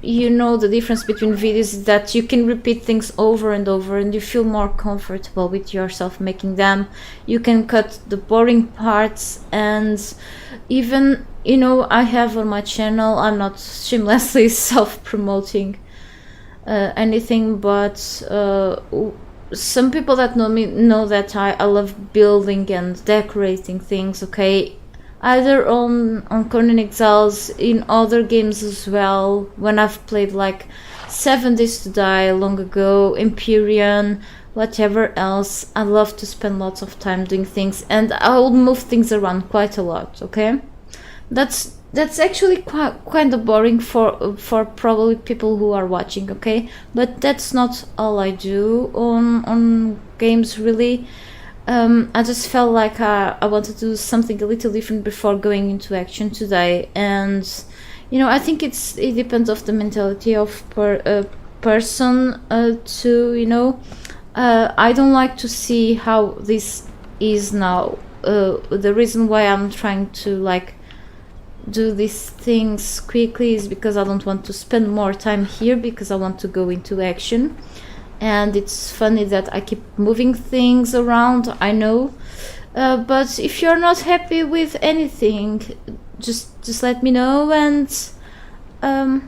you know, the difference between videos is that you can repeat things over and over and you feel more comfortable with yourself making them. You can cut the boring parts, and even, you know, I have on my channel, I'm not shamelessly self-promoting anything, but some people that know me know that I love building and decorating things, okay, either on Conan Exiles, in other games as well, when I've played like 7 Days to Die long ago, Empyrean, whatever else. I love to spend lots of time doing things, and I will move things around quite a lot, okay? That's actually kind of boring for probably people who are watching, okay? But that's not all I do on games, really. I just felt like I wanted to do something a little different before going into action today, and you know, I think it depends of the mentality of person to, you know, I don't like to see how this is now. The reason why I'm trying to like do these things quickly is because I don't want to spend more time here, because I want to go into action. And it's funny that I keep moving things around, I know, but if you're not happy with anything, just let me know, and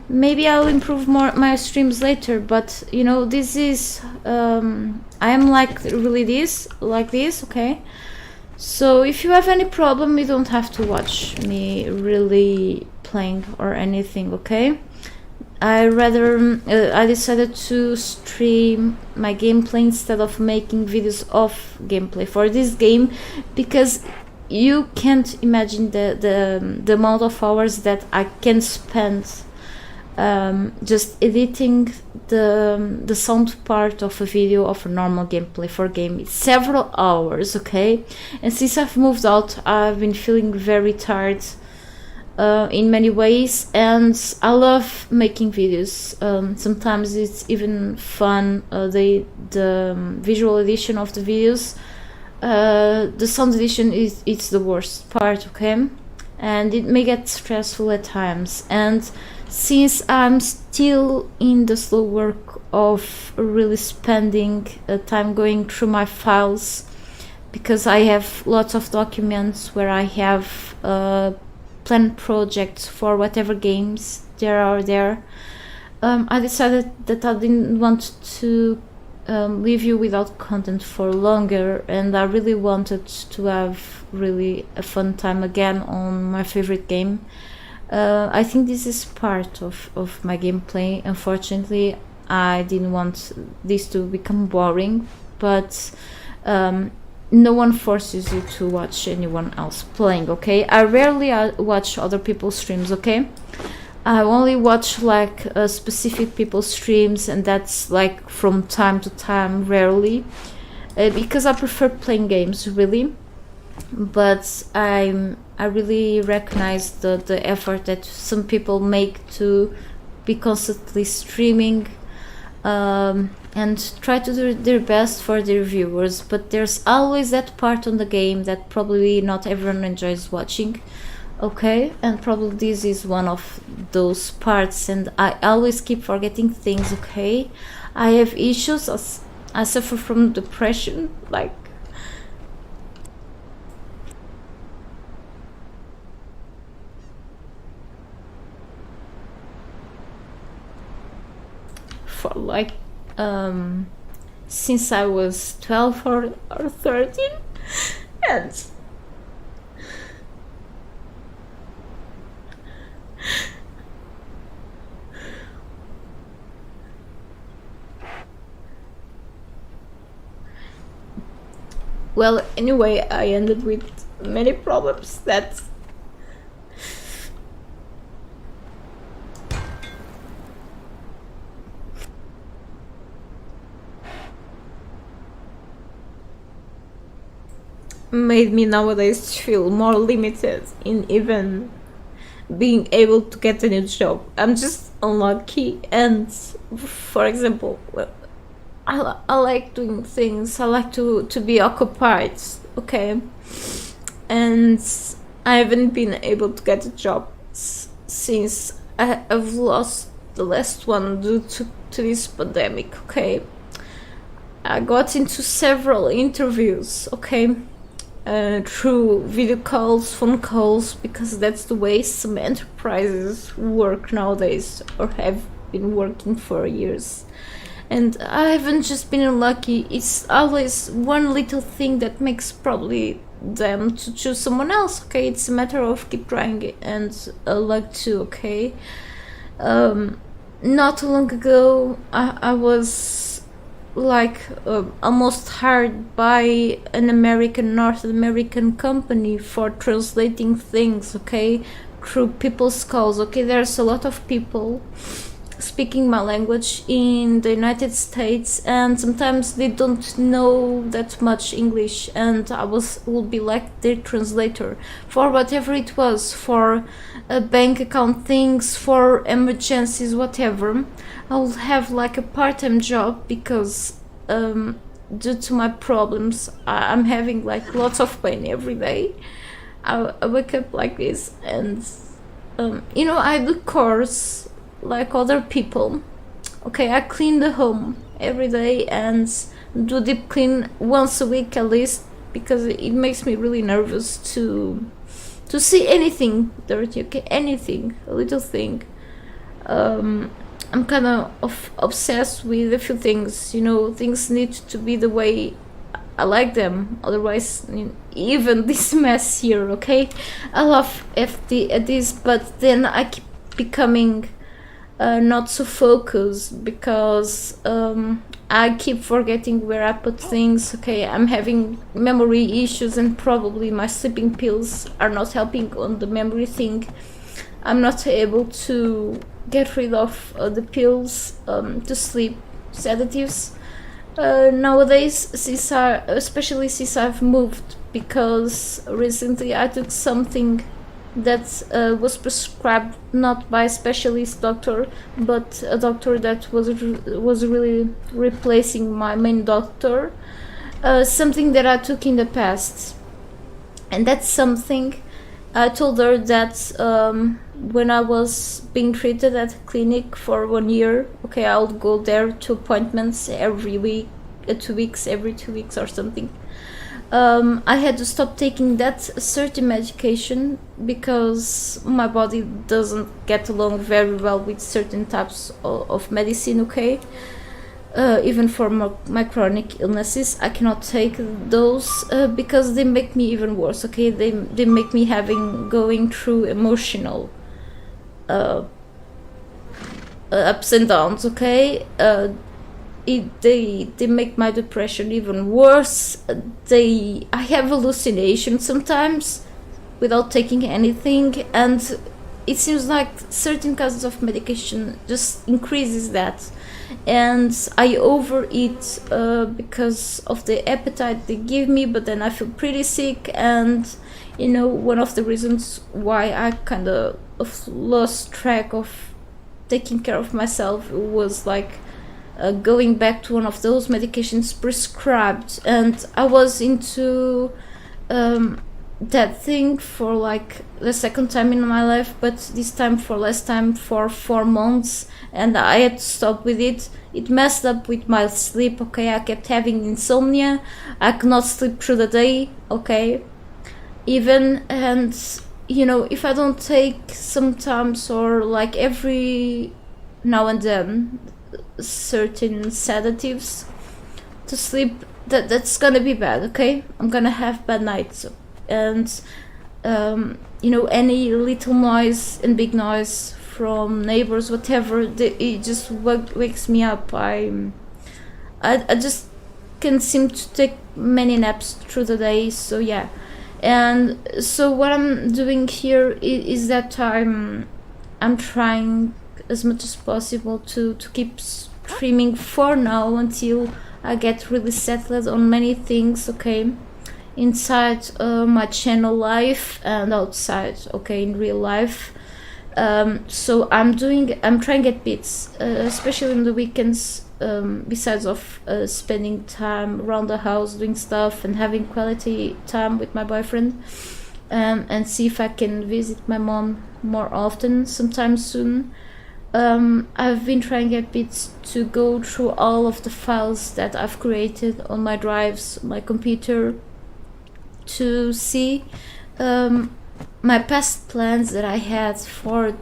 maybe I'll improve more my streams later. But you know, this is I am like really like this, okay? So if you have any problem, you don't have to watch me really playing or anything, okay? I decided to stream my gameplay instead of making videos of gameplay for this game, because you can't imagine the amount of hours that I can spend just editing the sound part of a video of a normal gameplay for game. It's several hours, okay? And since I've moved out, I've been feeling very tired in many ways, and I love making videos. Sometimes it's even fun, the visual edition of the videos. The sound edition it's the worst part, okay? And it may get stressful at times, and since I'm still in the slow work of really spending time going through my files, because I have lots of documents where I have planned projects for whatever games there are there. I decided that I didn't want to leave you without content for longer, and I really wanted to have really a fun time again on my favorite game. I think this is part of my gameplay. Unfortunately, I didn't want this to become boring, but no one forces you to watch anyone else playing, okay? I rarely watch other people's streams, okay? I only watch like specific people's streams, and that's like from time to time, rarely, because I prefer playing games, really. But I really recognize the effort that some people make to be constantly streaming, and try to do their best for their viewers. But there's always that part on the game that probably not everyone enjoys watching. okay, and probably this is one of those parts, and I always keep forgetting things, okay. I have issues. I suffer from depression, like, for like since I was 12 or 13, and well, anyway, I ended with many problems that made me nowadays feel more limited in even being able to get a new job. I'm just unlucky, and for example, well, I like doing things. I like to be occupied, okay, and I haven't been able to get a job since I've lost the last one due to this pandemic, okay. I got into several interviews, okay, through video calls, phone calls, because that's the way some enterprises work nowadays, or have been working for years. And I haven't just been unlucky. It's always one little thing that makes probably them to choose someone else, okay. It's a matter of keep trying and luck too, okay. Not long ago, I was like almost hired by an North American company for translating things, okay, through people's calls, okay. There's a lot of people speaking my language in the United States, and sometimes they don't know that much English, and I would be like their translator for whatever it was, for bank account things, for emergencies, whatever. I would have like a part-time job because due to my problems, I'm having like lots of pain every day. I wake up like this, and I do chores like other people, okay. I clean the home every day and do deep clean once a week at least, because it makes me really nervous to see anything dirty, okay, anything, a little thing. I'm kind of obsessed with a few things, things need to be the way I like them, otherwise even this mess here, okay. I love FD at this, but then I keep becoming not so focused, because I keep forgetting where I put things, okay. I'm having memory issues, and probably my sleeping pills are not helping on the memory thing. I'm not able to get rid of the pills to sleep, sedatives, nowadays, especially since I've moved, because recently I took something that was prescribed not by a specialist doctor, but a doctor that was really replacing my main doctor, something that I took in the past. And that's something I told her that when I was being treated at a clinic for 1 year, okay, I would go there to appointments every week, 2 weeks, every 2 weeks or something. I had to stop taking that certain medication because my body doesn't get along very well with certain types of medicine, okay. Even for my chronic illnesses, I cannot take those because they make me even worse, okay. They make me going through emotional ups and downs, okay. They make my depression even worse. I have hallucinations sometimes without taking anything, and it seems like certain kinds of medication just increases that, and I overeat because of the appetite they give me, but then I feel pretty sick. And one of the reasons why I kind of lost track of taking care of myself was like going back to one of those medications prescribed, and I was into that thing for like the second time in my life, but this time for less time, for 4 months, and I had to stop with it. It messed up with my sleep, okay? I kept having insomnia. I could not sleep through the day, okay? Even, and you know, if I don't take sometimes or like every now and then certain sedatives to sleep, that's gonna be bad, okay? I'm gonna have bad nights. And you know, any little noise and big noise from neighbors, whatever, it just wakes me up. I just can't seem to take many naps through the day, so yeah. And so what I'm doing here is that I'm trying as much as possible to keep streaming for now until I get really settled on many things, okay, inside my channel life and outside, okay, in real life. So I'm trying to get bits, especially in the weekends, besides of spending time around the house doing stuff and having quality time with my boyfriend, and see if I can visit my mom more often sometime soon. I've been trying to get bits to go through all of the files that I've created on my drives, my computer, to see my past plans that I had for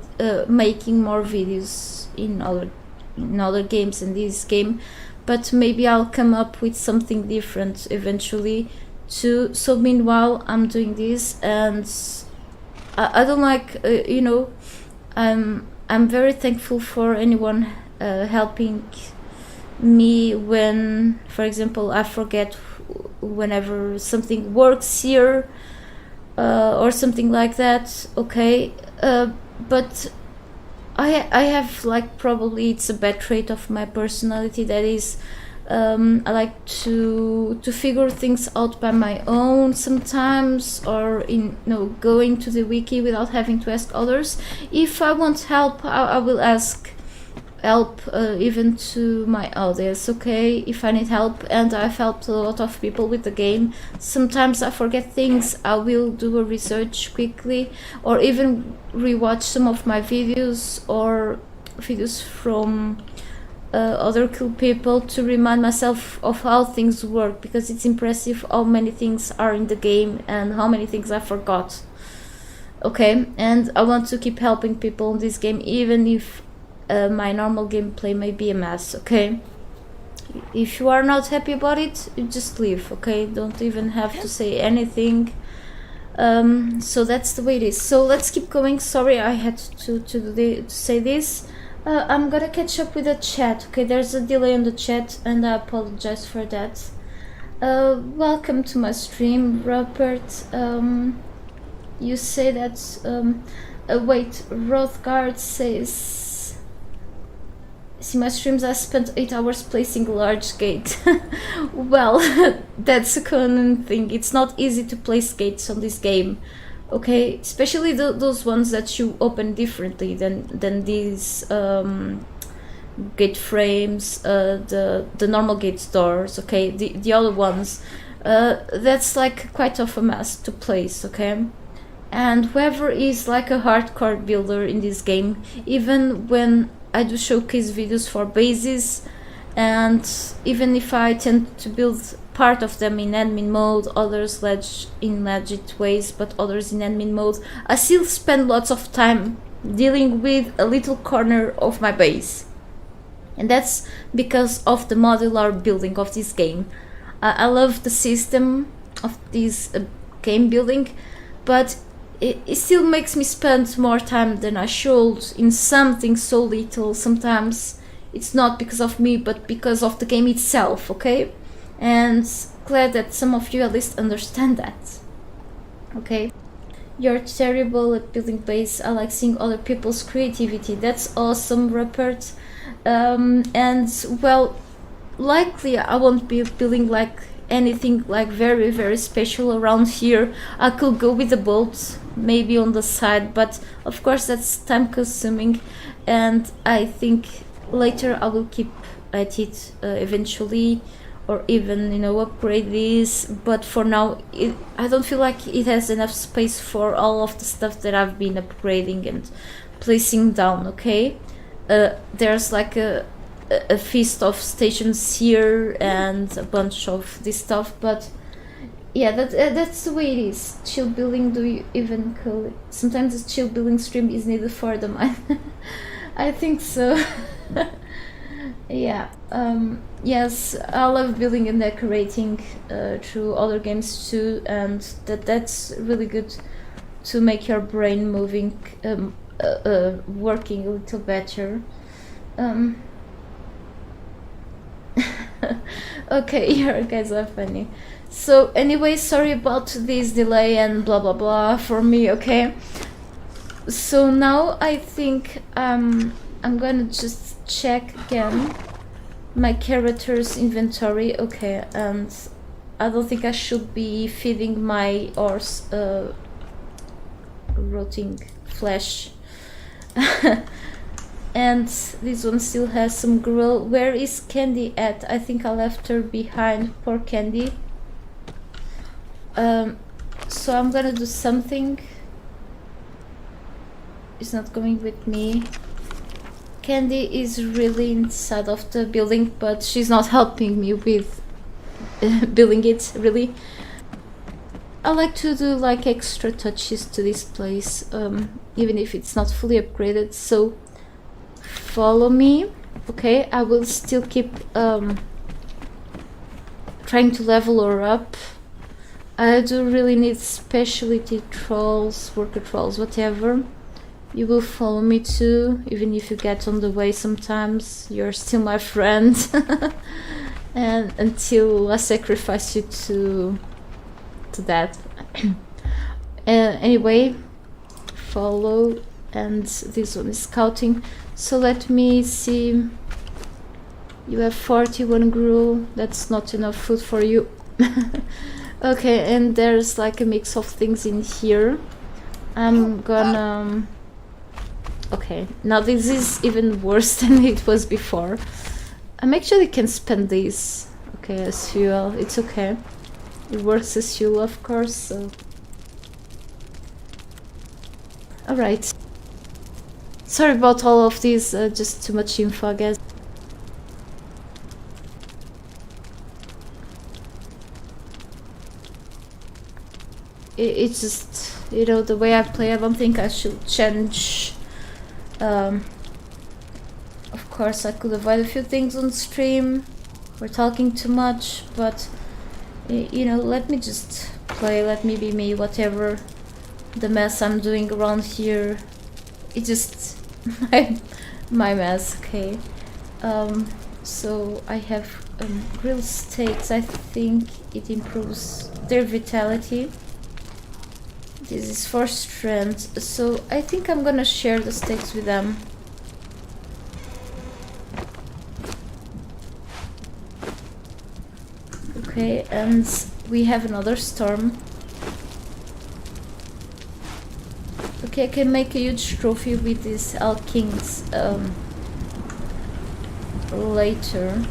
making more videos in other games in this game, but maybe I'll come up with something different eventually too. So meanwhile I'm doing this, and I don't like you know, I'm very thankful for anyone helping me when, for example, I forget whenever something works here or something like that, okay? But I have, like, probably it's a bad trait of my personality, that is, I like to figure things out by my own sometimes, or going to the wiki without having to ask others. If I want help, I will ask help even to my audience, okay, if I need help. And I've helped a lot of people with the game. Sometimes I forget things, I will do a research quickly, or even rewatch some of my videos or videos from other cool people to remind myself of how things work, because it's impressive how many things are in the game and how many things I forgot, okay? And I want to keep helping people in this game, even if my normal gameplay may be a mess, okay? If you are not happy about it, you just leave, okay? Don't even have to say anything. So that's the way it is. So let's keep going. Sorry I had to say this. I'm gonna catch up with the chat, okay? There's a delay on the chat and I apologize for that. Welcome to my stream, Rupert. You say that wait, Rothgard says, see my streams, I spent 8 hours placing a large gate. Well, that's a common thing. It's not easy to place gates on this game, okay? Especially those ones that you open differently than these gate frames, the normal gate doors, okay? The other ones, that's like quite of a mess to place, okay? And whoever is like a hardcore builder in this game, even when I do showcase videos for bases, and even if I tend to build part of them in admin mode, others in legit ways, but others in admin mode, I still spend lots of time dealing with a little corner of my base. And that's because of the modular building of this game. I love the system of this game building, but it still makes me spend more time than I should in something so little. Sometimes it's not because of me, but because of the game itself, okay? And glad that some of you at least understand that, okay? You're terrible at building base. I like seeing other people's creativity. That's awesome, Rupert. And well, likely I won't be building like anything like very, very special around here. I could go with the bolts maybe on the side, but of course that's time consuming, and I think later I will keep at it eventually, or even, you know, upgrade this, but for now I don't feel like it has enough space for all of the stuff that I've been upgrading and placing down. Okay, there's like a feast of stations here and a bunch of this stuff, but yeah, that's the way it is. Chill building, do you even call it? Sometimes the chill building stream is needed for the mind. I think so. Yeah. Yes, I love building and decorating through other games too, and that's really good to make your brain moving, working a little better. Okay, you guys are funny. So anyway, sorry about this delay and blah blah blah for me. Okay, so now I think I'm gonna just check again my character's inventory. Okay, and I don't think I should be feeding my horse rotting flesh. And this one still has some gruel. Where is Candy at? I think I left her behind. Poor Candy. So I'm gonna do something. It's not going with me. Candy is really inside of the building, but she's not helping me with building it, really. I like to do like extra touches to this place, even if it's not fully upgraded, so follow me. Okay, I will still keep trying to level her up. I do really need specialty trolls, worker trolls, whatever. You will follow me too, even if you get on the way sometimes. You're still my friend. And until I sacrifice you to that. Anyway, follow, and this one is scouting. So let me see. You have 41 gruel. That's not enough food for you. Okay, and there's like a mix of things in here. I'm gonna... Okay, now this is even worse than it was before. I'm actually can spend these. Okay, as fuel. It's okay. It works as fuel, of course, so... Alright. Sorry about all of these, just too much info, I guess. It's just, you know, the way I play. I don't think I should change. Of course, I could avoid a few things on stream. We're talking too much, but you know, let me just play, let me be me, whatever the mess I'm doing around here. It's just my mess, okay? So I have grilled steaks. I think it improves their vitality. This is for strength, so I think I'm gonna share the steaks with them. Okay, and we have another storm. Okay, I can make a huge trophy with these Alkings later.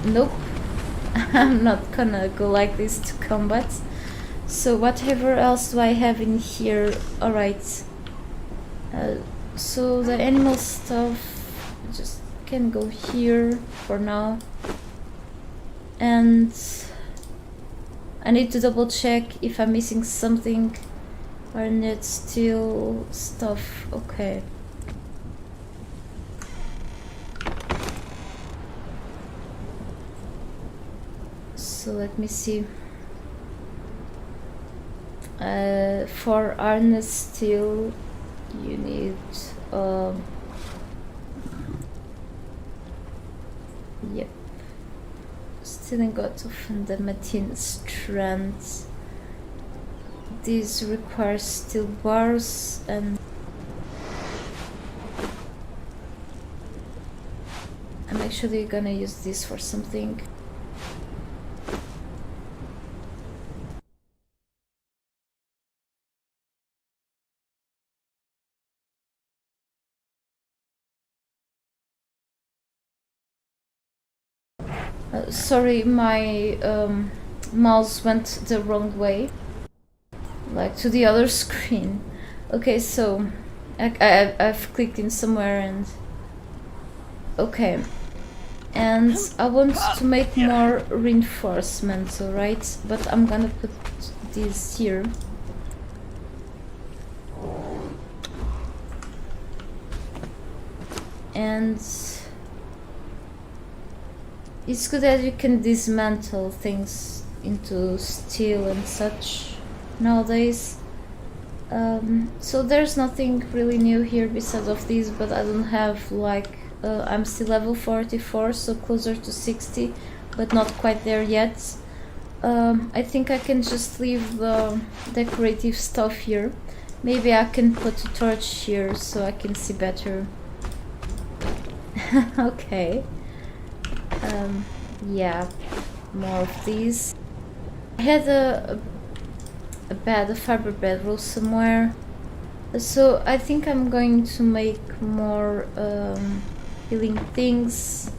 Nope, I'm not gonna go like this to combat. So whatever else do I have in here? Alright. So the animal stuff just can go here for now. And I need to double check if I'm missing something. Or need steel stuff. Okay. So let me see. For iron steel, you need yep, steel and got of fundamental strength. This requires steel bars, and I'm actually gonna use this for something. Sorry, my mouse went the wrong way, like to the other screen. Okay, so I've clicked in somewhere and okay, and I want to make more reinforcements, alright? But I'm gonna put this here. And it's good that you can dismantle things into steel and such nowadays. So there's nothing really new here besides of these, but I don't have like I'm still level 44, so closer to 60, but not quite there yet. I think I can just leave the decorative stuff here. Maybe I can put a torch here so I can see better. Okay. Yeah, more of these. I had a fiber bedroll somewhere, so I think I'm going to make more healing things.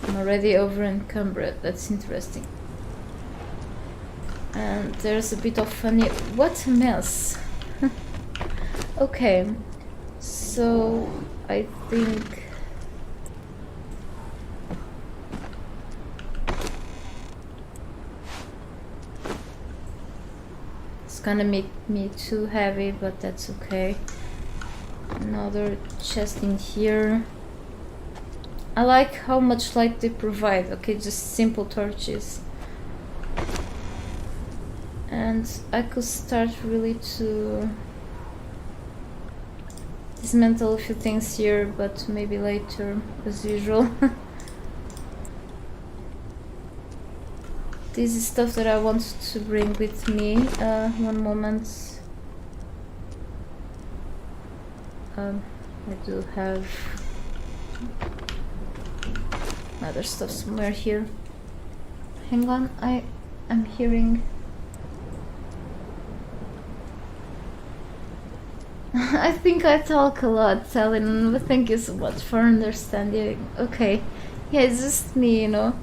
I'm already over encumbered. That's interesting. And there's a bit of funny. What a mess. Okay, so I think it's gonna make me too heavy, but that's okay. Another chest in here. I like how much light they provide. Okay, just simple torches. And I could start really to dismantle a few things here, but maybe later, as usual. This is stuff that I want to bring with me. One moment. I do have other stuff somewhere here. Hang on, I'm hearing. I think I talk a lot, Talon, but thank you so much for understanding. Okay, yeah, it's just me, you know.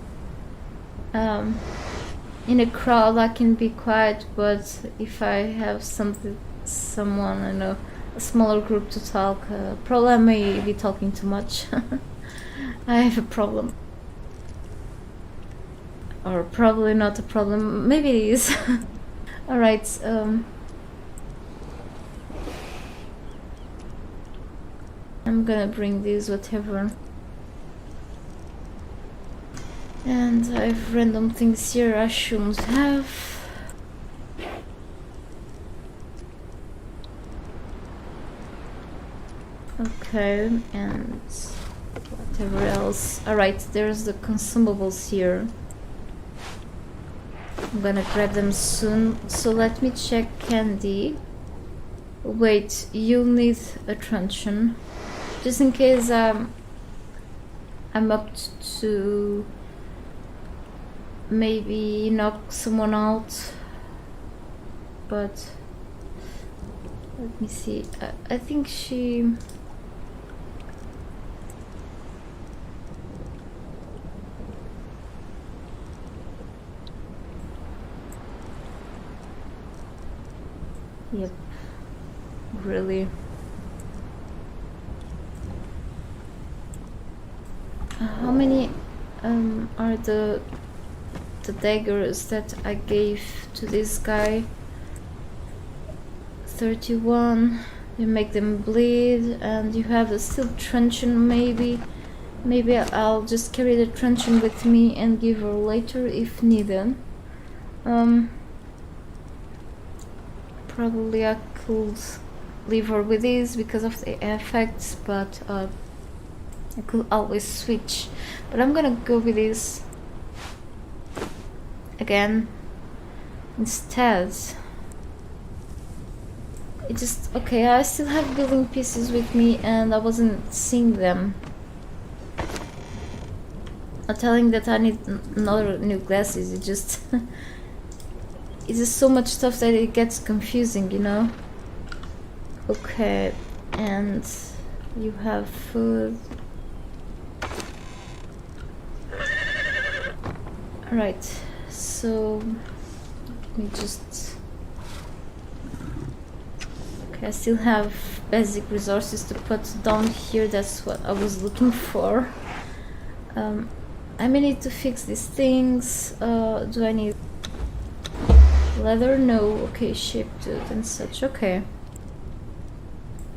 In a crowd I can be quiet, but if I have someone, I know, a smaller group to talk, probably I may be talking too much. I have a problem. Or probably not a problem, maybe it is. Alright, I'm gonna bring these, whatever. And I have random things here I shouldn't have. Okay, and whatever else. Alright, there's the consumables here. I'm gonna grab them soon. So let me check Candy. Wait, you'll need a truncheon. Just in case I'm up to maybe knock someone out. But let me see. I think she... Yep, really. How many are the daggers that I gave to this guy? 31. You make them bleed, and you have a steel truncheon. Maybe I'll just carry the truncheon with me and give her later if needed. Probably I could leave her with these because of the effects, but I could always switch. But I'm gonna go with this again instead. It just... okay, I still have building pieces with me and I wasn't seeing them. Not telling that I need another new glasses, it just... it's just so much stuff that it gets confusing, you know? Okay, and you have food. Right, so let me just... Okay, I still have basic resources to put down here. That's what I was looking for. I may need to fix these things. Do I need leather? No. Okay, shaped and such. Okay.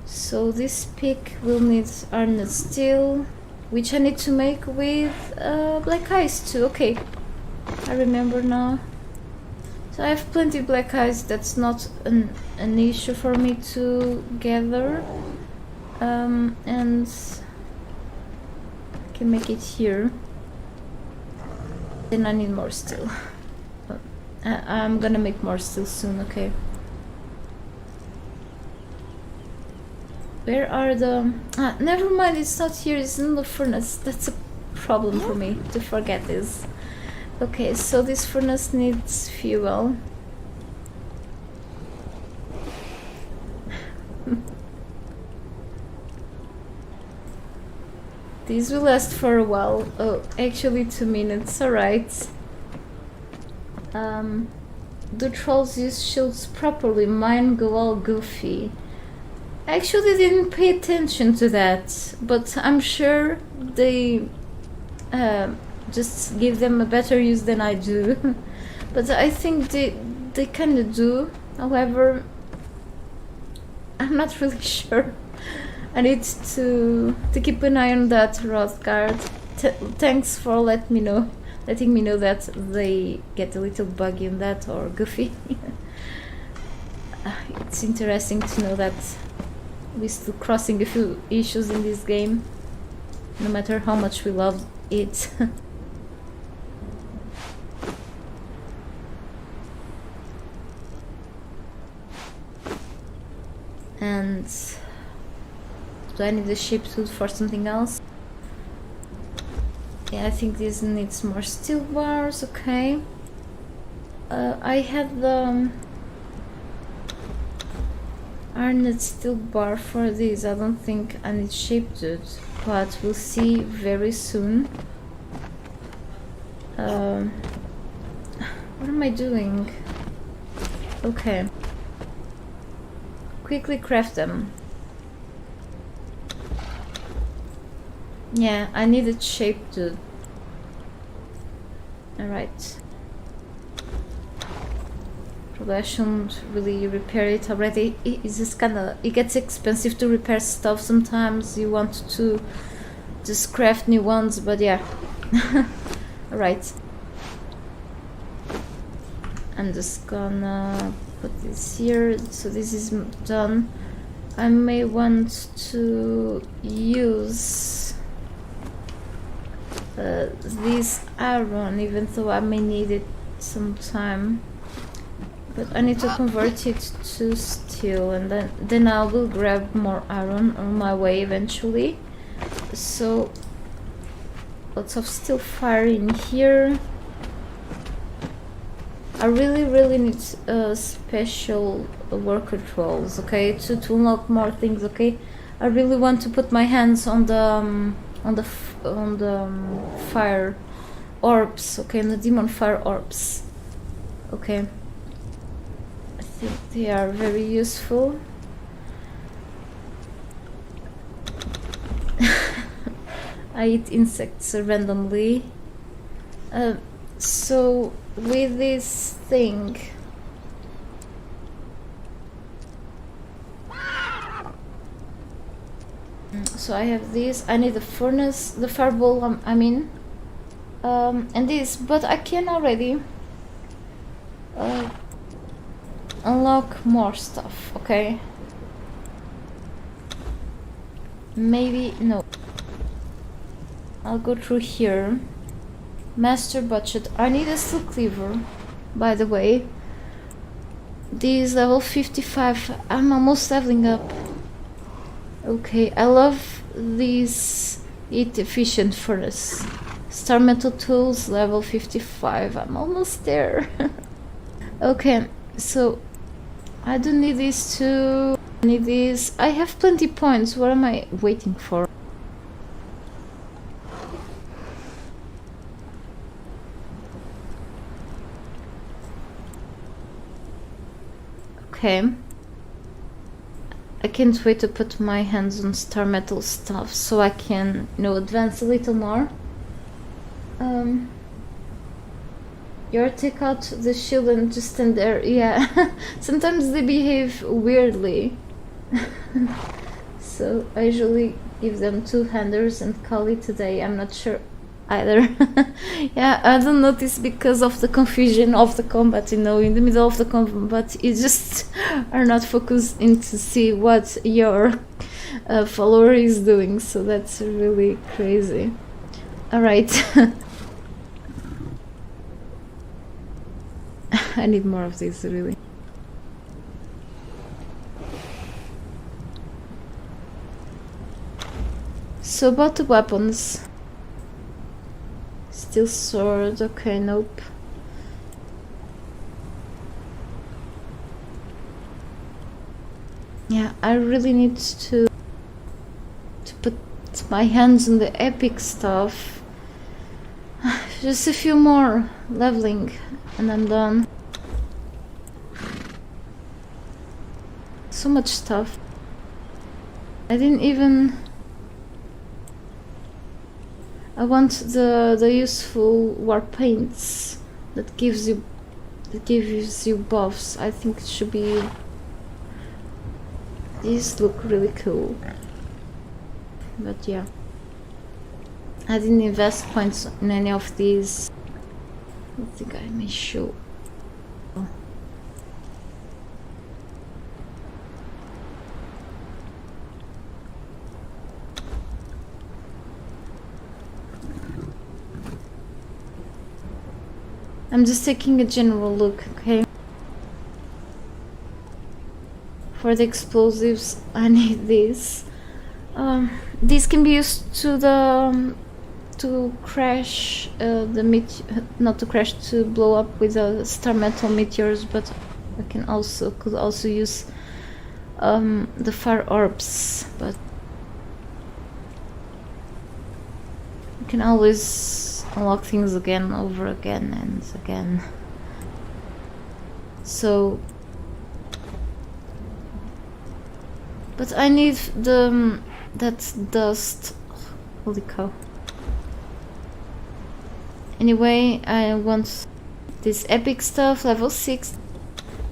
So this pick will need iron steel, which I need to make with black ice too. Okay, I remember now. So I have plenty of black ice. That's not an issue for me to gather, and I can make it here. Then I need more steel. I'm gonna make more steel soon. Okay. Where are the... never mind, it's not here, it's in the furnace. That's a problem for me to forget this. Okay, so this furnace needs fuel. These will last for a while. Oh, actually 2 minutes, alright. Do trolls use shields properly? Mine go all goofy. I actually didn't pay attention to that, but I'm sure they just give them a better use than I do. But I think they kind of do. However, I'm not really sure. I need to keep an eye on that, Rothgard. Thanks for letting me know that they get a little buggy in that, or goofy. It's interesting to know that we're still crossing a few issues in this game, no matter how much we love it. And do I need a ship tooth for something else? Yeah, I think this needs more steel bars. Okay. I had the iron steel bar for this. I don't think I need shaped it, but we'll see very soon. What am I doing? Okay. Quickly craft them. Yeah, I need it shaped too. Alright. Probably I shouldn't really repair it already. It's just kinda... It gets expensive to repair stuff sometimes. You want to just craft new ones, but yeah. Alright. I'm just gonna put this here. So this is done. I may want to use this iron, even though I may need it some but I need to convert it to steel, and then I will grab more iron on my way eventually. So lots of steel fire in here. I really need special worker trolls, okay, to unlock more things. Okay, I really want to put my hands on the fire orbs, okay, on the demon fire orbs. Okay, I think they are very useful. I eat insects randomly. So with this thing, so I have this. I need the furnace, the fireball, I mean, and this, but I can already unlock more stuff. Okay, maybe no. I'll go through here. Master budget. I need a steel cleaver, by the way. This is level 55. I'm almost leveling up. Okay, I love this heat efficient furnace. Star metal tools, level 55. I'm almost there. Okay, so I don't need these two I need this. I have plenty points. What am I waiting for? Okay. I can't wait to put my hands on star metal stuff so I can, you know, advance a little more. You take out the shield and just stand there. Yeah, sometimes they behave weirdly. So I usually give them two-handers and call it a day. I'm not sure either. Yeah, I don't notice because of the confusion of the combat, you know, in the middle of the combat you just are not focused in to see what your follower is doing, so that's really crazy. Alright. I need more of this, really. So about the weapons. Steel sword, okay, nope. Yeah, I really need to put my hands on the epic stuff. Just a few more leveling and I'm done. So much stuff. I didn't even... I want the useful war paints that gives you buffs. I think it should be... These look really cool. But yeah. I didn't invest points in any of these. I think I may show. I'm just taking a general look, okay? For the explosives, I need this. These can be used to crash not to crash, to blow up with the star metal meteors, but I could also use the fire orbs, but you can always unlock things again, over again and again. So, but I need that dust. Holy cow. Anyway, I want this epic stuff, level 6.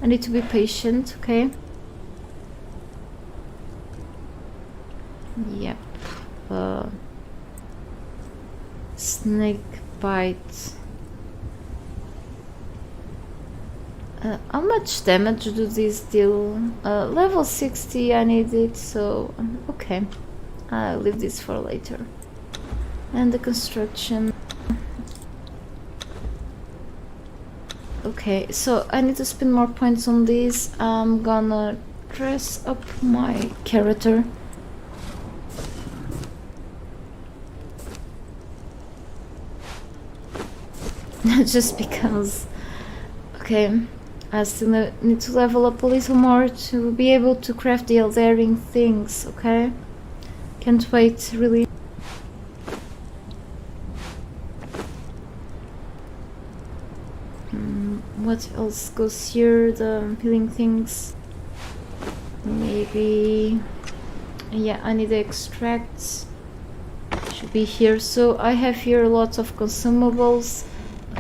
I need to be patient, okay? Yep. Snake bite. How much damage do these deal? Level 60, I need it, so okay. I'll leave this for later. And the construction. Okay, so I need to spend more points on this. I'm gonna dress up my character. Just because. Okay, I still need to level up a little more to be able to craft the Eldering things, okay? Can't wait, really. What else goes here? The healing things. Maybe... Yeah, I need the extracts. Should be here. So I have here lots of consumables.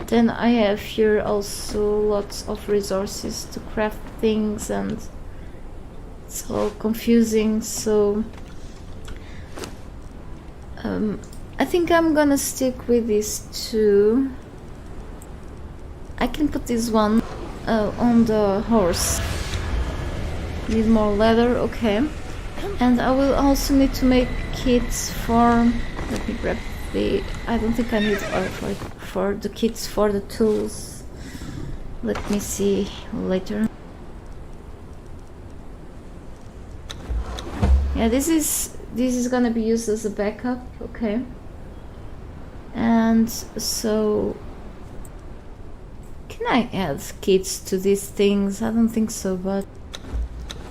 Then I have here also lots of resources to craft things, and it's all confusing, so I think I'm gonna stick with these two. I can put this one on the horse. Need more leather, okay. And I will also need to make kits for... Let me grab the... I don't think I need for the kits for the tools. Let me see later. Yeah, this is gonna be used as a backup, okay. And so... Can I add kits to these things? I don't think so, but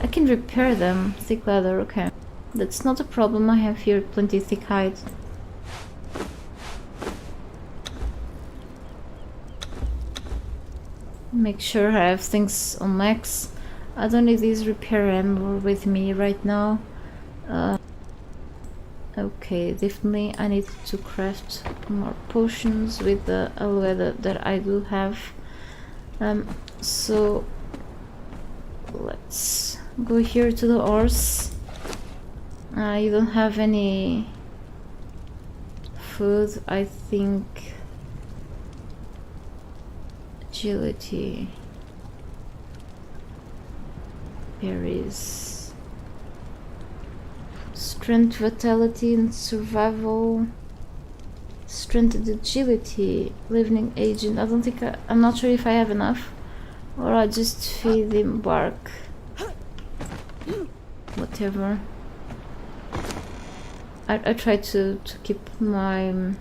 I can repair them. Thick leather, okay. That's not a problem, I have here plenty thick hide. Make sure I have things on max. I don't need this repair ammo with me right now. Okay, definitely I need to craft more potions with the aloe that I do have. So let's go here to the horse. You don't have any food, I think. Agility, berries, strength, vitality, and survival. Strength and agility, living agent. I don't think I'm not sure if I have enough, or I just feed him bark. Whatever. I try to keep my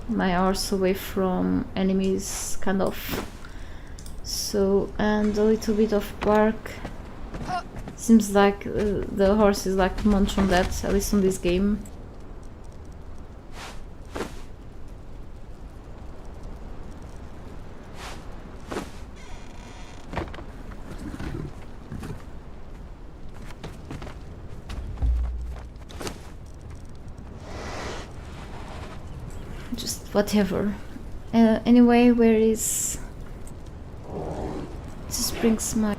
horse away from enemies, kind of. So, and a little bit of bark. Seems like the horse is like munch on that, at least on this game. Just whatever. Anyway, where is... This brings my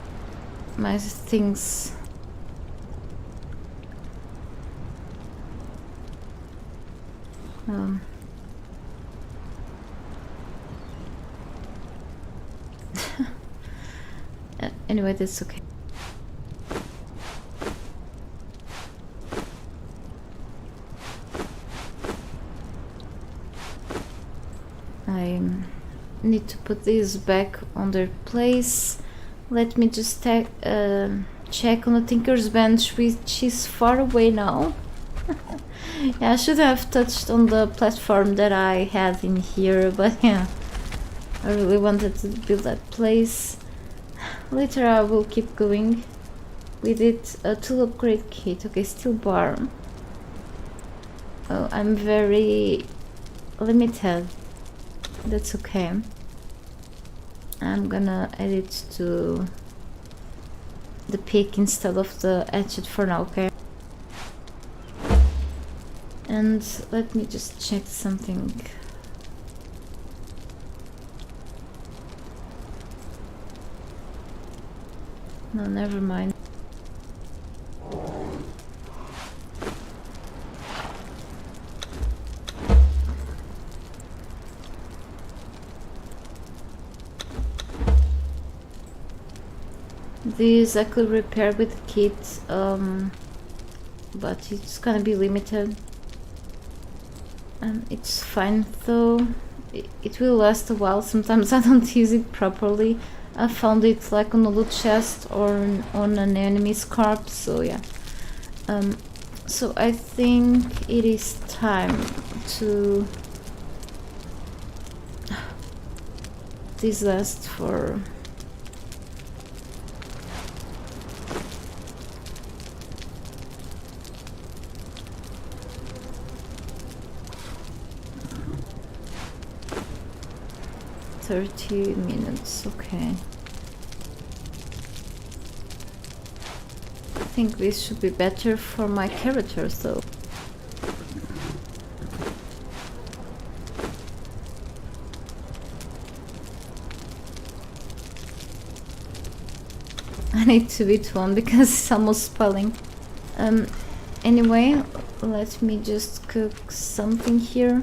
things. Anyway, that's okay. I need to put these back on their place. Let me just check on the Tinker's Bench, which is far away now. Yeah, I should have touched on the platform that I had in here, but yeah, I really wanted to build that place. Later I will keep going with it. A tool upgrade kit. Okay, steel bar. Oh, I'm very limited. That's okay. I'm gonna add it to the pick instead of the hatchet for now, okay? And let me just check something. No, never mind. This I could repair with the kit, but it's gonna be limited. It's fine though. It will last a while. Sometimes I don't use it properly. I found it like on a loot chest or on an enemy's corpse, so yeah. So I think it is time to... This lasts for... minutes, okay. I think this should be better for my character though. I need to beat one because it's almost spoiling. Anyway, let me just cook something here.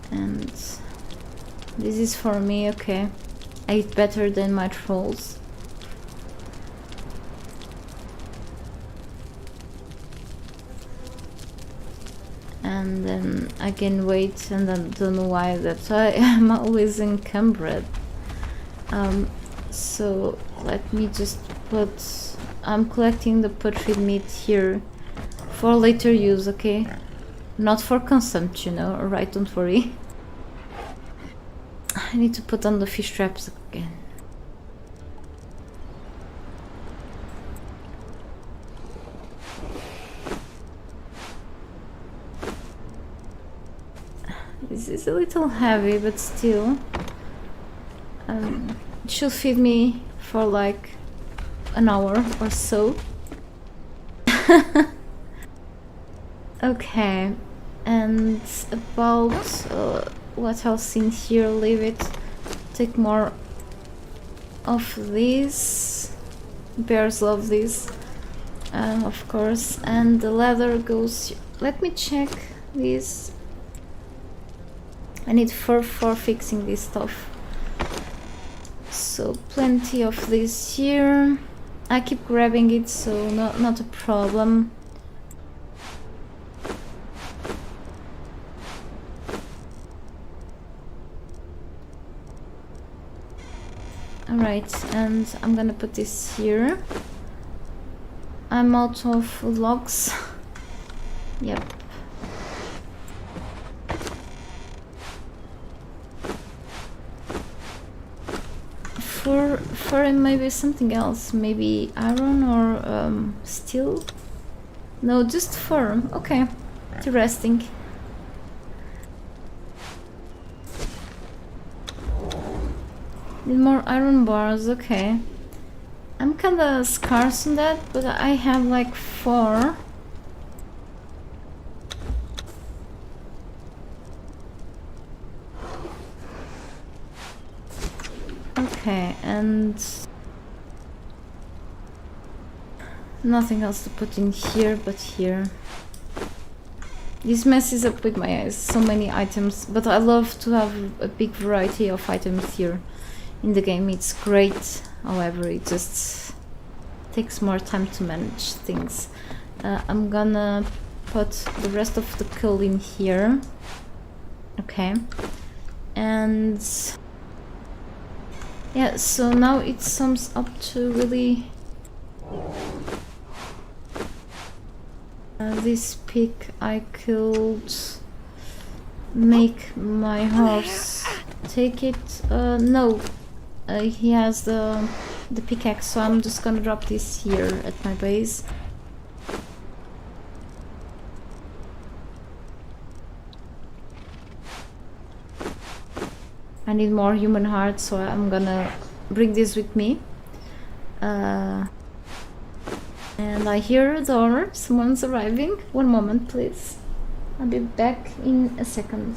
And this is for me, okay. I eat better than my trolls. And then I gain weight and I don't know why, that's why I'm always encumbered. So let me just put... I'm collecting the putrid meat here for later use, okay? Not for consumption, alright, don't worry. I need to put on the fish traps again. This is a little heavy, but still. It should feed me for like an hour or so. Okay, and about what else in here, leave it. Take more of these. Bears love this, of course. And the leather goes. Let me check this. I need fur for fixing this stuff. So plenty of this here. I keep grabbing it, so not a problem. Alright, and I'm gonna put this here. I'm out of logs. Yep. For maybe something else, maybe iron or steel? No, just fur. Okay, interesting. Need more iron bars, okay. I'm kinda scarce on that, but I have like 4. Okay, and nothing else to put in here but here. This messes up with my eyes, so many items, but I love to have a big variety of items here in the game. It's great, however it just takes more time to manage things. I'm gonna put the rest of the coal in here. Okay, and yeah, so now it sums up to really this pig I could make my horse take it. No, he has the pickaxe, so I'm just gonna drop this here at my base. I need more human hearts, so I'm gonna bring this with me. And I hear a door. Someone's arriving. One moment, please. I'll be back in a second.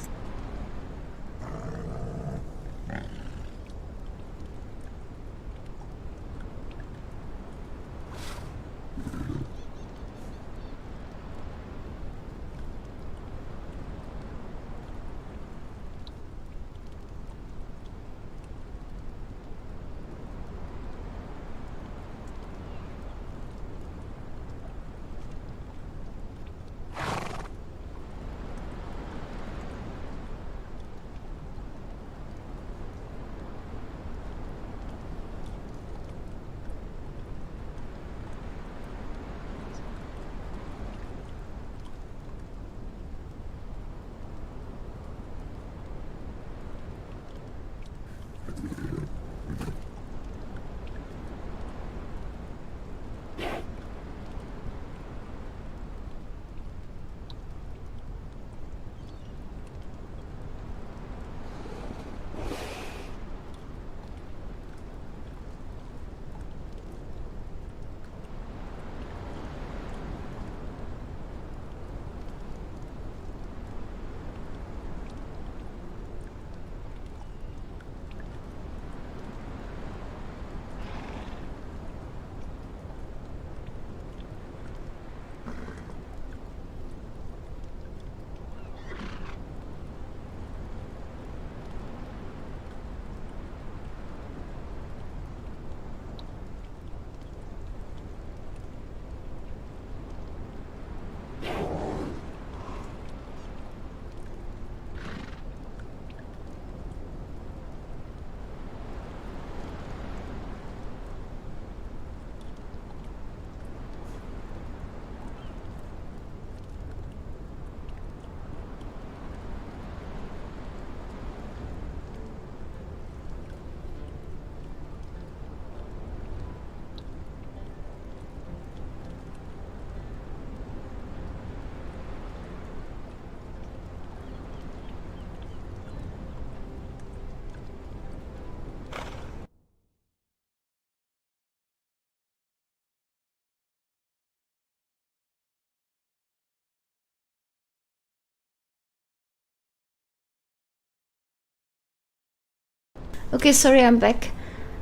Okay, sorry, I'm back.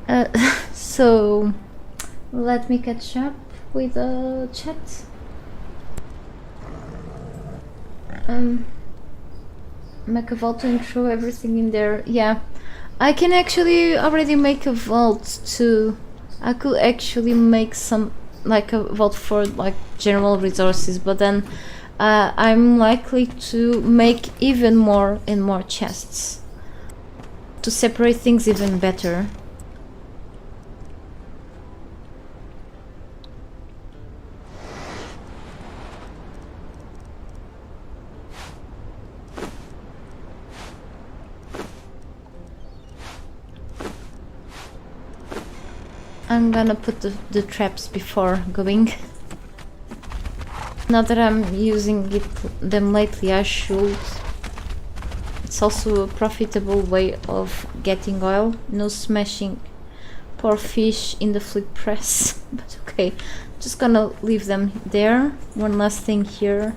Uh, so let me catch up with the chat. Make a vault and throw everything in there. Yeah, I can actually already make a vault too. I could actually make some, like a vault for like general resources, but then I'm likely to make even more and more chests to separate things even better. I'm gonna put the traps before going. Now that I'm using them lately, I should. It's also a profitable way of getting oil. No smashing poor fish in the flip press. But okay, just gonna leave them there. One last thing here,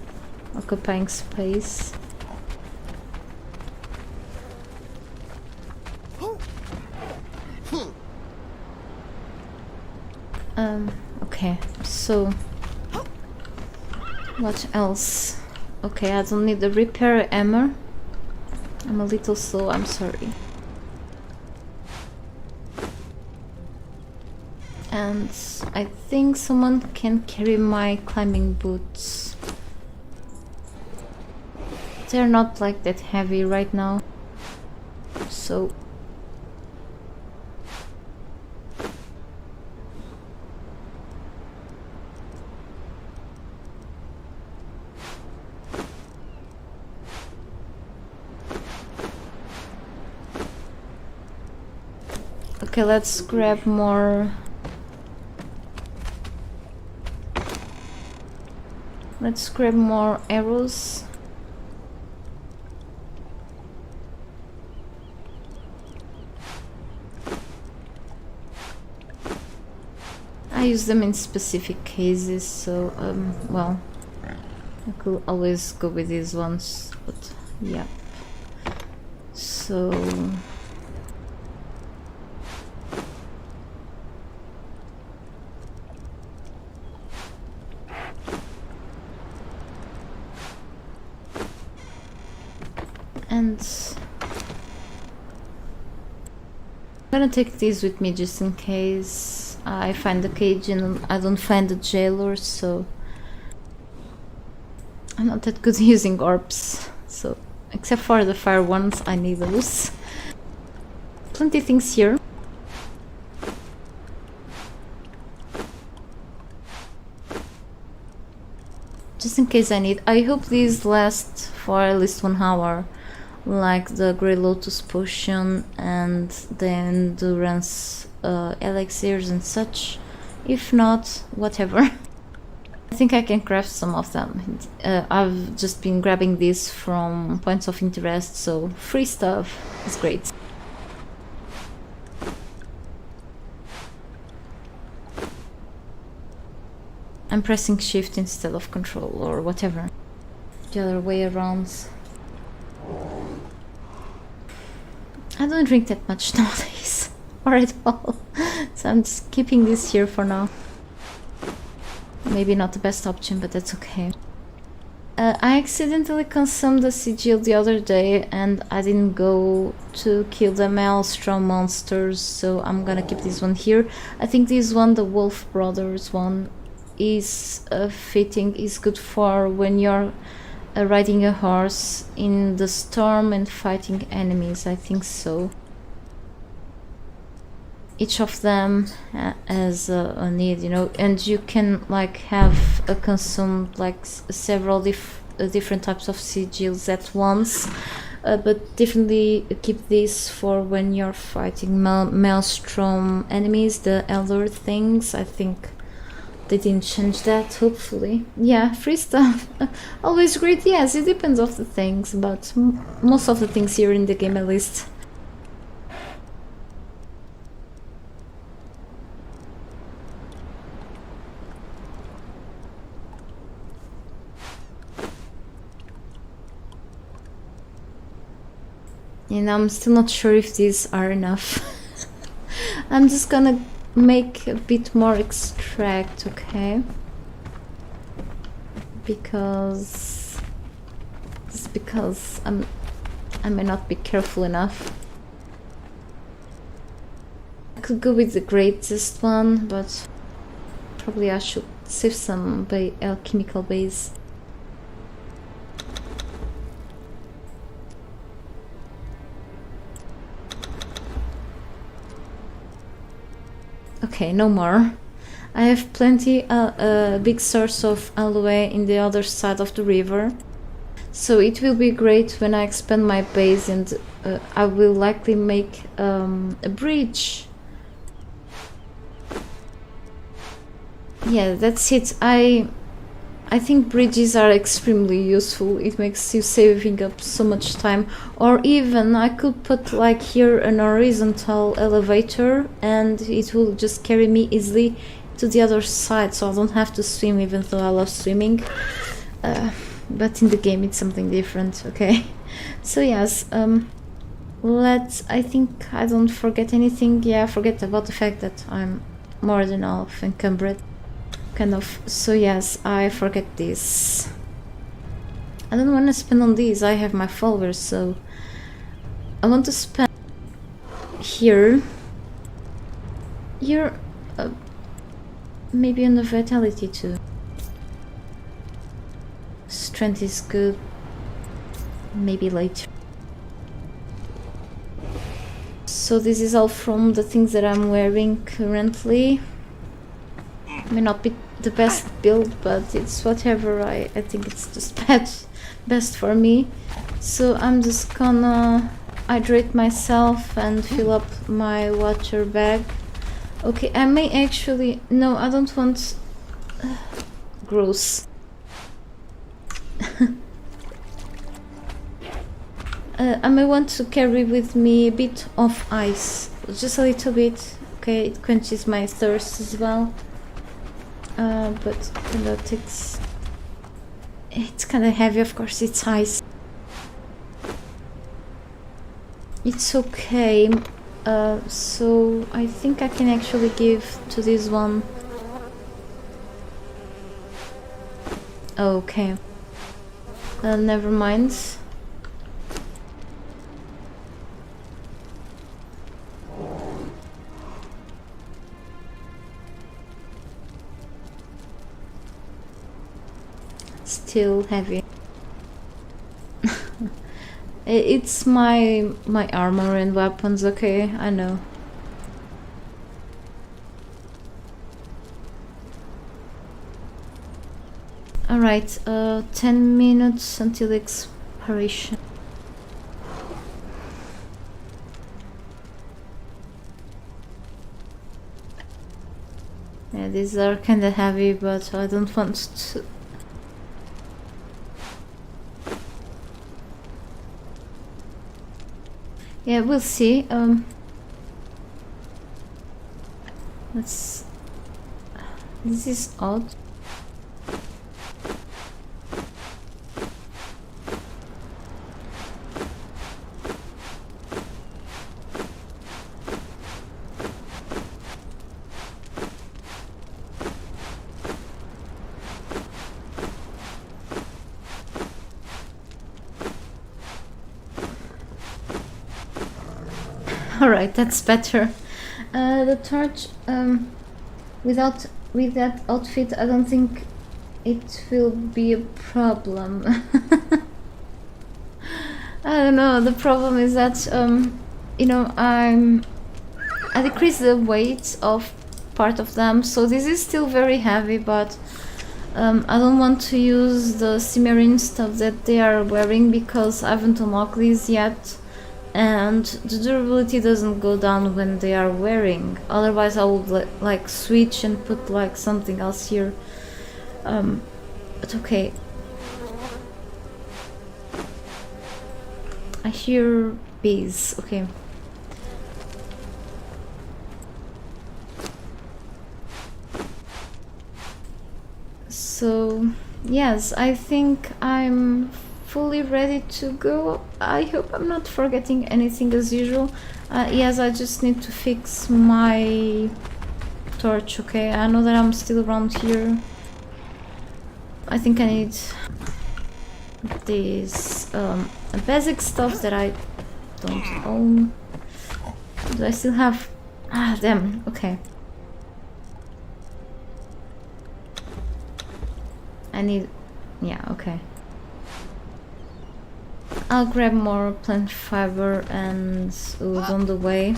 occupying space. Okay, so what else? Okay, I don't need the repair hammer. I'm a little slow, I'm sorry. And I think someone can carry my climbing boots. They're not like that heavy right now, so okay, let's grab more. Let's grab more arrows. I use them in specific cases, so well, I could always go with these ones, but yeah. So and I'm gonna take these with me just in case I find the cage and I don't find the jailer, so I'm not that good using orbs, so except for the fire ones, I need those. Plenty of things here. Just in case I need. I hope these last for at least 1 hour, like the Grey Lotus potion and the endurance elixirs and such. If not, whatever. I think I can craft some of them. I've just been grabbing these from points of interest, so free stuff is great. I'm pressing shift instead of control or whatever. The other way around. I don't drink that much nowadays, or at all, so I'm just keeping this here for now. Maybe not the best option, but that's okay. I accidentally consumed the sigil the other day and I didn't go to kill the Maelstrom monsters, so I'm gonna keep this one here. I think this one, the Wolf Brothers one, is fitting, is good for when you're riding a horse in the storm and fighting enemies. I think so. Each of them has a need, you know, and you can like have a consume like several different types of sigils at once, but definitely keep this for when you're fighting Maelstrom enemies, the elder things. I think they didn't change that, hopefully. Yeah, free stuff. Always great. Yes, it depends of the things, but most of the things here in the game at least. And I'm still not sure if these are enough. I'm just gonna make a bit more extract, okay? Because I may not be careful enough. I could go with the greatest one, but probably I should save some alchemical base. Okay, no more. I have plenty, a big source of aloe in the other side of the river. So it will be great when I expand my base, and I will likely make a bridge. Yeah, that's it. I think bridges are extremely useful. It makes you saving up so much time. Or even I could put like here an horizontal elevator and it will just carry me easily to the other side, so I don't have to swim, even though I love swimming. But in the game it's something different, okay? So yes, I think I don't forget anything. Yeah, I forget about the fact that I'm more than half encumbered. Kind of. So yes, I forget this. I don't want to spend on these. I have my followers, so I want to spend here. Here, maybe on the vitality too. Strength is good. Maybe later. So this is all from the things that I'm wearing currently. May not be the best build, but it's whatever. I think it's just best for me. So I'm just gonna hydrate myself and fill up my water bag. Okay, I may actually... No, I don't want... gross. I may want to carry with me a bit of ice. Just a little bit. Okay, it quenches my thirst as well. But that it's kind of heavy, of course. It's ice. It's okay. So I think I can actually give to this one. Okay. Never mind. Still heavy. It's my armor and weapons, okay? I know. Alright, 10 minutes until expiration. Yeah, these are kinda heavy, but I don't want to... Yeah, we'll see. Let's... This is odd. Alright, that's better. The torch, with that outfit, I don't think it will be a problem. I don't know, the problem is that, you know, I decrease the weight of part of them, so this is still very heavy, but I don't want to use the Cimmerian stuff that they are wearing because I haven't unlocked these yet. And the durability doesn't go down when they are wearing. Otherwise I would like switch and put like something else here. But okay. I hear bees. Okay. So yes, I think I'm fully ready to go. I hope I'm not forgetting anything as usual. Yes, I just need to fix my torch, okay? I know that I'm still around here. I think I need these basic stuff that I don't own. Do I still have... Ah, damn, okay. I need... yeah, okay. I'll grab more plant fiber and wood on the way.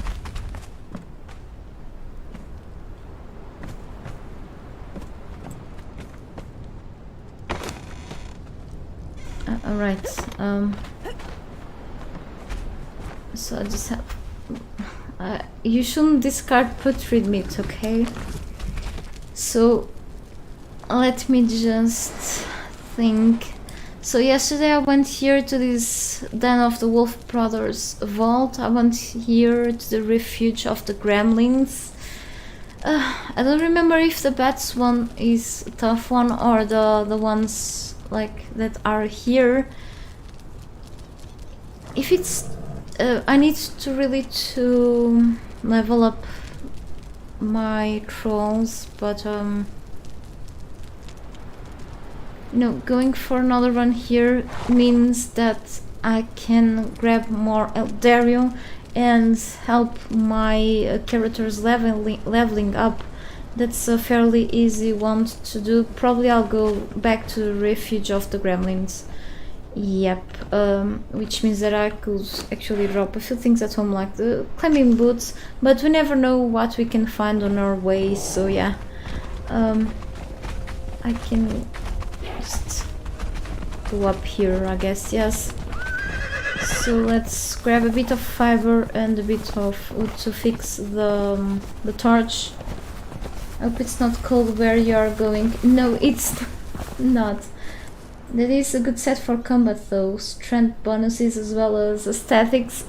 Alright, so I just have... you shouldn't discard putrid meat, okay? So, let me just think. So yesterday I went here to this Den of the Wolf Brothers vault. I went here to the refuge of the Gremlins. I don't remember if the bats one is a tough one or the ones like that are here. If it's I need to really to level up my trolls, but you know, going for another run here means that I can grab more Eldario and help my characters leveling up. That's a fairly easy one to do. Probably I'll go back to the refuge of the Gremlins. Yep, which means that I could actually drop a few things at home like the climbing boots, but we never know what we can find on our way, so yeah. I can just go up here, I guess, yes. So let's grab a bit of fiber and a bit of wood to fix the torch. I hope it's not cold where you are going. No, it's not. That is a good set for combat though. Strength bonuses as well as aesthetics.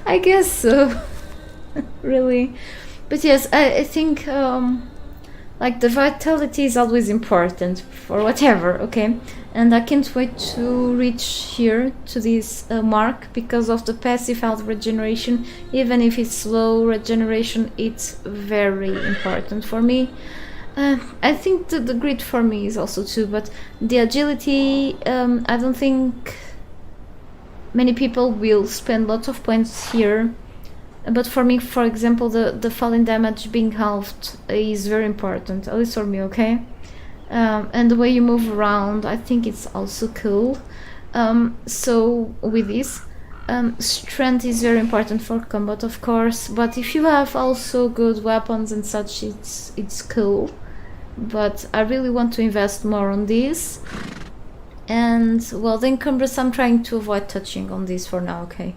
I guess so. Really. But yes, I think like the vitality is always important for whatever, okay? And I can't wait to reach here to this mark because of the passive health regeneration. Even if it's slow regeneration, it's very important for me. I think the grit for me is also too, but the agility, I don't think many people will spend lots of points here. But for me, for example, the falling damage being halved is very important, at least for me, okay? And the way you move around, I think it's also cool. So with this, strength is very important for combat, of course, but if you have also good weapons and such, it's cool. But I really want to invest more on this. And well, the encumbrance, I'm trying to avoid touching on this for now, okay?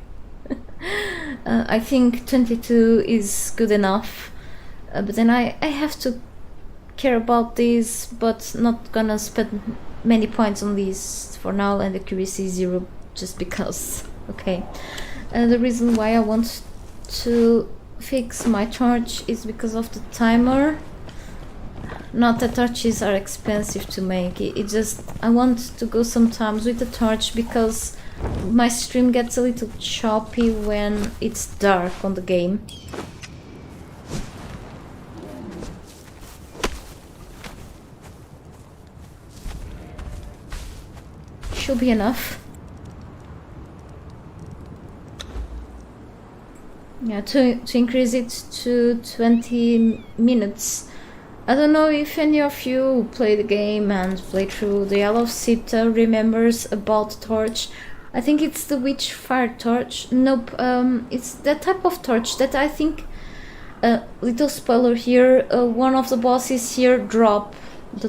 I think 22 is good enough, but then I have to care about this, but not gonna spend many points on these for now, and accuracy 0 just because, okay? The reason why I want to fix my torch is because of the timer. Not that torches are expensive to make, it just, I want to go sometimes with the torch because my stream gets a little choppy when it's dark on the game. Should be enough. Yeah, to increase it to 20 minutes. I don't know if any of you who play the game and play through the Isle of Sipta remembers about the torch. I think it's the Witch Fire Torch. Nope, it's that type of torch that I think, little spoiler here, one of the bosses here drops the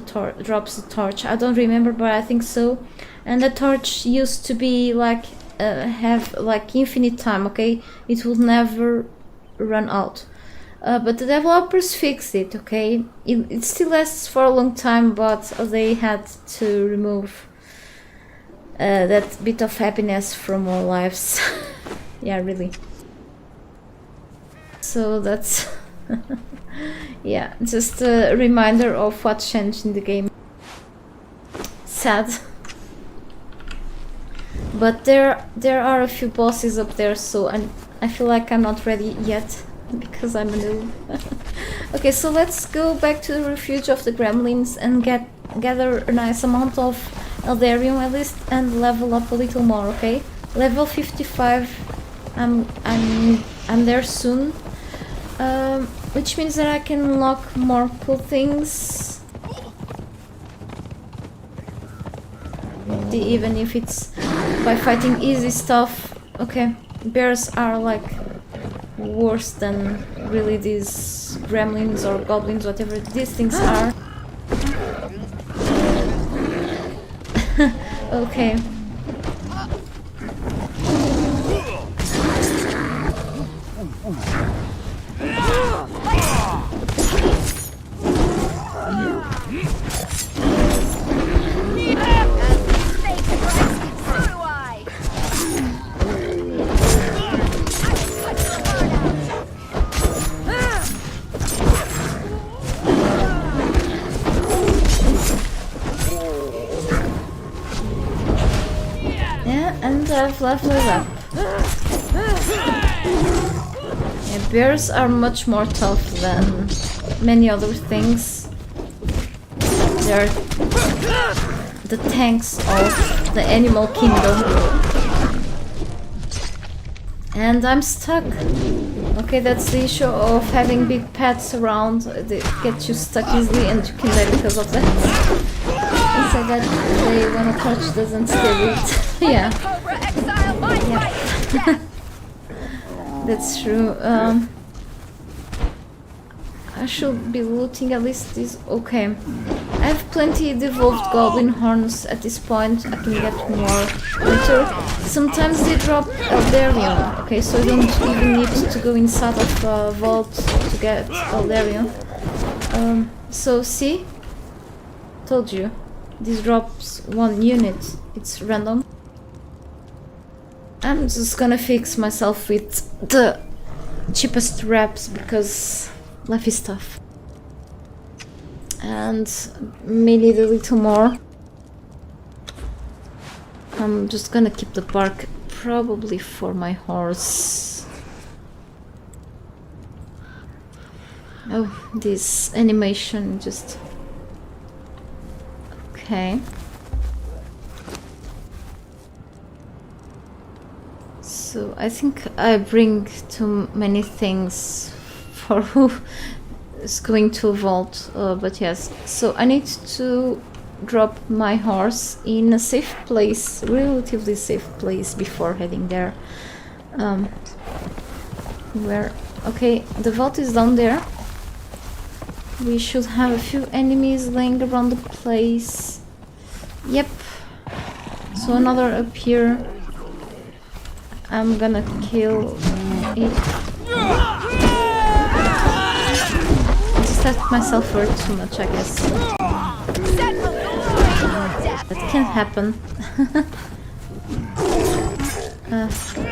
torch. I don't remember, but I think so. And the torch used to be like, have like infinite time, okay? It would never run out. But the developers fixed it, okay? It still lasts for a long time, but they had to remove that bit of happiness from our lives. Yeah, really. So that's yeah, just a reminder of what changed in the game. Sad. But there are a few bosses up there, so I feel like I'm not ready yet because I'm a noob. Okay, so let's go back to the refuge of the gremlins and gather a nice amount of Eldarium at least and level up a little more. Okay, level 55. I'm there soon, which means that I can unlock more cool things. Even if it's by fighting easy stuff. Okay, bears are like worse than really these gremlins or goblins, whatever these things are. Okay. And I've leveled up. Yeah, bears are much more tough than many other things. They're the tanks of the animal kingdom. And I'm stuck. Okay, that's the issue of having big pets around. They get you stuck easily and you can die because of that. Inside that they wanna touch doesn't scare it. Yeah. Yeah. That's true. I should be looting at least this. Okay. I have plenty devolved goblin horns at this point. I can get more later. Sometimes they drop Eldarium. Okay, so you don't even need to go inside of a vault to get Eldarium. So see? Told you. This drops 1 unit. It's random. I'm just gonna fix myself with the cheapest wraps because life is tough. And may need a little more. I'm just gonna keep the park probably for my horse. Oh, this animation just... Okay. So I think I bring too many things for who is going to a vault, but yes. So I need to drop my horse in a safe place, relatively safe place before heading there. Where? Okay, the vault is down there. We should have a few enemies laying around the place. Yep. So another up here. I'm gonna kill it. Just let myself hurt too much, I guess. That can happen.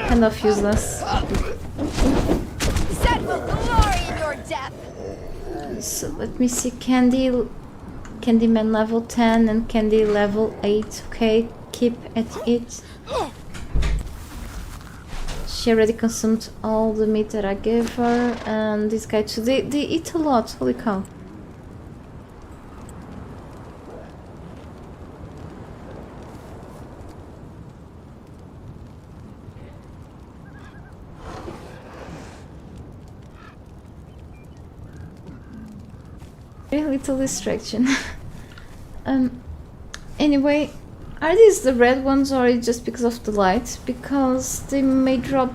Kind of useless. So let me see. Candyman level 10 and Candy level 8. Okay, keep at it. She already consumed all the meat that I gave her, and this guy too. They eat a lot, holy cow. Very little distraction. Anyway, are these the red ones or is it just because of the light? Because they may drop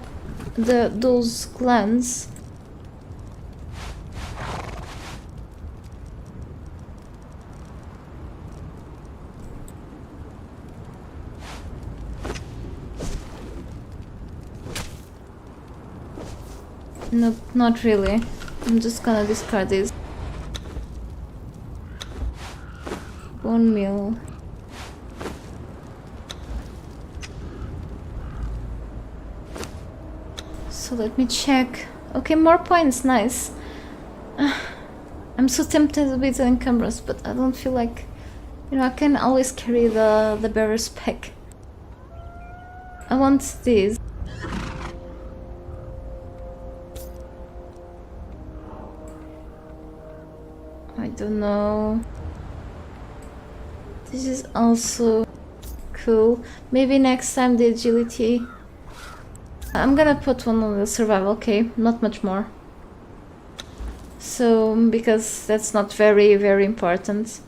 those glands. Nope, not really. I'm just gonna discard this. Bone meal. So let me check. Okay, more points, nice. I'm so tempted with the encumbrance, but I don't feel like, you know, I can always carry the bearer's pack. I want this. I don't know. This is also cool. Maybe next time the agility. I'm gonna put one on the survival, okay? Not much more. So, because that's not very, very important.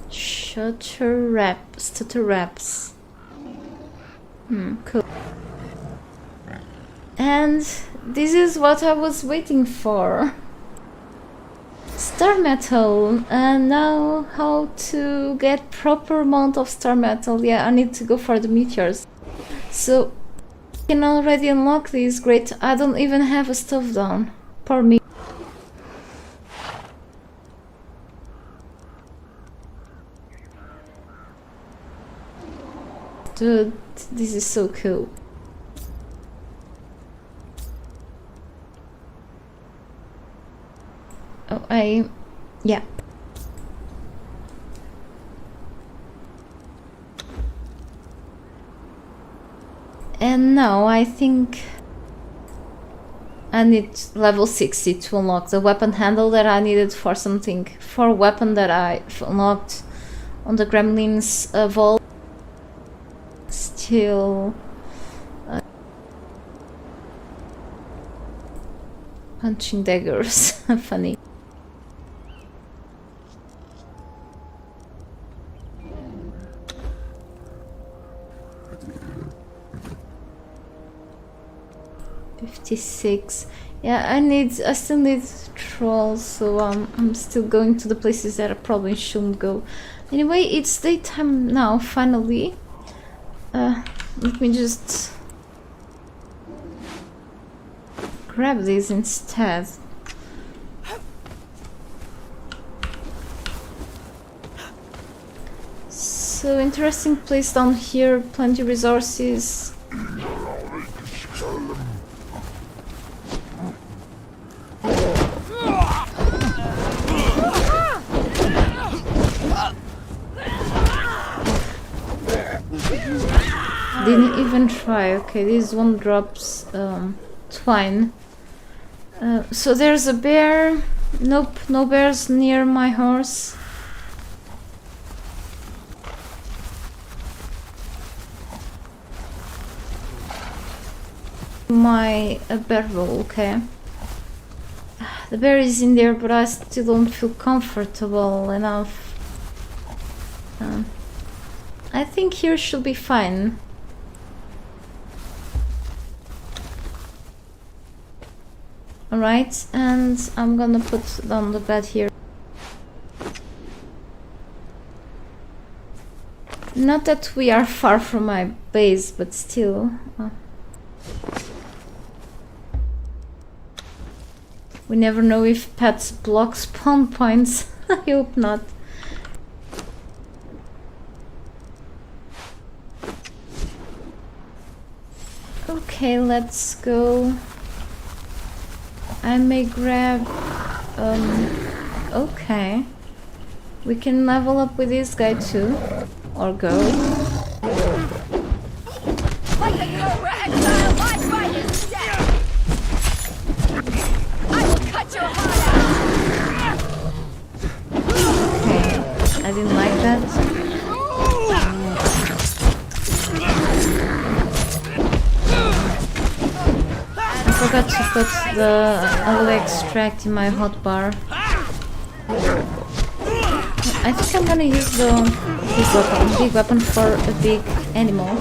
Stutter raps. Cool. And this is what I was waiting for. Star metal. And now how to get proper amount of star metal. Yeah, I need to go for the meteors. So I can already unlock these. Great. I don't even have a stuff down. Poor me. Dude, this is so cool. Oh, yeah. And now I think I need level 60 to unlock the weapon handle that I needed for something, for a weapon that I unlocked on the Gremlins vault. Still punching daggers. Funny. $56. Yeah, I still need trolls, so I'm still going to the places that I probably shouldn't go. Anyway, it's daytime now, finally. Let me just grab these instead. So interesting place down here, plenty of resources. Didn't even try. Okay, this one drops twine. So there's a bear. Nope, no bears near my horse. My barrel, okay. The bear is in there, but I still don't feel comfortable enough. I think here should be fine. Alright, and I'm gonna put down the bed here. Not that we are far from my base, but still. We never know if pets block spawn points. I hope not. Okay, let's go. I may grab... okay. We can level up with this guy too. Or go. Like the Cobra Exile, my fight is dead! I will cut your heart out! Okay, I didn't like that. I forgot to put the oil extract in my hotbar. I think I'm gonna use the big weapon for a big animal.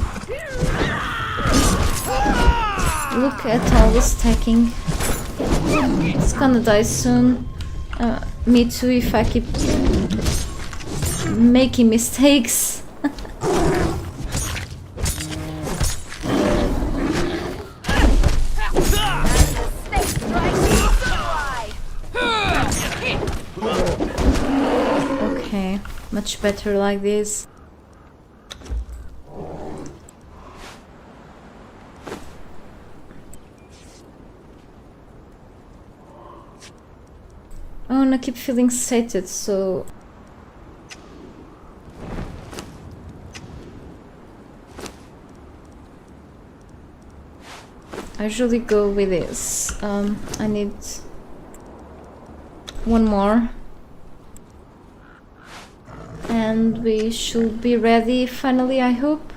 Look at all the stacking. It's gonna die soon. Me too if I keep making mistakes. Okay, much better like this. Oh, and I keep feeling sated, so I usually go with this. I need one more. And we should be ready finally, I hope.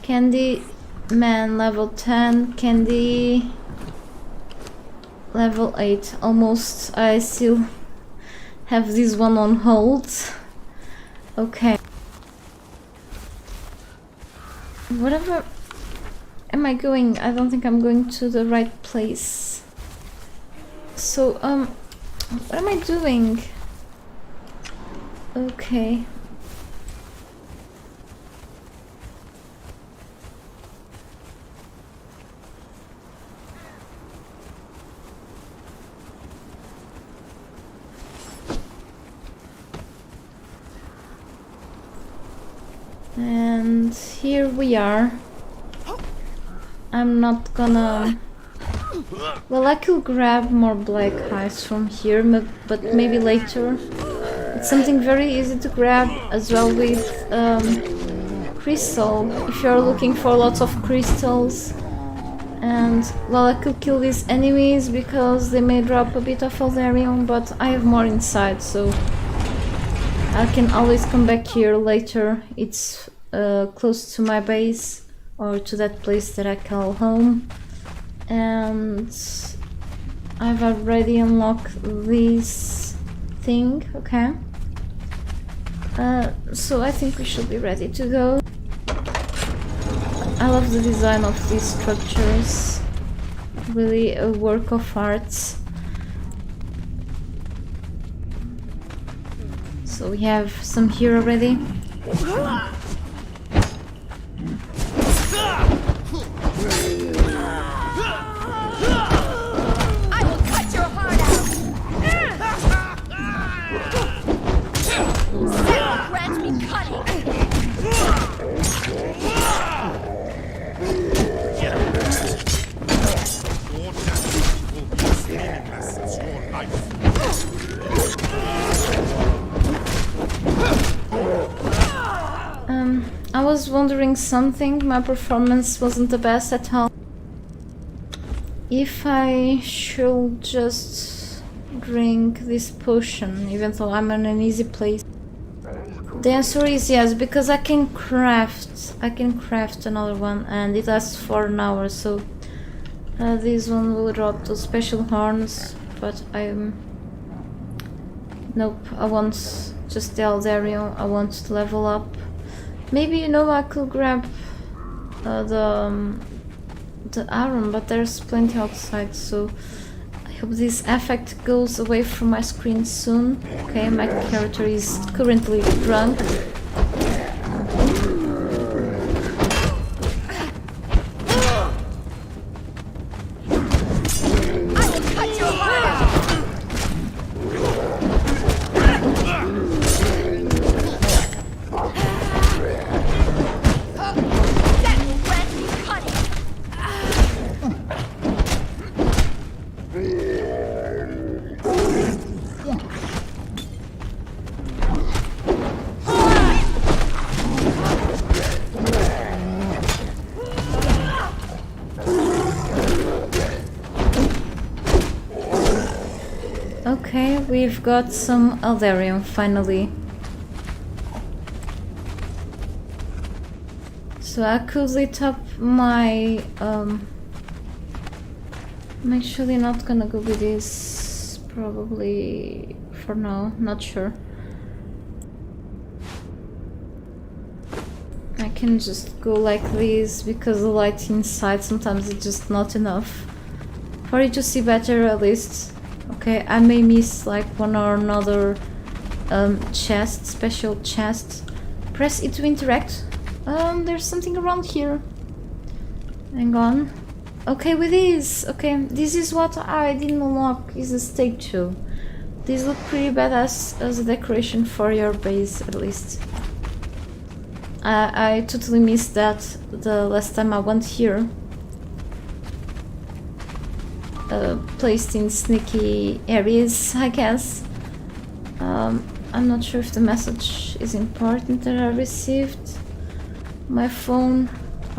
Candy man level 10, Candy level 8, almost. I still have this one on hold. Okay. Whatever am I going? I don't think I'm going to the right place. So, what am I doing? Okay. And here we are. I'm not gonna... Well, I could grab more black ice from here, but maybe later. It's something very easy to grab as well with crystal, if you're looking for lots of crystals. And, well, I could kill these enemies because they may drop a bit of Eldarium, but I have more inside, so I can always come back here later. It's close to my base, or to that place that I call home. And I've already unlocked this thing, okay. So I think we should be ready to go. I love the design of these structures. Really a work of art. So we have some here already. I will cut your heart out. That grant me cutting. I was wondering something. My performance wasn't the best at all. If I should just drink this potion, even though I'm in an easy place. The answer is yes, because I can craft another one, and it lasts for an hour. So this one will drop those special horns, but nope. I want just the Eldarium. I want to level up. Maybe, you know, I could grab the iron, but there's plenty outside, so I hope this effect goes away from my screen soon. Okay, my character is currently drunk. Okay, we've got some Eldarium finally. So I could lit up my... I'm actually not gonna go with this, probably for now, not sure. I can just go like this because the light inside sometimes is just not enough for you to see better, at least. Okay, I may miss like one or another chest, special chest. Press it to interact. There's something around here. Hang on. Okay, with this. Okay, this is what I didn't unlock, is a statue. These look pretty badass as a decoration for your base, at least. I totally missed that the last time I went here. Placed in sneaky areas, I guess. I'm not sure if the message is important that I received. My phone.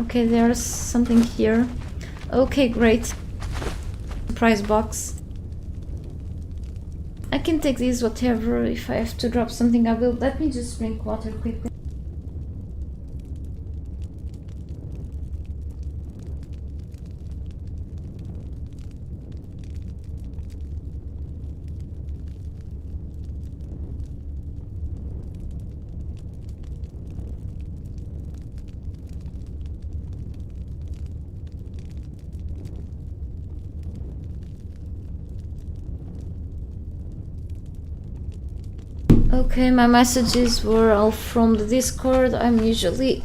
Okay, there's something here. Okay, great. Prize box. I can take these whatever. If I have to drop something, I will. Let me just drink water quickly. Okay, my messages were all from the Discord. I'm usually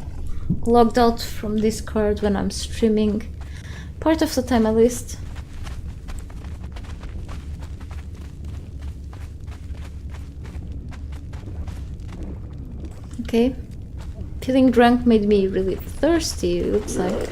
logged out from Discord when I'm streaming. Part of the time at least. Okay. Feeling drunk made me really thirsty, it looks like.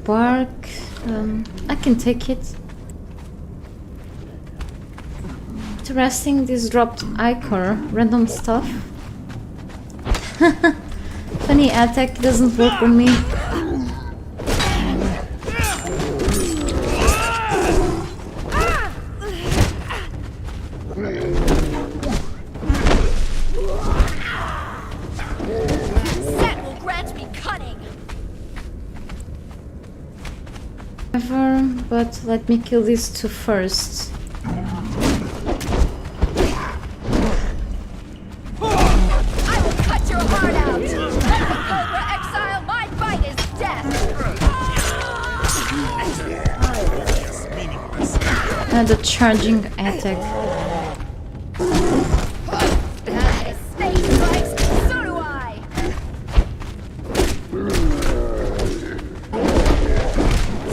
Bark. I can take it. Interesting, this dropped ichor, random stuff. Funny attack doesn't work on me. Set will grant me cunning. But let me kill these two first. I will cut your heart out. Cobra Exile, my bite is death. And the charging attack. As snake strikes, so do I.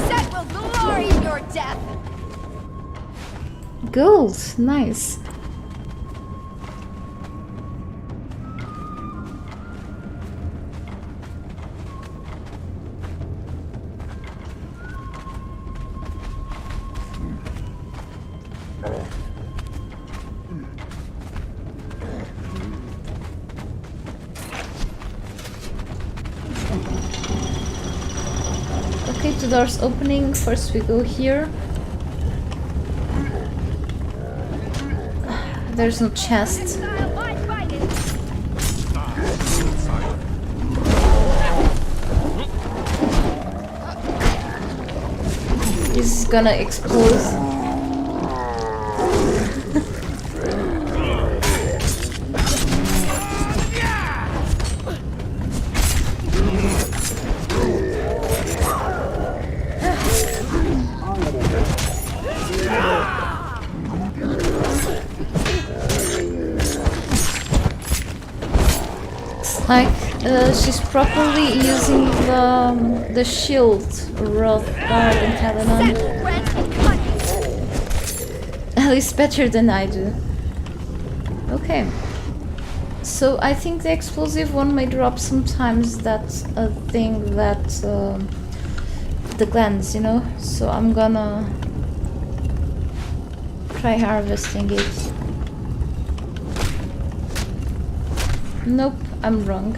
Set will glory in your death. Gold, nice. Okay, two doors opening. First we go here. There's no chest. Exile, my bite is This is gonna explode. Like she's properly using the shield, Roth Guard and Telenon. Set will grant me cunning. At least better than I do. Okay. So I think the explosive one may drop sometimes that thing that the glands, you know. So I'm gonna try harvesting it. Nope, I'm wrong.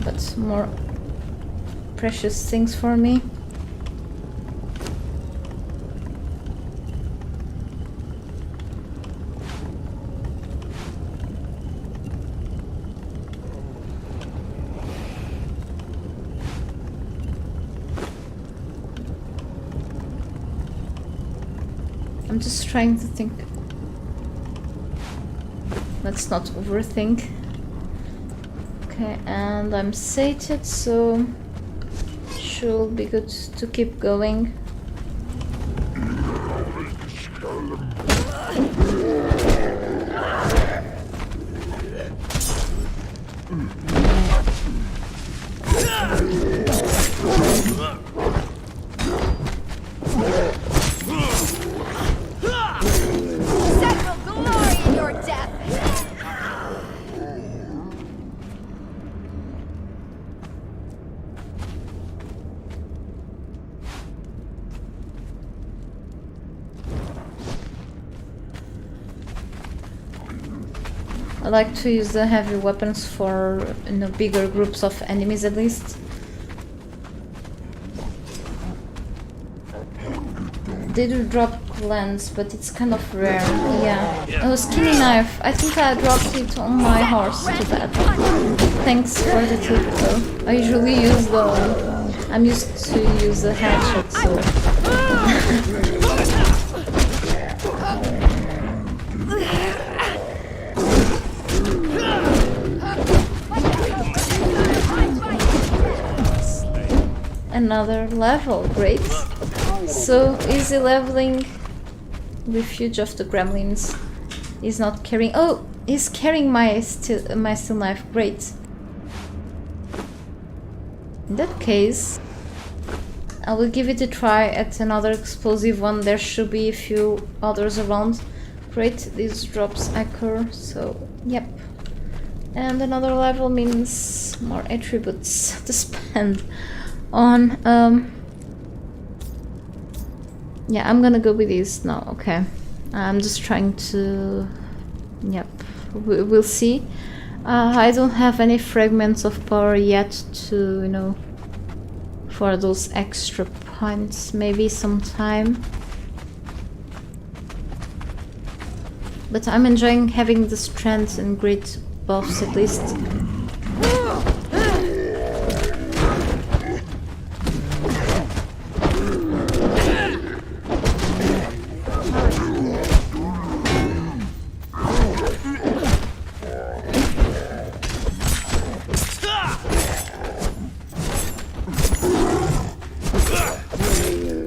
But more precious things for me. I'm just trying to think. Let's not overthink. Okay, and I'm sated, so should be good to keep going. Set will glory in your death. I like to use the heavy weapons for, you know, bigger groups of enemies at least. They do drop lens, but it's kind of rare. Yeah. Oh, skinny knife. I think I dropped it on my horse. Too bad. Thanks for the tip, though. I usually use the. I'm used to use the hatchet, so. Another level, great. So easy leveling. Refuge of the Gremlins. He's not carrying. Oh, he's carrying my steel knife. Great. In that case, I will give it a try at another explosive one. There should be a few others around. Great, this drops Echo, so yep. And another level means more attributes to spend on. Yeah, I'm gonna go with these now. Okay, I'm just trying to. Yep, we'll see. I don't have any fragments of power yet to, you know, for those extra points. Maybe sometime. But I'm enjoying having the strength and grit buffs at least.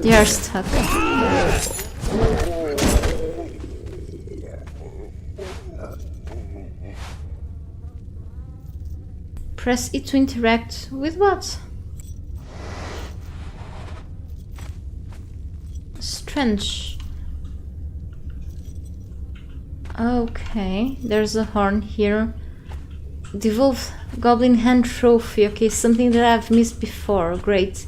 They are stuck. Press E to interact with what? Strange. Okay, there's a horn here. Devolved Goblin Hand Trophy. Okay, something that I've missed before. Great.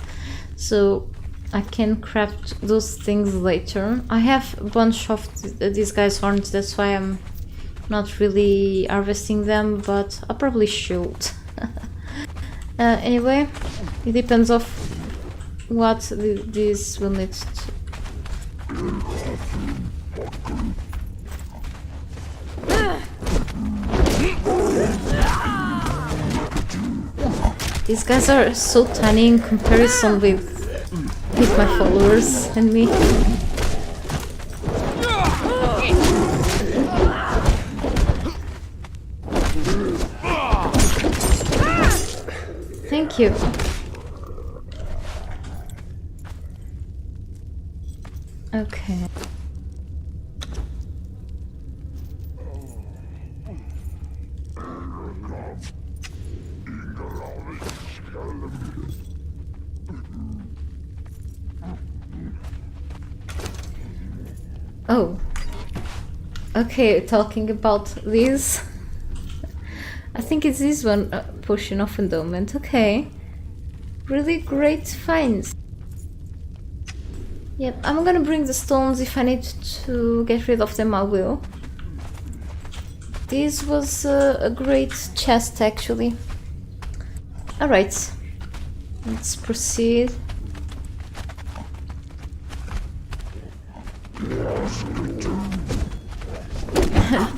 So I can craft those things later. I have a bunch of these guys' horns, that's why I'm not really harvesting them, but I probably should. Anyway, it depends of what this will need to. These guys are so tiny in comparison with my followers and me. Thank you. Okay. Oh. Okay, talking about this. I think it's this one, Potion of Endowment. Okay. Really great finds. Yep, I'm gonna bring the stones. If I need to get rid of them, I will. This was a great chest, actually. Alright. Let's proceed.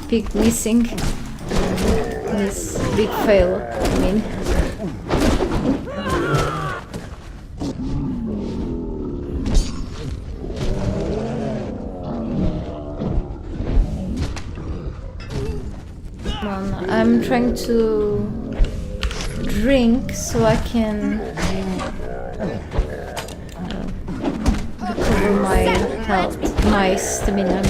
Pig missing. This big fail, I mean. Come on, I'm trying to drink so I can recover my health, my stamina.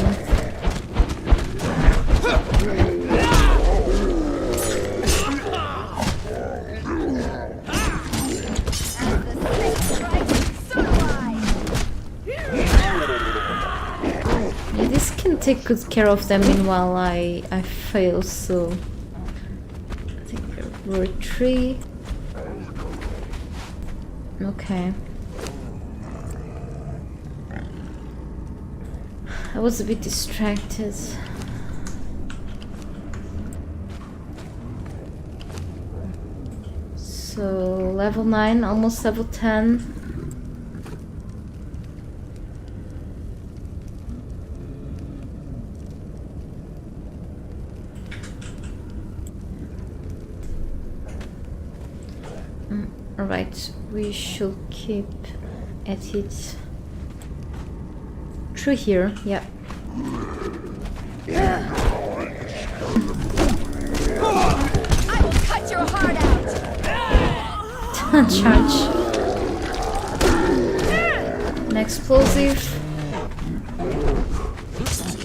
Take good care of them meanwhile I fail, so I think there were 3. Okay. I was a bit distracted. So level 9, almost level 10. Alright, we should keep at it through here, yeah. I will cut your heart out. Charge. An explosive.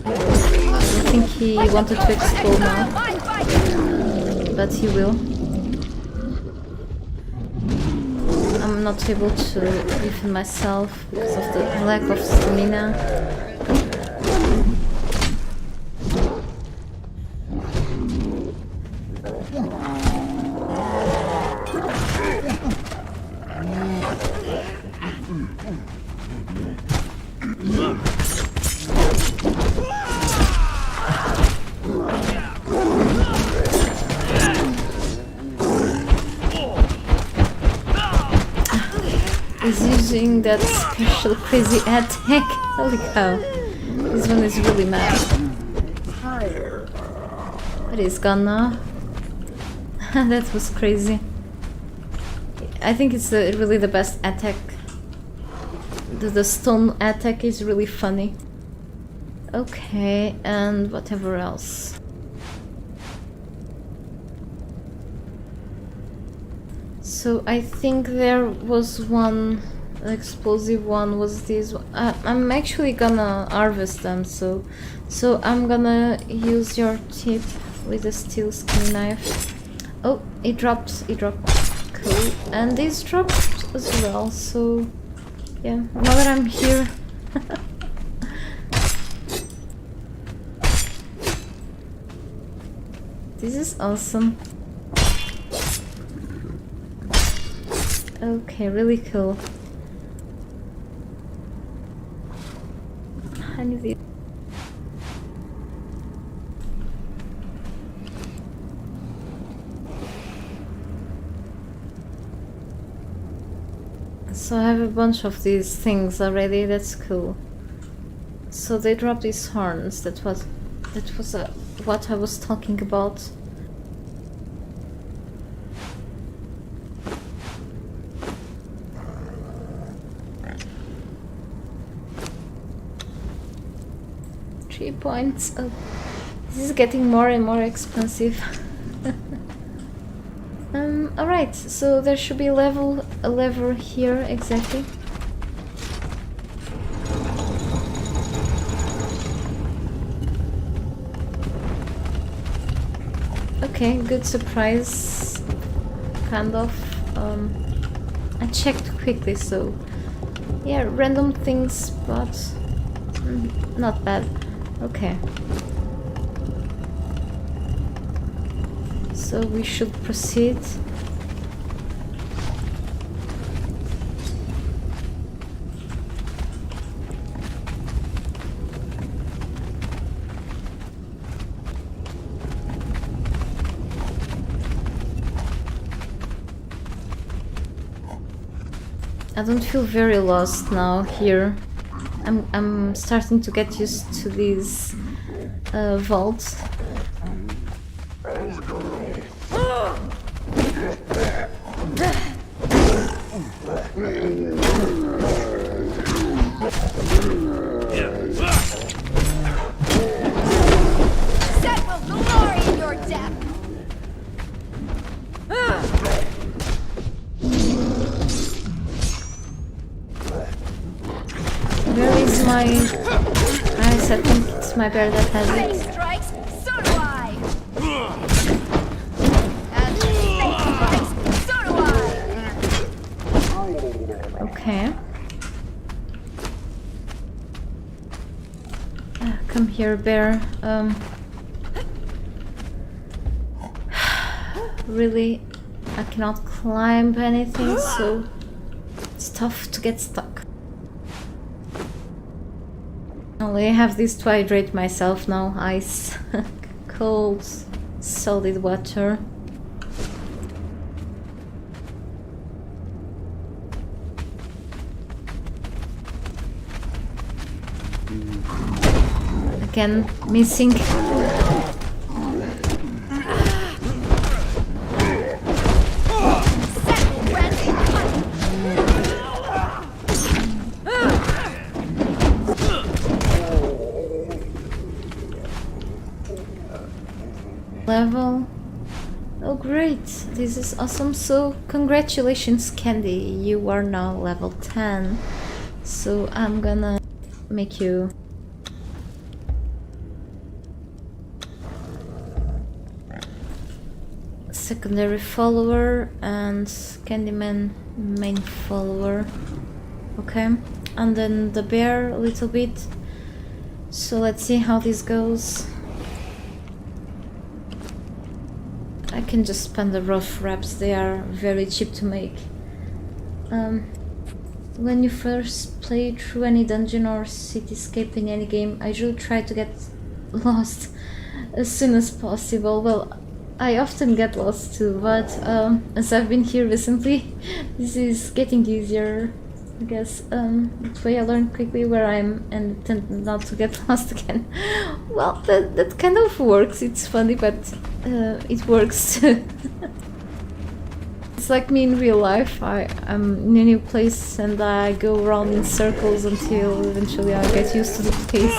I think he wanted to explode now, but he will. I'm not able to defend myself because of the lack of stamina. He's using that special crazy attack. Holy cow. This one is really mad. But he's gone now. That was crazy. I think it's really the best attack. The stone attack is really funny. Okay, and whatever else. So I think there was one explosive one, was this one. I'm actually gonna harvest them, so I'm gonna use your tip with a steel skin knife. Oh, it dropped, cool. And this dropped as well, so yeah, now that I'm here. This is awesome. Okay, really cool. I need it. So I have a bunch of these things already. That's cool. So they drop these horns. That was what I was talking about. Points. Oh, this is getting more and more expensive. Alright, so there should be a lever here exactly. Okay, good surprise. Kind of. I checked quickly, so yeah, random things, but not bad. Okay. So we should proceed. I don't feel very lost now here. I'm starting to get used to these vaults. Set will glory in your death. Where is my... I think it's my bear that has Fate it. strikes, so do I. And fate strikes, so do I. Okay. Come here, bear. Really, I cannot climb anything, so it's tough to get stuck. Only I have this to hydrate myself now. Ice, cold, solid water. Again, missing. Level. Oh great, this is awesome. So congratulations Candy, you are now level 10. So I'm gonna make you secondary follower and Candyman main follower. Okay, and then the bear a little bit. So let's see how this goes. I can just spend the rough wraps, they are very cheap to make. When you first play through any dungeon or cityscape in any game, I usually try to get lost as soon as possible. Well, I often get lost too, but as I've been here recently, this is getting easier. I guess that way I learn quickly where I am and tend not to get lost again. Well, that kind of works. It's funny, but it works too. It's like me in real life. I'm in a new place and I go around in circles until eventually I get used to the place.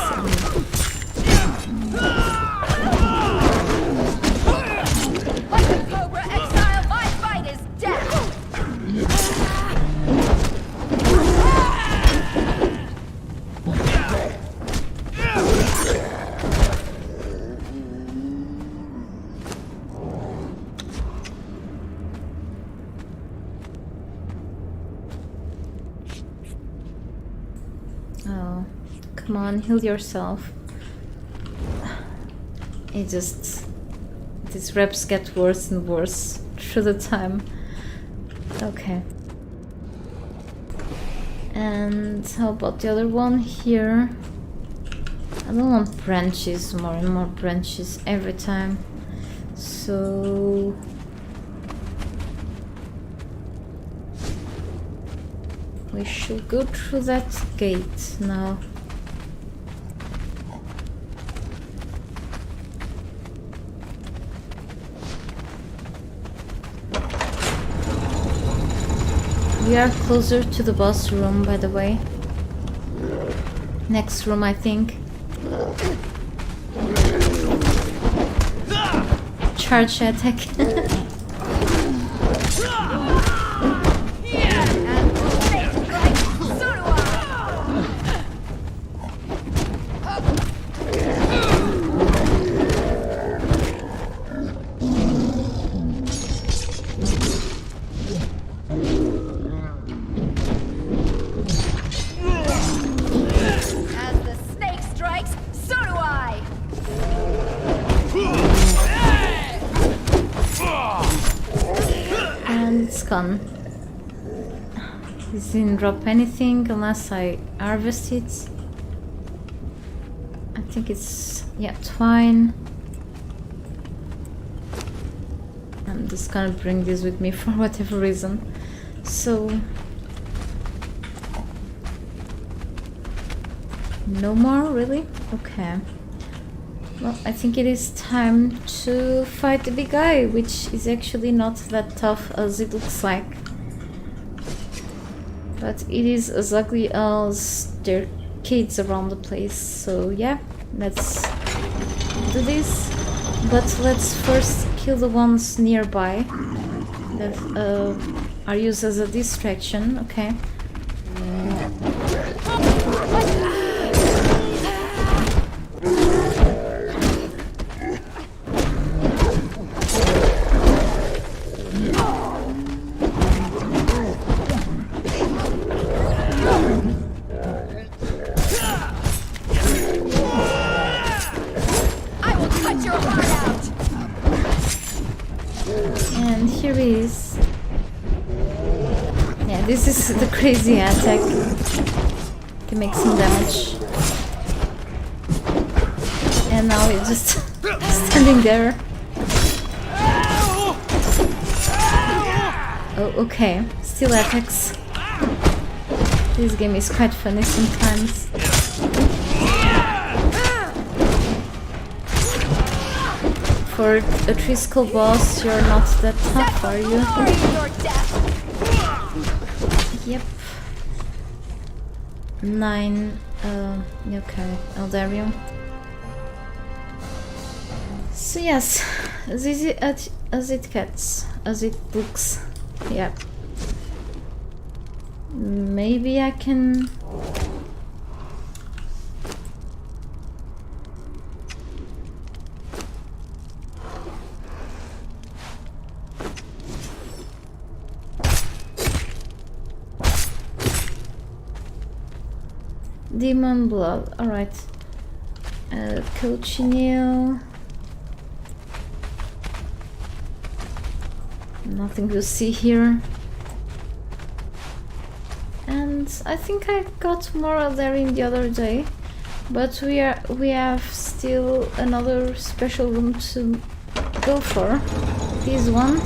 Like a Cobra Exile, my fight is death! Oh, come on, heal yourself. These reps get worse and worse through the time. Okay. And how about the other one here? I don't want branches, more and more branches every time. So we should go through that gate now. We are closer to the boss room, by the way. Next room, I think. Charge attack. Gone. This didn't drop anything unless I harvest it. I think it's, yeah, twine. I'm just gonna bring this with me for whatever reason. So no more, really? Okay. Well, I think it is time to fight the big guy, which is actually not that tough as it looks like. But it is as ugly as there are kids around the place, so yeah, let's do this. But let's first kill the ones nearby that are used as a distraction, okay? And here he is. Yeah, this is the crazy attack. Can make some damage. And now he's just standing there. Oh, okay. Still attacks. This game is quite funny sometimes. For a 3-skill boss, you're not that tough, are you? Glory in your death. Yep. 9. Okay, Eldarium. So yes, as easy as it gets, as it looks. Yeah. Maybe I can. Demon blood. All right. Cochineal. Nothing to see here. And I think I got more there in the other day, but we have still another special room to go for. This one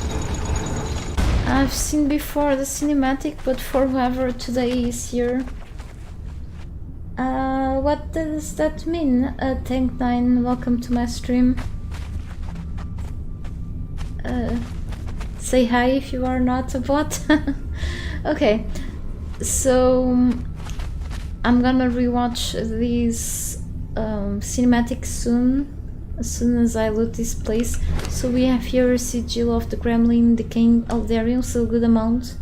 I've seen before the cinematic, but for whoever today is here. What does that mean? Tank 9, welcome to my stream. Say hi if you are not a bot. Okay, so I'm gonna rewatch these cinematics soon, as soon as I loot this place. So we have here a sigil of the Gremlin, the King Eldarium, so good amount.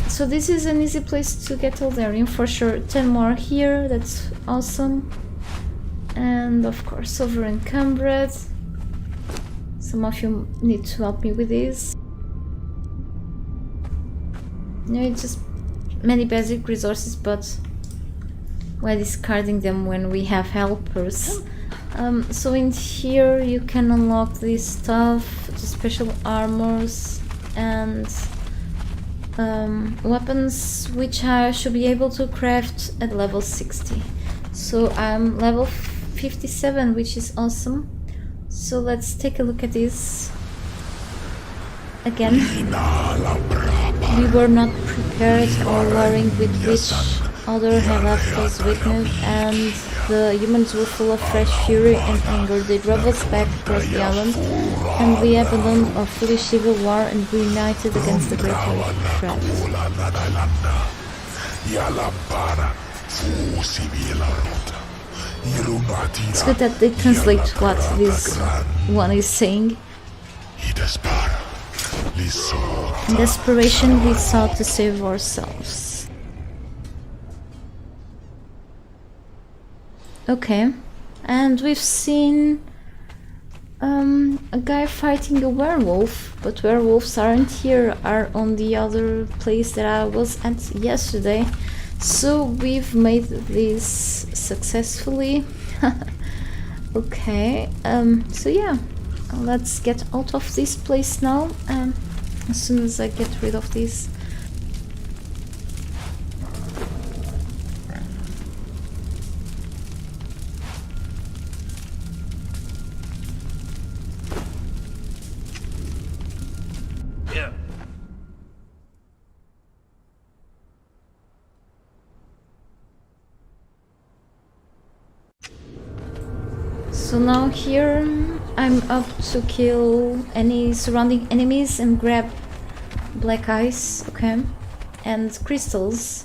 So this is an easy place to get Eldarium for sure. 10 more here, that's awesome. And of course Silver Encumbered. Some of you need to help me with this. No, it's just many basic resources, but why discarding them when we have helpers? So in here you can unlock this stuff, the special armors and weapons, which I should be able to craft at level 60. So I'm level 57, which is awesome. So let's take a look at this again. We were not prepared or worrying with which other had left us weakness, and the humans were full of fresh fury and anger. They drove us back across the island, and we abandoned our foolish civil war and reunited against the great threat. It's good that they translate what this one is saying. In desperation, we sought to save ourselves. Okay, and we've seen a guy fighting a werewolf, but werewolves aren't here, are on the other place that I was at yesterday. So we've made this successfully. Okay, so yeah, let's get out of this place now, as soon as I get rid of this. Yeah. So now here I'm up to kill any surrounding enemies and grab black ice, okay, and crystals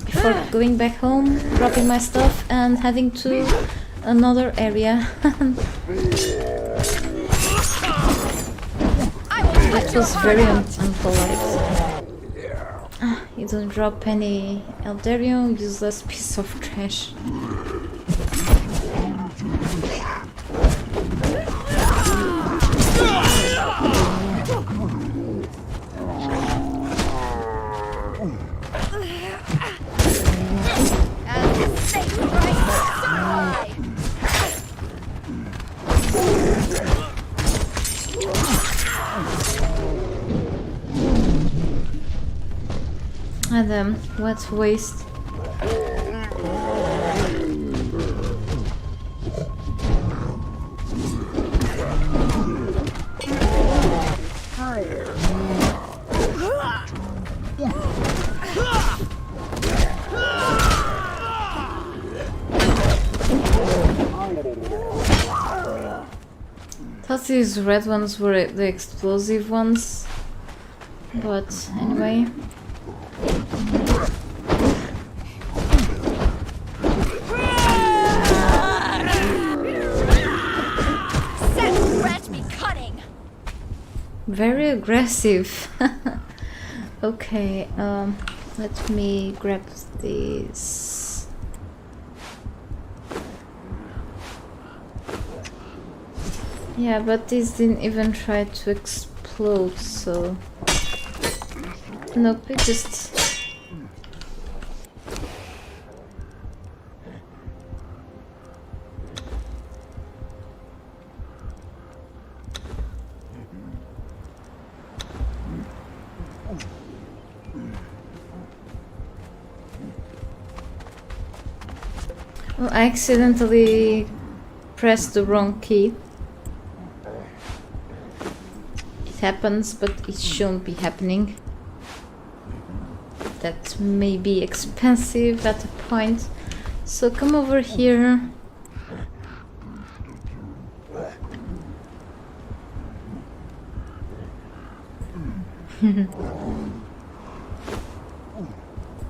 before going back home, dropping my stuff and heading to another area. That was very unpolite. You don't drop any Eldarium, useless piece of trash. And what waste. thought these red ones were the explosive ones, but anyway. Grant me cunning. Very aggressive. Okay, let me grab this. Yeah, but this didn't even try to explode, so... Nope, it just... Oh, I accidentally pressed the wrong key. It happens, but it shouldn't be happening. That may be expensive at a point. So come over here.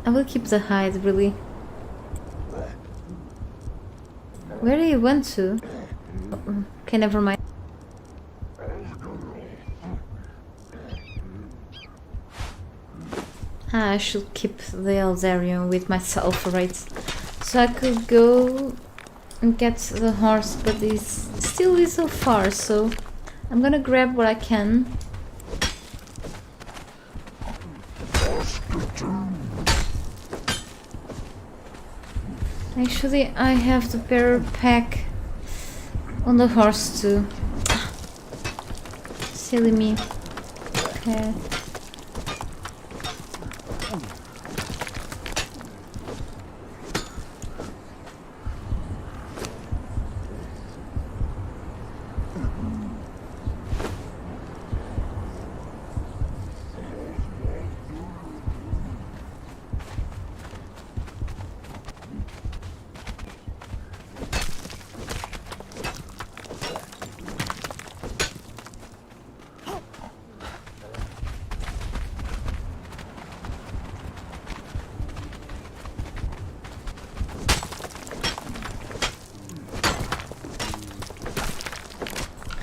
I will keep the hide, really. Where do you went to? Okay, never mind. Ah, I should keep the Eldarion with myself, right? So I could go and get the horse, but it's still a little far, so I'm gonna grab what I can. Actually, I have the bear pack on the horse too. Silly me. Okay.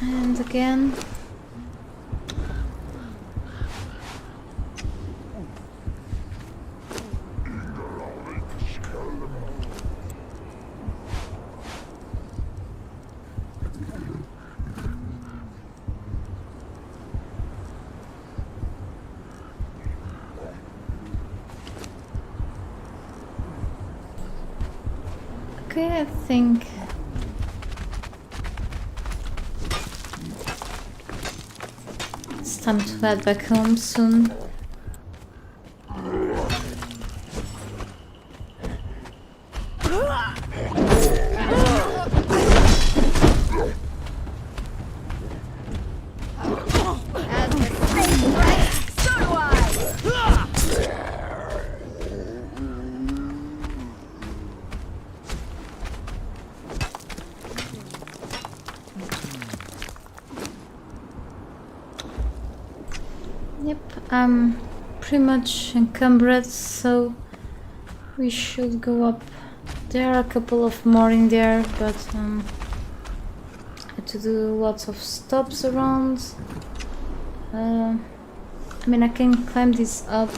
And again. Okay, I think it's time to head back home soon. As the snake breaks, so do I. Yep, I'm pretty much encumbered, so we should go up. There are a couple of more in there, but I had to do lots of stops around. I mean, I can climb this up.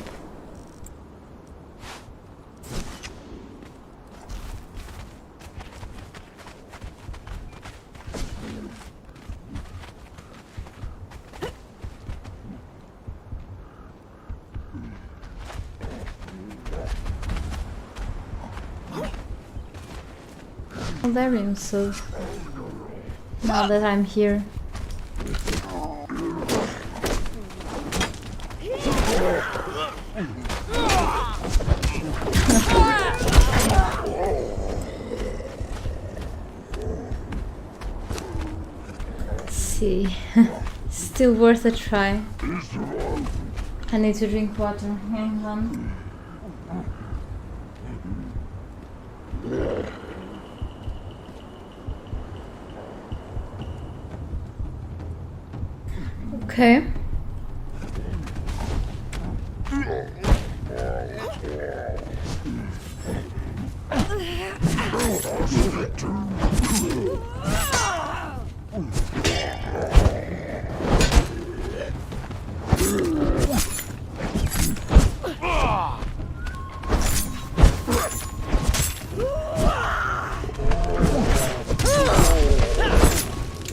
Eldarion, so now that I'm here. Let's see. Still worth a try. I need to drink water. Hang on. Okay.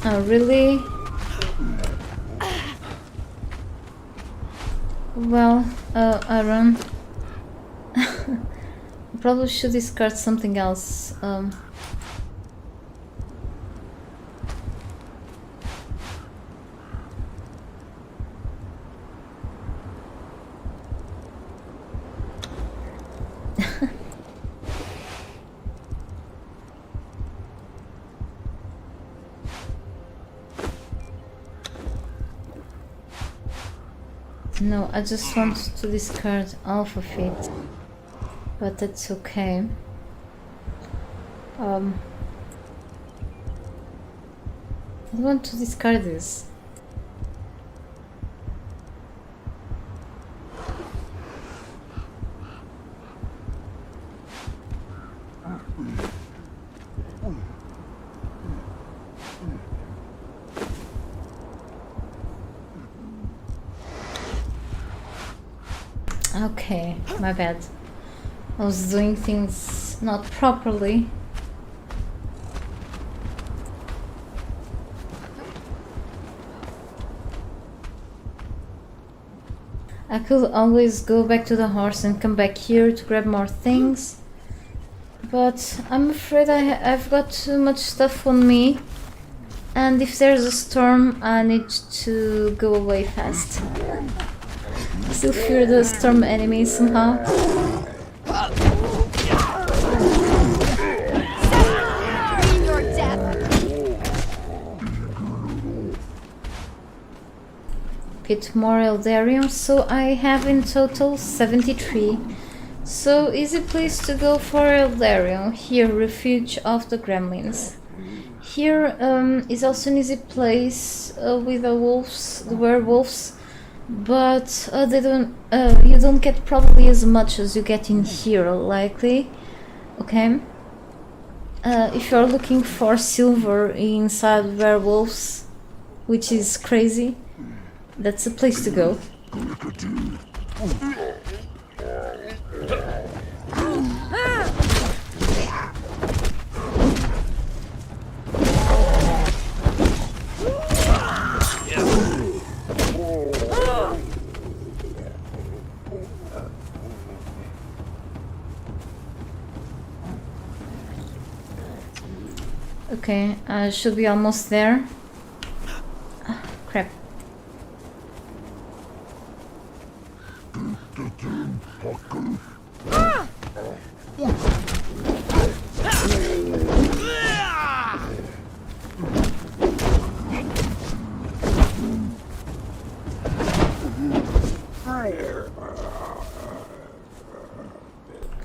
Oh, really? Well, Aaron. Probably should discard something else. No, I just want to discard half of it, but that's okay. I want to discard this. Okay, my bad. I was doing things not properly. I could always go back to the horse and come back here to grab more things, but I'm afraid I've got too much stuff on me, and if there's a storm I need to go away fast. I still fear the storm enemy somehow. Your death. Bit more Eldarium, so I have in total 73. So easy place to go for Eldarium. Here, Refuge of the Gremlins. Here is also an easy place with the werewolves, but they don't. You don't get probably as much as you get in here, likely. Okay. If you're looking for silver inside werewolves, which is crazy, that's a place to go. Okay, I should be almost there. Ah, crap.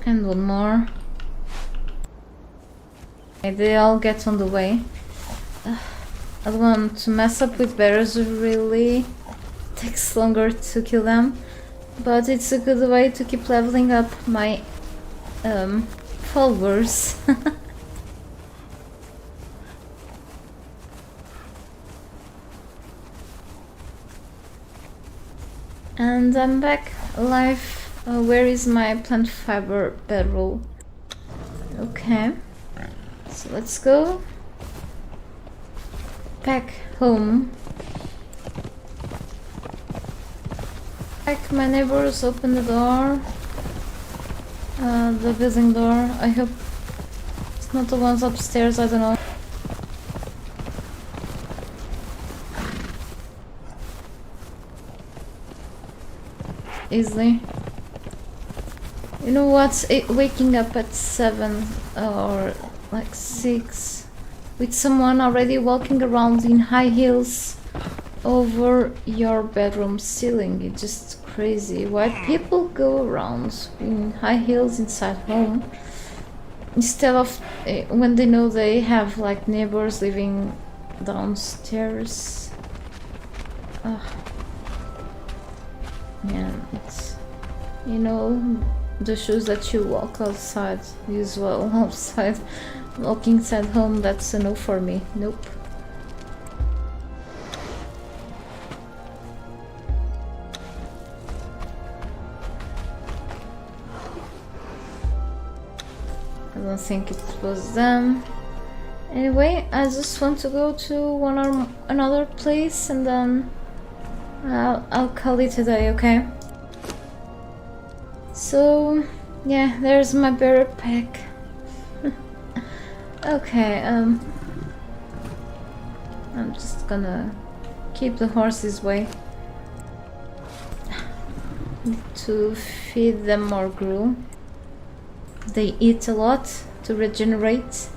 And one more. Okay, they all get on the way. I don't want to mess up with bears, really takes longer to kill them, but it's a good way to keep leveling up my followers. And I'm back alive. Where is my plant fiber bedroll? Okay, so let's go back home. Back, my neighbors, open the door. The building door. I hope it's not the ones upstairs, I don't know. Easily. You know what's waking up at 7 or like 6 with someone already walking around in high heels over your bedroom ceiling? It's just crazy. Why people go around in high heels inside home instead of when they know they have like neighbors living downstairs? Yeah, it's, you know, the shoes that you walk outside, use well outside. Walking inside home, that's a no for me. Nope. I don't think it was them. Anyway, I just want to go to one or another place and then I'll call it a day, okay? So, yeah, there's my backpack. Okay, I'm just gonna keep the horses way to feed them more gruel. They eat a lot to regenerate.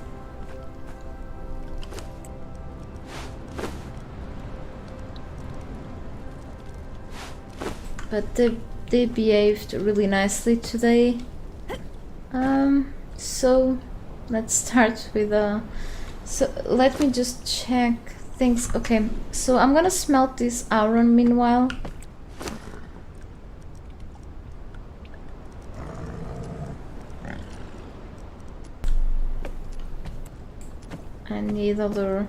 But they behaved really nicely today. So let's start with so let me just check things. Okay, so I'm gonna smelt this iron meanwhile. I need other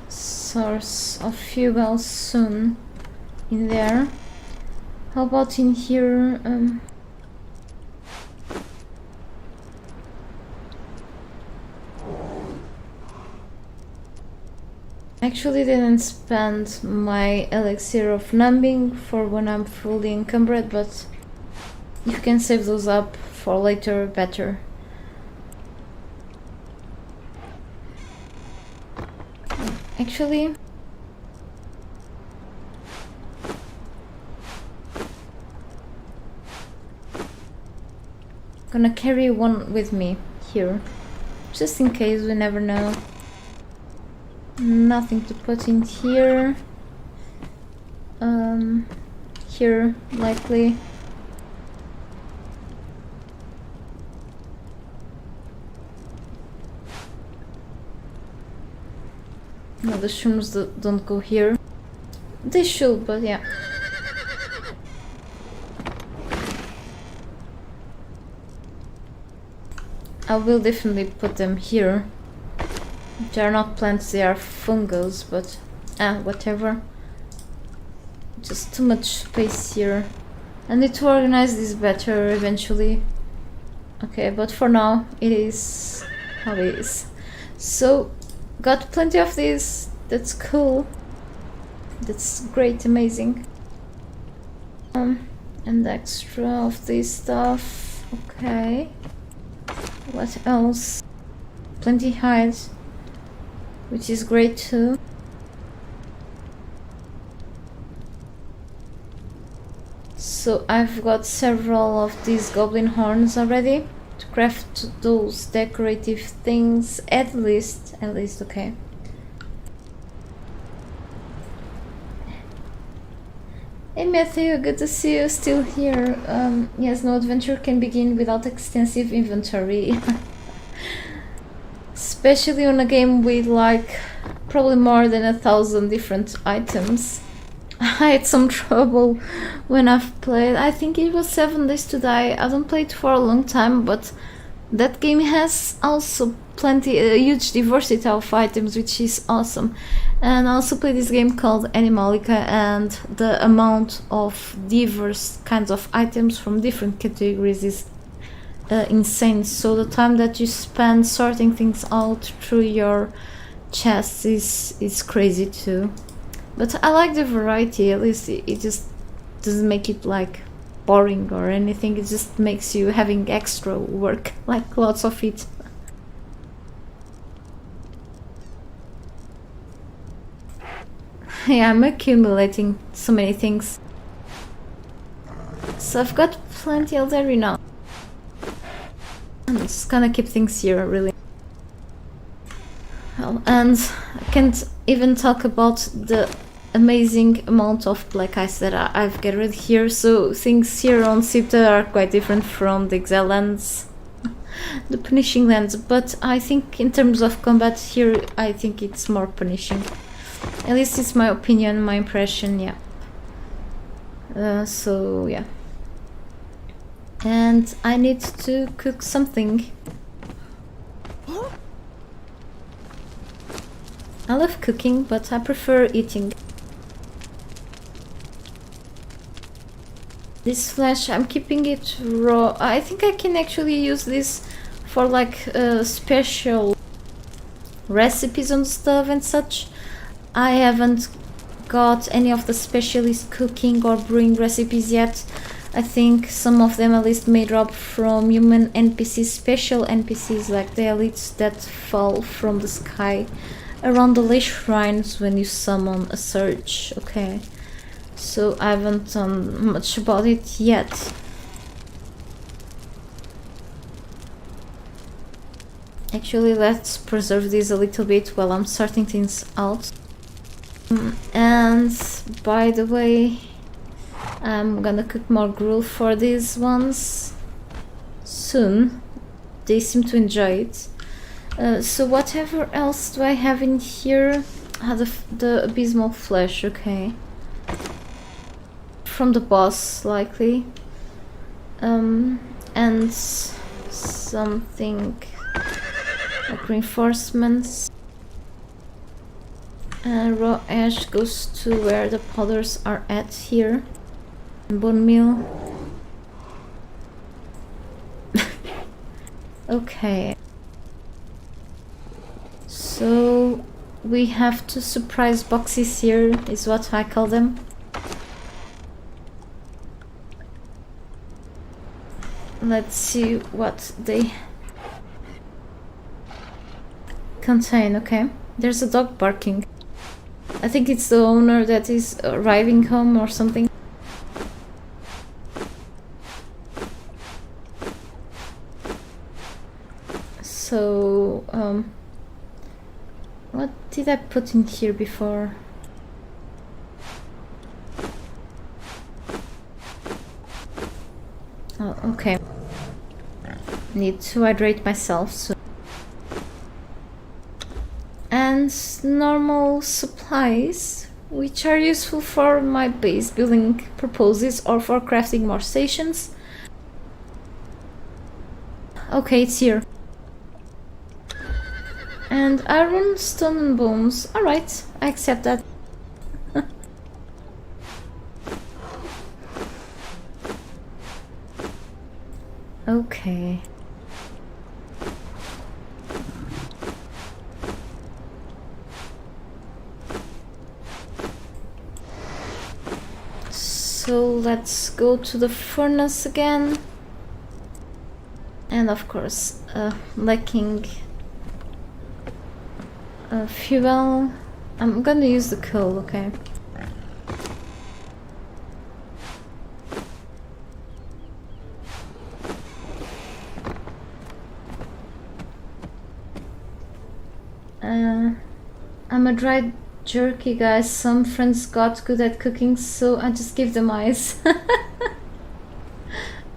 source of fuel soon in there. How about in here? Actually didn't spend my elixir of numbing for when I'm fully encumbered, but if you can save those up for later, better. Actually, gonna carry one with me here, just in case, we never know. Nothing to put in here. Here, likely. No, the shrooms don't go here. They should, but yeah. I will definitely put them here. They are not plants, they are fungus, but whatever. Just too much space here. I need to organize this better eventually. Okay, but for now it is how it is. So, got plenty of this. That's cool. That's great, amazing. And extra of this stuff. Okay. What else? Plenty hides, which is great too. So I've got several of these goblin horns already to craft those decorative things. At least, okay. Hey Matthew, good to see you still here. Yes, no adventure can begin without extensive inventory. Especially on a game with like probably more than 1,000 different items. I had some trouble when I've played. I think it was 7 Days to Die. I don't play it for a long time, but that game has also a huge diversity of items, which is awesome. And I also play this game called Animalica, and the amount of diverse kinds of items from different categories is insane. So the time that you spend sorting things out through your chests is crazy too. But I like the variety. At least it just doesn't make it like boring or anything. It just makes you having extra work, like lots of it. Yeah, I'm accumulating so many things. So I've got plenty already now. I'm just gonna keep things here, really. Well, and I can't even talk about the amazing amount of black ice that I've gathered here. So things here on Sipta are quite different from the Exile lands, the punishing lands. But I think in terms of combat here, I think it's more punishing. At least it's my opinion, my impression, yeah. So yeah. And I need to cook something. I love cooking, but I prefer eating. This flesh, I'm keeping it raw. I think I can actually use this for like special recipes on the stove and such. I haven't got any of the specialist cooking or brewing recipes yet. I think some of them at least may drop from human NPCs, special NPCs like the elites that fall from the sky around the ley shrines when you summon a surge. Okay, so I haven't done much about it yet. Actually, let's preserve this a little bit while I'm sorting things out. And by the way, I'm gonna cook more gruel for these ones soon. They seem to enjoy it. So whatever else do I have in here? The abysmal flesh, okay. From the boss, likely. And something like reinforcements. Raw ash goes to where the powders are at here. Bone meal. Okay. So we have 2 surprise boxes here, is what I call them. Let's see what they contain. Okay, there's a dog barking. I think it's the owner that is arriving home or something. So, what did I put in here before? Oh, okay. Need to hydrate myself soon. And normal supplies, which are useful for my base building purposes or for crafting more stations. Okay, it's here. And iron, stone and bones. Alright, I accept that. Okay. So let's go to the furnace again. And of course, lacking fuel. I'm gonna use the coal, okay. I'm a dry jerky, guys. Some friends got good at cooking, so I just give them eyes.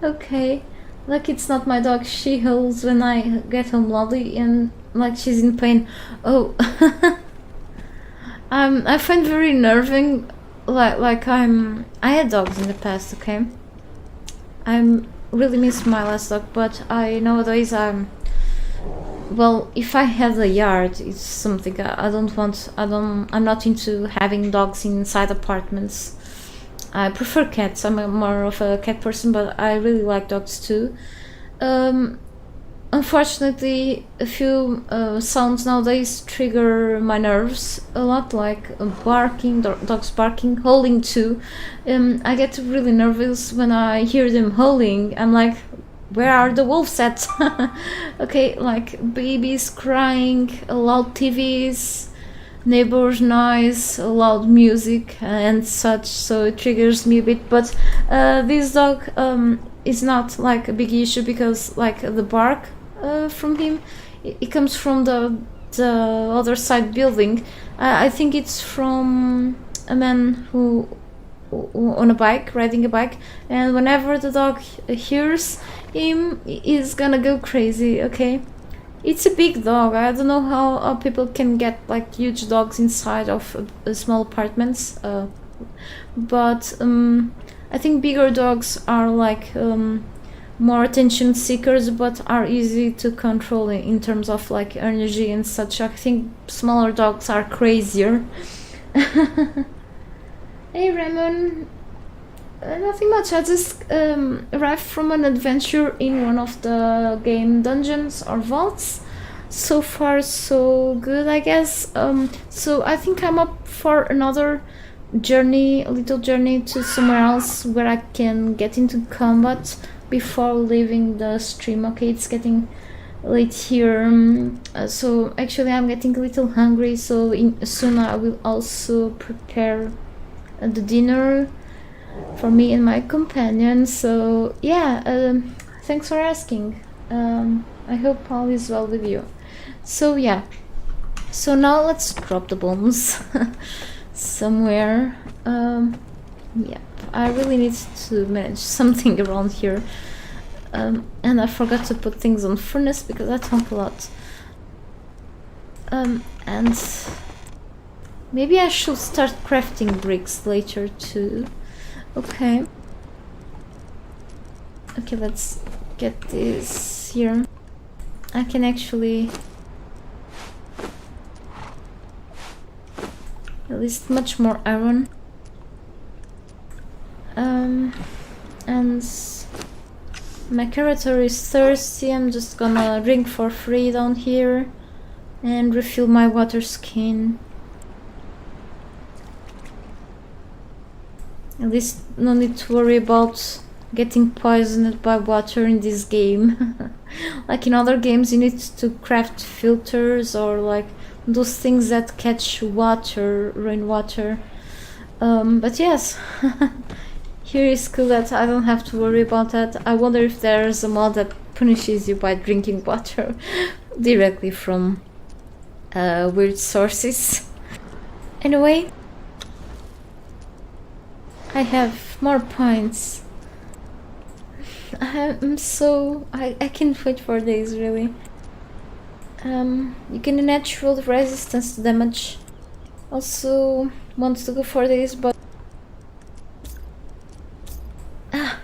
Okay. Like it's not my dog. She howls when I get home loudly and like she's in pain. Oh. I find very nerving. I had dogs in the past, okay? I really miss my last dog, but nowadays well, if I have a yard, it's something I'm not into having dogs inside apartments. I prefer cats. I'm more of a cat person, but I really like dogs too. Unfortunately, a few sounds nowadays trigger my nerves a lot, like barking, dogs barking, howling too. I get really nervous when I hear them howling. I'm like, where are the wolves at? Okay, like babies crying, loud TVs, neighbors noise, loud music and such, so it triggers me a bit. But this dog is not like a big issue because like the bark from him, it comes from the other side building. I think it's from a man who on a bike, riding a bike, and whenever the dog hears him, he's gonna go crazy, okay? It's a big dog. I don't know how people can get like huge dogs inside of small apartments. But I think bigger dogs are like more attention seekers, but are easy to control in terms of like energy and such. I think smaller dogs are crazier. Hey Ramon, nothing much. I just arrived from an adventure in one of the game dungeons or vaults. So far so good, I guess. So I think I'm up for another journey, a little journey to somewhere else where I can get into combat before leaving the stream. Okay, it's getting late here, so actually I'm getting a little hungry, so soon I will also prepare the dinner for me and my companion. So yeah, thanks for asking. I hope all is well with you. So yeah, so now let's drop the bombs somewhere. Yeah, I really need to manage something around here. And I forgot to put things on furnace because I talk a lot. And maybe I should start crafting bricks later too. Okay. Okay, let's get this here. I can actually at least much more iron. And my character is thirsty. I'm just gonna drink for free down here and refill my water skin. At least no need to worry about getting poisoned by water in this game. Like in other games you need to craft filters or like those things that catch water, rainwater. But yes, here is cool that I don't have to worry about that. I wonder if there's a mod that punishes you by drinking water directly from weird sources. Anyway, I have more points. I can't wait for days, really. You gain a natural resistance to damage. Also want to go for this, but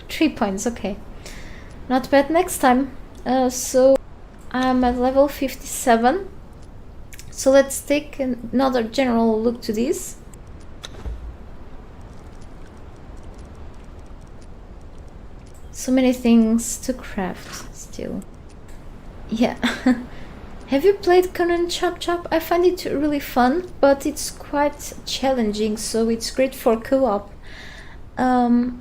3 points, okay. Not bad. Next time. So I'm at level 57. So let's take another general look to this. So many things to craft still. Yeah. Have you played Conan Chop Chop? I find it really fun, but it's quite challenging, so it's great for co-op.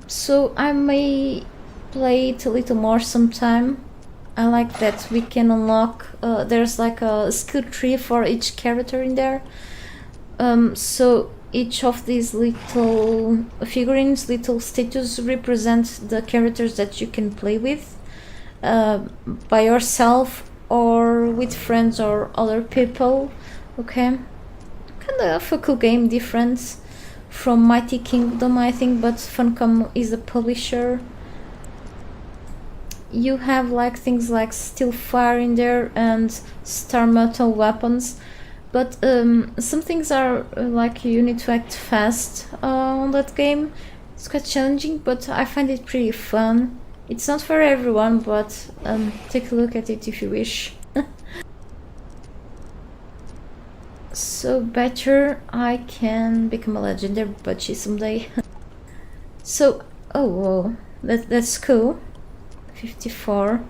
So I may play it a little more sometime. I like that we can unlock, there's like a skill tree for each character in there. So each of these little figurines, little statues, represent the characters that you can play with by yourself or with friends or other people. Okay, kind of a cool game, different from Mighty Kingdom, I think, but Funcom is the publisher. You have like things like Steel Fire in there and Star Metal weapons, but some things are like you need to act fast on that game. It's quite challenging, but I find it pretty fun. It's not for everyone, but take a look at it if you wish. So better I can become a legendary budgie someday. So, oh, whoa, that's cool. 54.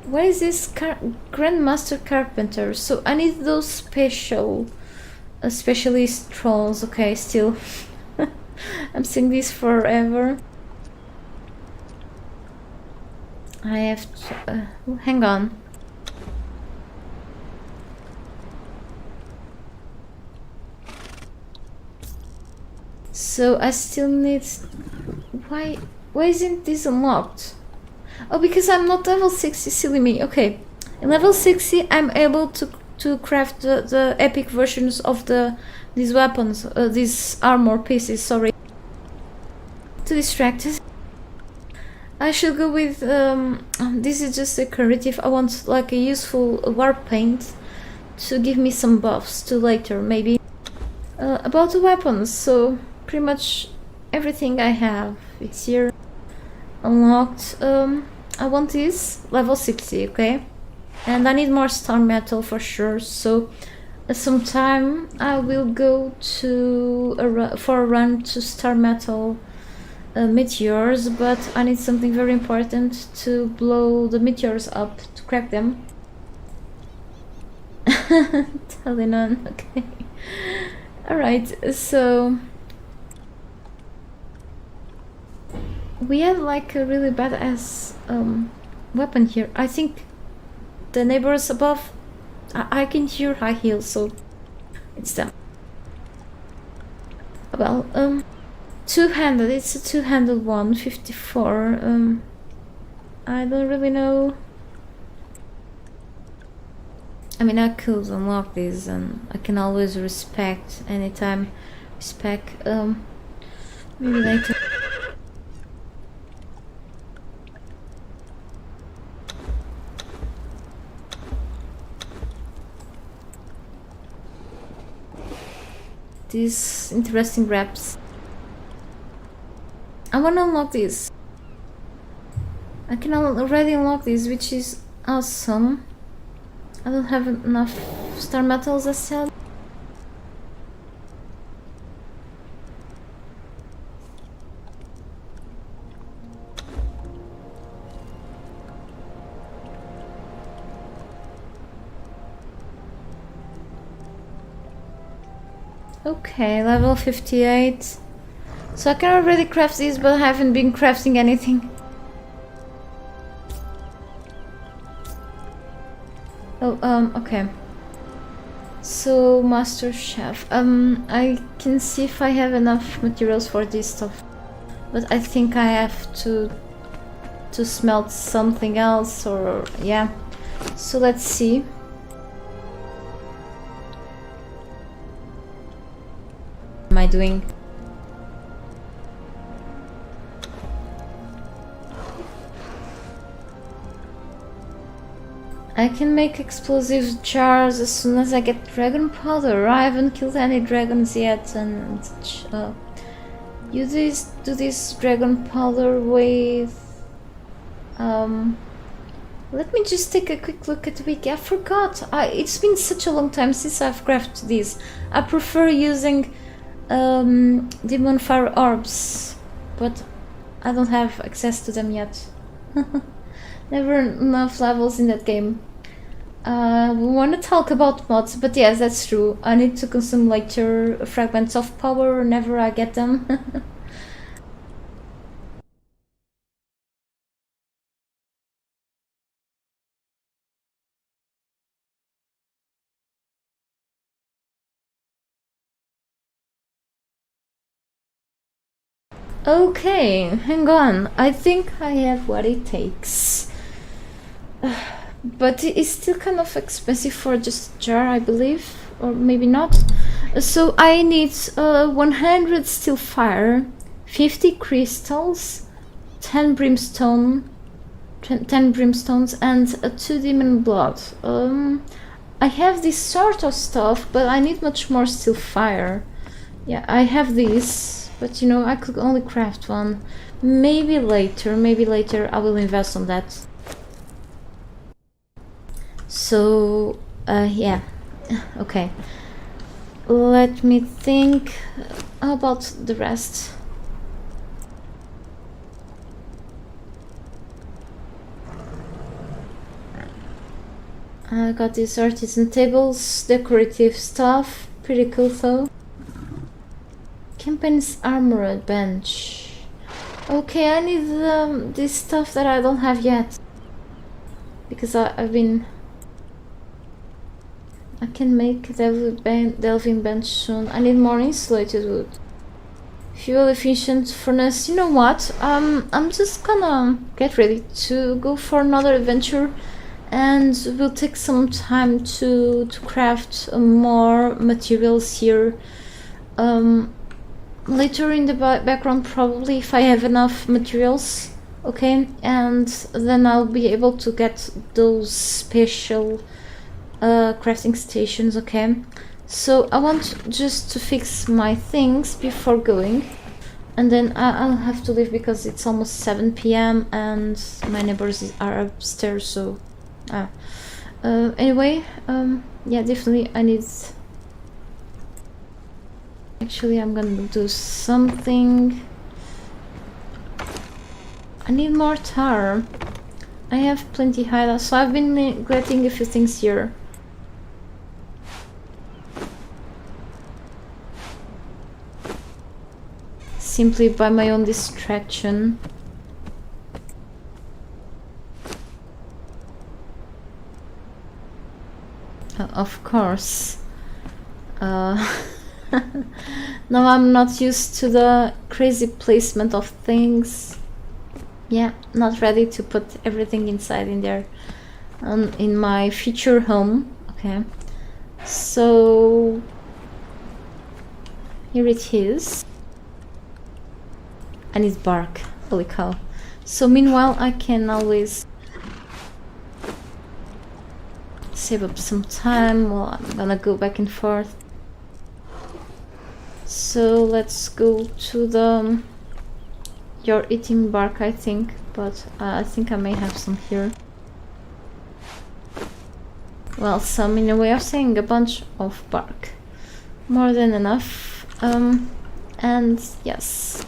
What is this? Grandmaster Carpenter. So I need those specialist trolls. Okay, still. I'm seeing this forever. I have to, hang on. So I still need... Why isn't this unlocked? Oh, because I'm not level 60, silly me. Okay, in level 60 I'm able to craft the epic versions of these weapons, these armor pieces, sorry. Too distracted. I should go with this is just decorative. I want like a useful war paint to give me some buffs to later maybe. About the weapons, so pretty much everything I have it's here unlocked. I want this level 60, okay, and I need more star metal for sure, so sometime I will go to for a run to star metal meteors, but I need something very important to blow the meteors up to crack them. Talinon, okay. Alright, so we have like a really badass weapon here. I think the neighbors above, I can hear high heels, so it's them. Well, two-handed, it's a two-handed one, 54. I don't really know. I mean, I could unlock this, and I can always respect anytime. Respect, maybe later. These interesting wraps. I wanna unlock this. I can already unlock this, which is awesome. I don't have enough star metals, I said. Okay, level 58. So I can already craft this, but I haven't been crafting anything. Oh, okay. So, Master Chef. I can see if I have enough materials for this stuff. But I think I have to smelt something else, or yeah. So let's see. What am I doing? I can make explosive jars as soon as I get dragon powder. I haven't killed any dragons yet, and you do this dragon powder with. Let me just take a quick look at the wiki. I forgot. It's been such a long time since I've crafted this. I prefer using demon fire orbs, but I don't have access to them yet. Never enough levels in that game. We want to talk about mods, but yes, that's true. I need to consume later fragments of power whenever I get them. Okay, hang on. I think I have what it takes. But it's still kind of expensive for just a jar, I believe, or maybe not. So I need 100 steel fire, 50 crystals, 10 brimstone, 10 brimstones, and 2 demon blood. I have this sort of stuff, but I need much more steel fire. Yeah, I have this, but you know, I could only craft one. Maybe later I will invest on that. So, yeah, okay. Let me think about the rest. I got these artisan tables, decorative stuff, pretty cool though. Campaign's armored bench. Okay, I need this stuff that I don't have yet. Because I've been... I can make delving bench soon. I need more insulated wood. Fuel efficient furnace. You know what? I'm just gonna get ready to go for another adventure, and we'll take some time to craft more materials here. Later in the background, probably, if I have enough materials. Okay, and then I'll be able to get those special crafting stations. Okay, so I want just to fix my things before going, and then I'll have to leave because it's almost 7 p.m. and my neighbors are upstairs. So anyway, yeah, definitely I need. Actually, I'm gonna do something. I need more tar. I have plenty highlights, so I've been neglecting a few things here. Simply by my own distraction. Of course. No, I'm not used to the crazy placement of things. Yeah, not ready to put everything inside in there. In my future home. Okay. So here it is. I need bark. Holy cow. So meanwhile I can always save up some time while I'm gonna go back and forth. So let's go to the you're eating bark, I think, but I think I may have some here. Well, some in a way of saying, a bunch of bark. More than enough. And yes.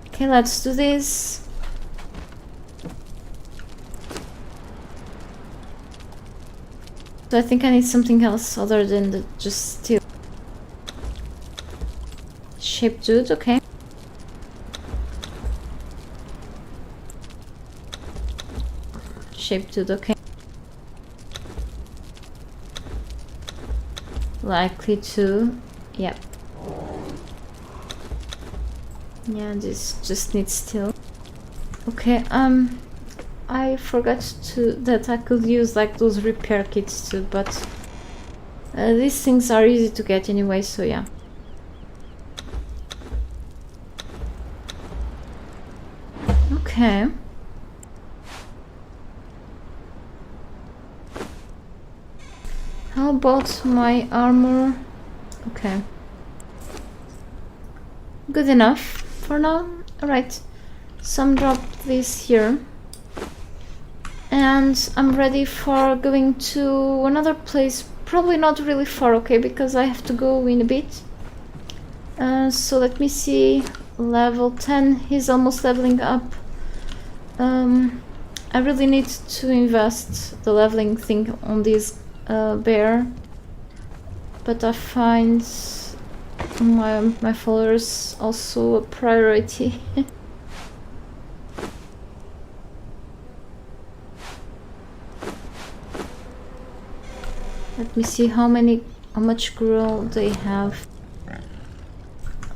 Okay, let's do this. So I think I need something else other than the just steel. Shape dude, okay. Shape dude, okay. Likely to, yep. Yeah, this just needs steel. Okay, I forgot that I could use like those repair kits too, but these things are easy to get anyway, so yeah. Okay. How about my armor? Okay. Good enough for now. Alright. Some drop this here. And I'm ready for going to another place. Probably not really far, okay, because I have to go in a bit. So let me see. Level 10. He's almost leveling up. I really need to invest the leveling thing on this bear, but I find my followers also a priority. Let me see how much gruel they have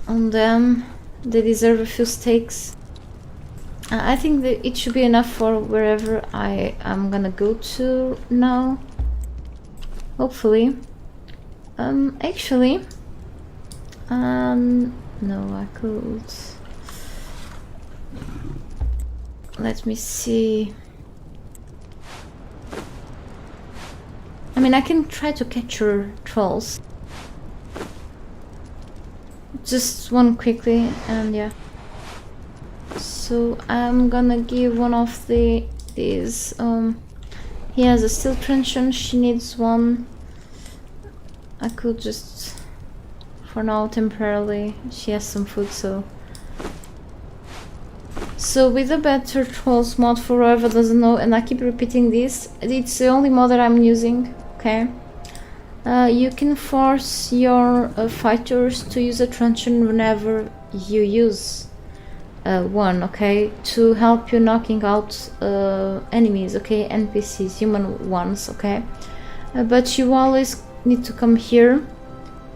on them. They deserve a few steaks. I think that it should be enough for wherever I am gonna go to now. Hopefully. Actually, no, I could. Let me see. I mean, I can try to capture trolls. Just one quickly, and yeah. So I'm gonna give one of these. He has a steel truncheon. She needs one. I could just, for now, temporarily. She has some food, so. So with the better trolls mod, for whoever doesn't know, and I keep repeating this, it's the only mod that I'm using. Okay. You can force your fighters to use a truncheon whenever you use one, okay, to help you knocking out enemies, okay, NPCs, human ones, okay, but you always need to come here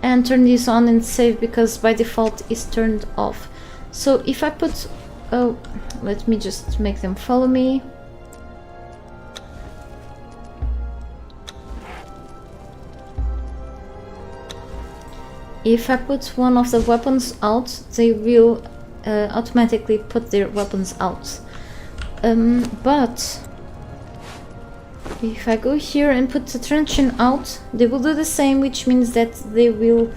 and turn this on and save, because by default it's turned off. So if I put, let me just make them follow me. If I put one of the weapons out, they will automatically put their weapons out. But if I go here and put the truncheon out, they will do the same, which means that they will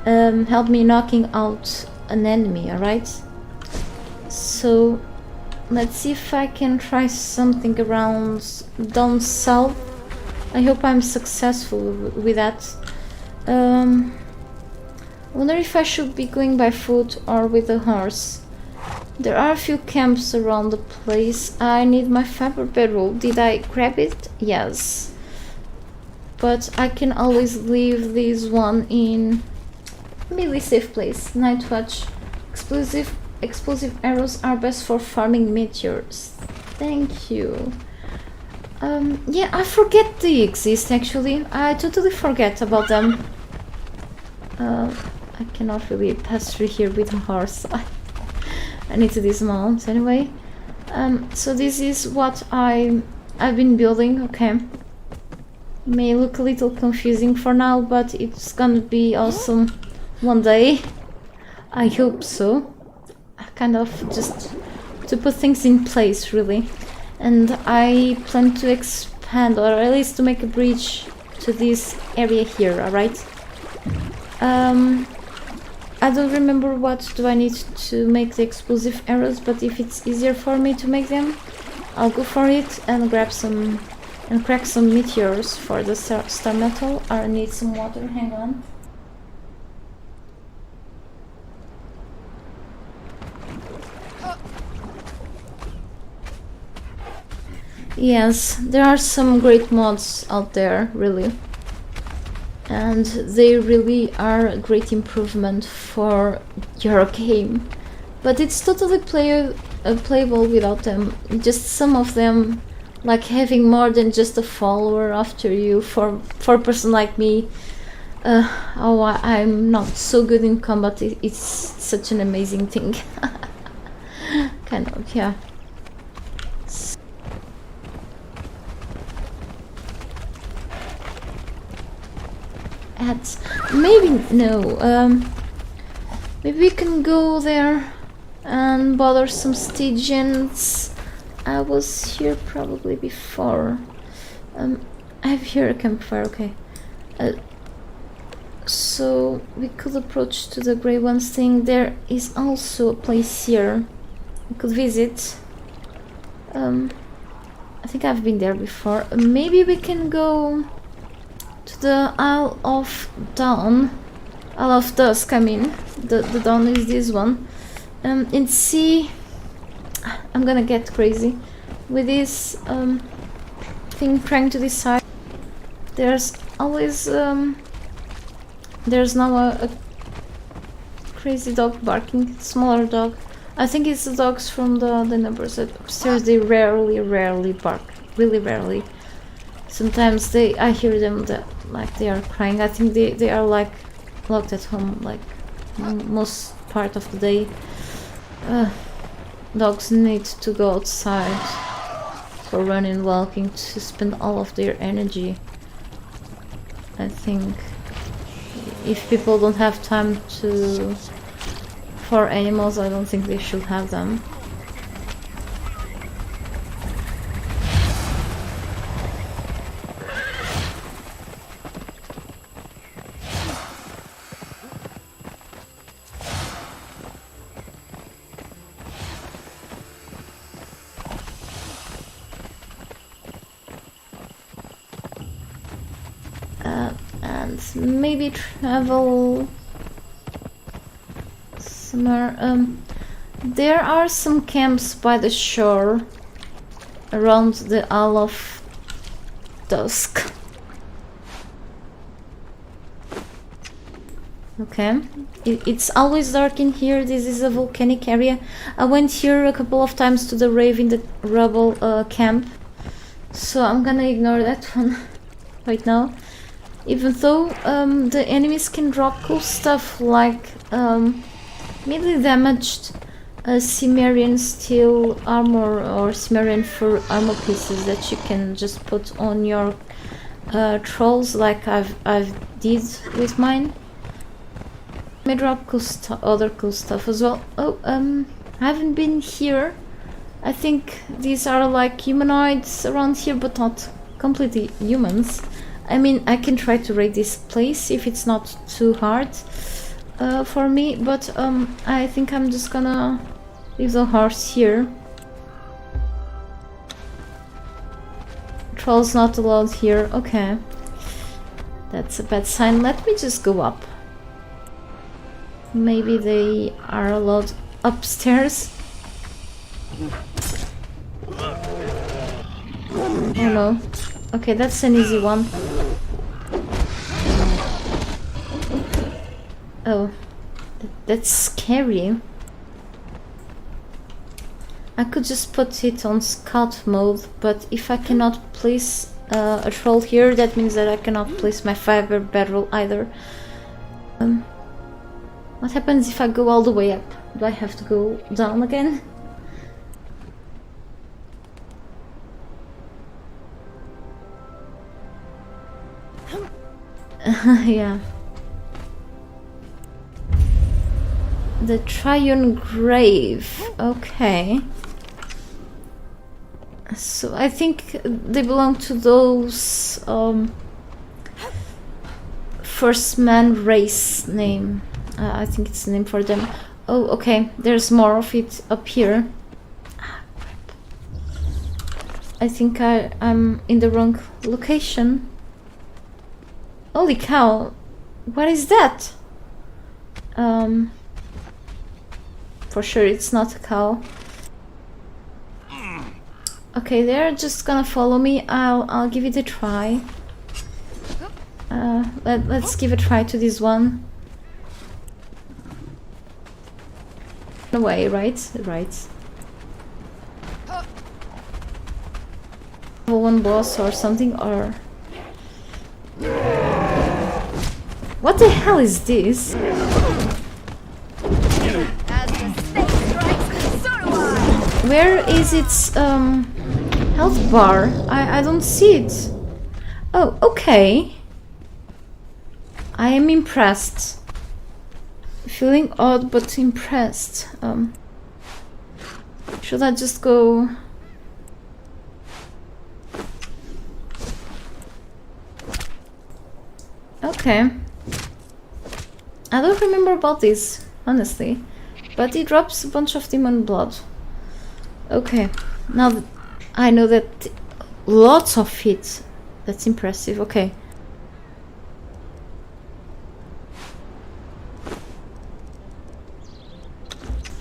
help me knocking out an enemy, alright? So let's see if I can try something around down south. I hope I'm successful with that. I wonder if I should be going by foot or with a horse. There are a few camps around the place. I need my fiber bedroll. Did I grab it? Yes. But I can always leave this one in a really safe place. Night watch. Explosive arrows are best for farming meteors. Thank you. Yeah, I forget they exist actually. I totally forget about them. I cannot really pass through here with a horse. I need to dismount anyway. So this is what I've been building. Okay. May look a little confusing for now, but it's gonna be awesome one day. I hope so. Kind of just to put things in place really. And I plan to expand, or at least to make a bridge to this area here, alright? I don't remember what do I need to make the explosive arrows, but if it's easier for me to make them, I'll go for it and grab some and crack some meteors for the star metal. I need some water, hang on. Yes, there are some great mods out there, really. And they really are a great improvement for your game. But it's totally playable without them. Just some of them, like having more than just a follower after you, for a person like me. I'm not so good in combat, it's such an amazing thing. Kind of, yeah. Maybe no. Maybe we can go there and bother some Stygians. I was here probably before. I have here a campfire. Okay. So we could approach to the Grey Ones thing. There is also a place here we could visit. I think I've been there before. Maybe we can go to the Isle of Dawn, Isle of Dusk, I mean. The Dawn is this one. And see, I'm gonna get crazy with this thing trying to decide. There's always there's now a crazy dog barking, smaller dog. I think it's the dogs from the neighbors upstairs. They rarely bark, really rarely. Sometimes I hear them like they are crying. I think they are like locked at home like most part of the day. Dogs need to go outside for running, walking, to spend all of their energy. I think if people don't have time for animals, I don't think they should have them. And maybe travel somewhere. There are some camps by the shore around the Isle of Dusk. Okay, it's always dark in here. This is a volcanic area. I went here a couple of times to the Rave in the Rubble camp, so I'm gonna ignore that one right now. Even though the enemies can drop cool stuff like mainly damaged Cimmerian steel armor or Cimmerian fur armor pieces that you can just put on your trolls, like I've did with mine. May drop cool other cool stuff as well. Oh, I haven't been here. I think these are like humanoids around here, but not completely humans. I mean, I can try to raid this place if it's not too hard for me, but I think I'm just gonna leave the horse here. Trolls not allowed here. Okay. That's a bad sign. Let me just go up. Maybe they are allowed upstairs. Oh no. Okay, that's an easy one. Oh, that's scary. I could just put it on scout mode, but if I cannot place a troll here, that means that I cannot place my fiber bedroll either. What happens if I go all the way up? Do I have to go down again? Yeah. The Triune Grave. Okay. So I think they belong to those First Man race name. I think it's the name for them. Oh, okay. There's more of it up here. I think I'm in the wrong location. Holy cow! What is that? For sure it's not a cow. Okay, they're just gonna follow me. I'll give it a try. Let's give a try to this one. Away, right? Right. One boss or something, or what the hell is this? As the snake strikes, so do I. Where is its health bar? I don't see it. Oh, okay. I am impressed. Feeling odd but impressed. Should I just go? Okay. I don't remember about this, honestly. But it drops a bunch of demon blood. Okay. Now that I know that lots of it. That's impressive. Okay.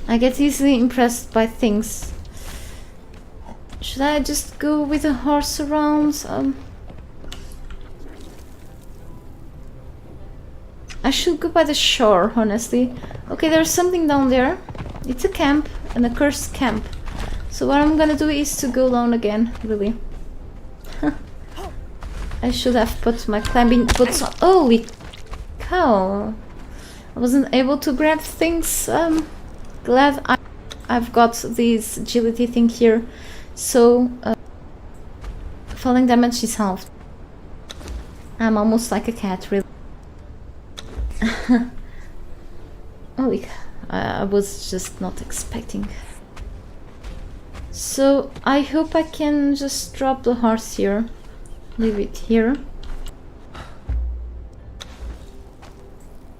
I get easily impressed by things. Should I just go with a horse around? I should go by the shore, honestly. Okay, there's something down there. It's a camp, and a cursed camp. So what I'm gonna do is to go down again, really. I should have put my climbing boots on. Holy cow! I wasn't able to grab things. Glad I've got this agility thing here. So, falling damage is halved. I'm almost like a cat, really. Holy cow. I was just not expecting. So, I hope I can just drop the horse here. Leave it here.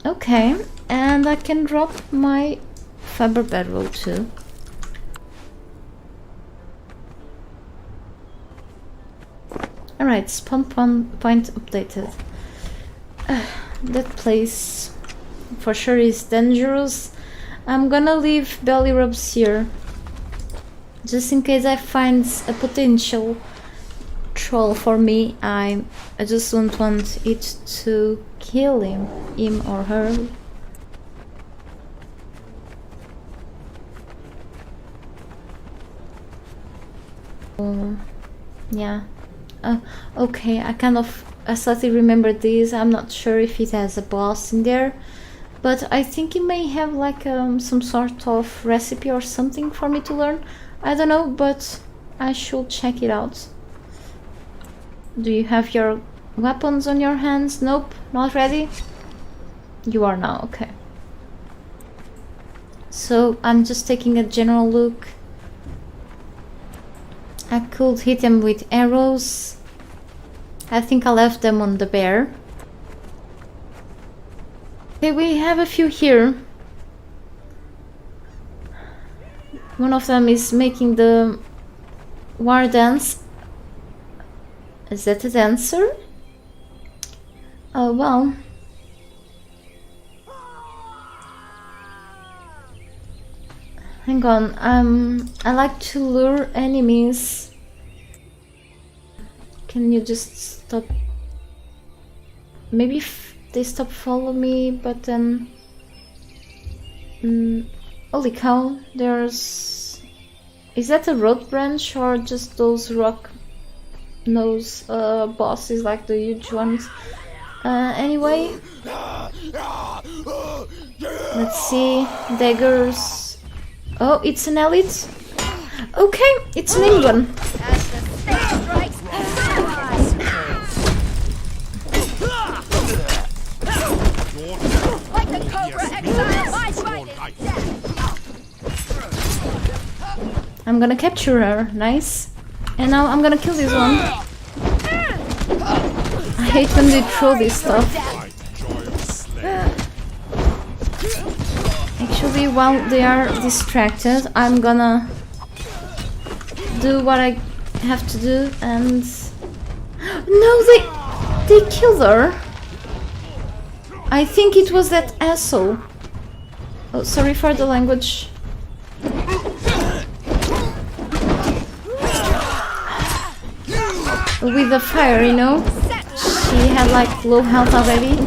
Okay, and I can drop my fiber bedroll too. Alright, spawn point updated. That place for sure is dangerous. I'm gonna leave belly rubs here. Just in case I find a potential troll for me. I just don't want it to kill him or her. Yeah. Okay, I slightly remember this. I'm not sure if it has a boss in there, but I think it may have like some sort of recipe or something for me to learn. I don't know, but I should check it out. Do you have your weapons on your hands? Nope, not ready. You are now, okay. So I'm just taking a general look. I could hit them with arrows. I think I left them on the bear. Okay, we have a few here. One of them is making the war dance. Is that a dancer? Oh well. Hang on, I like to lure enemies. Can you just stop? Maybe if they stop following me, but then... holy cow, there's... Is that a road branch or just those rock nose bosses like the huge ones? Anyway, let's see, daggers. Oh, it's an elite. Okay, it's an England. As the snake strikes, like the Cobra Exile, my fight is death. I'm gonna capture her, nice. And now I'm gonna kill this one. I hate when they throw this stuff. Actually, while they are distracted, I'm gonna do what I have to do and... No, they killed her! I think it was that asshole. Oh, sorry for the language. With the fire, you know? She had like low health already.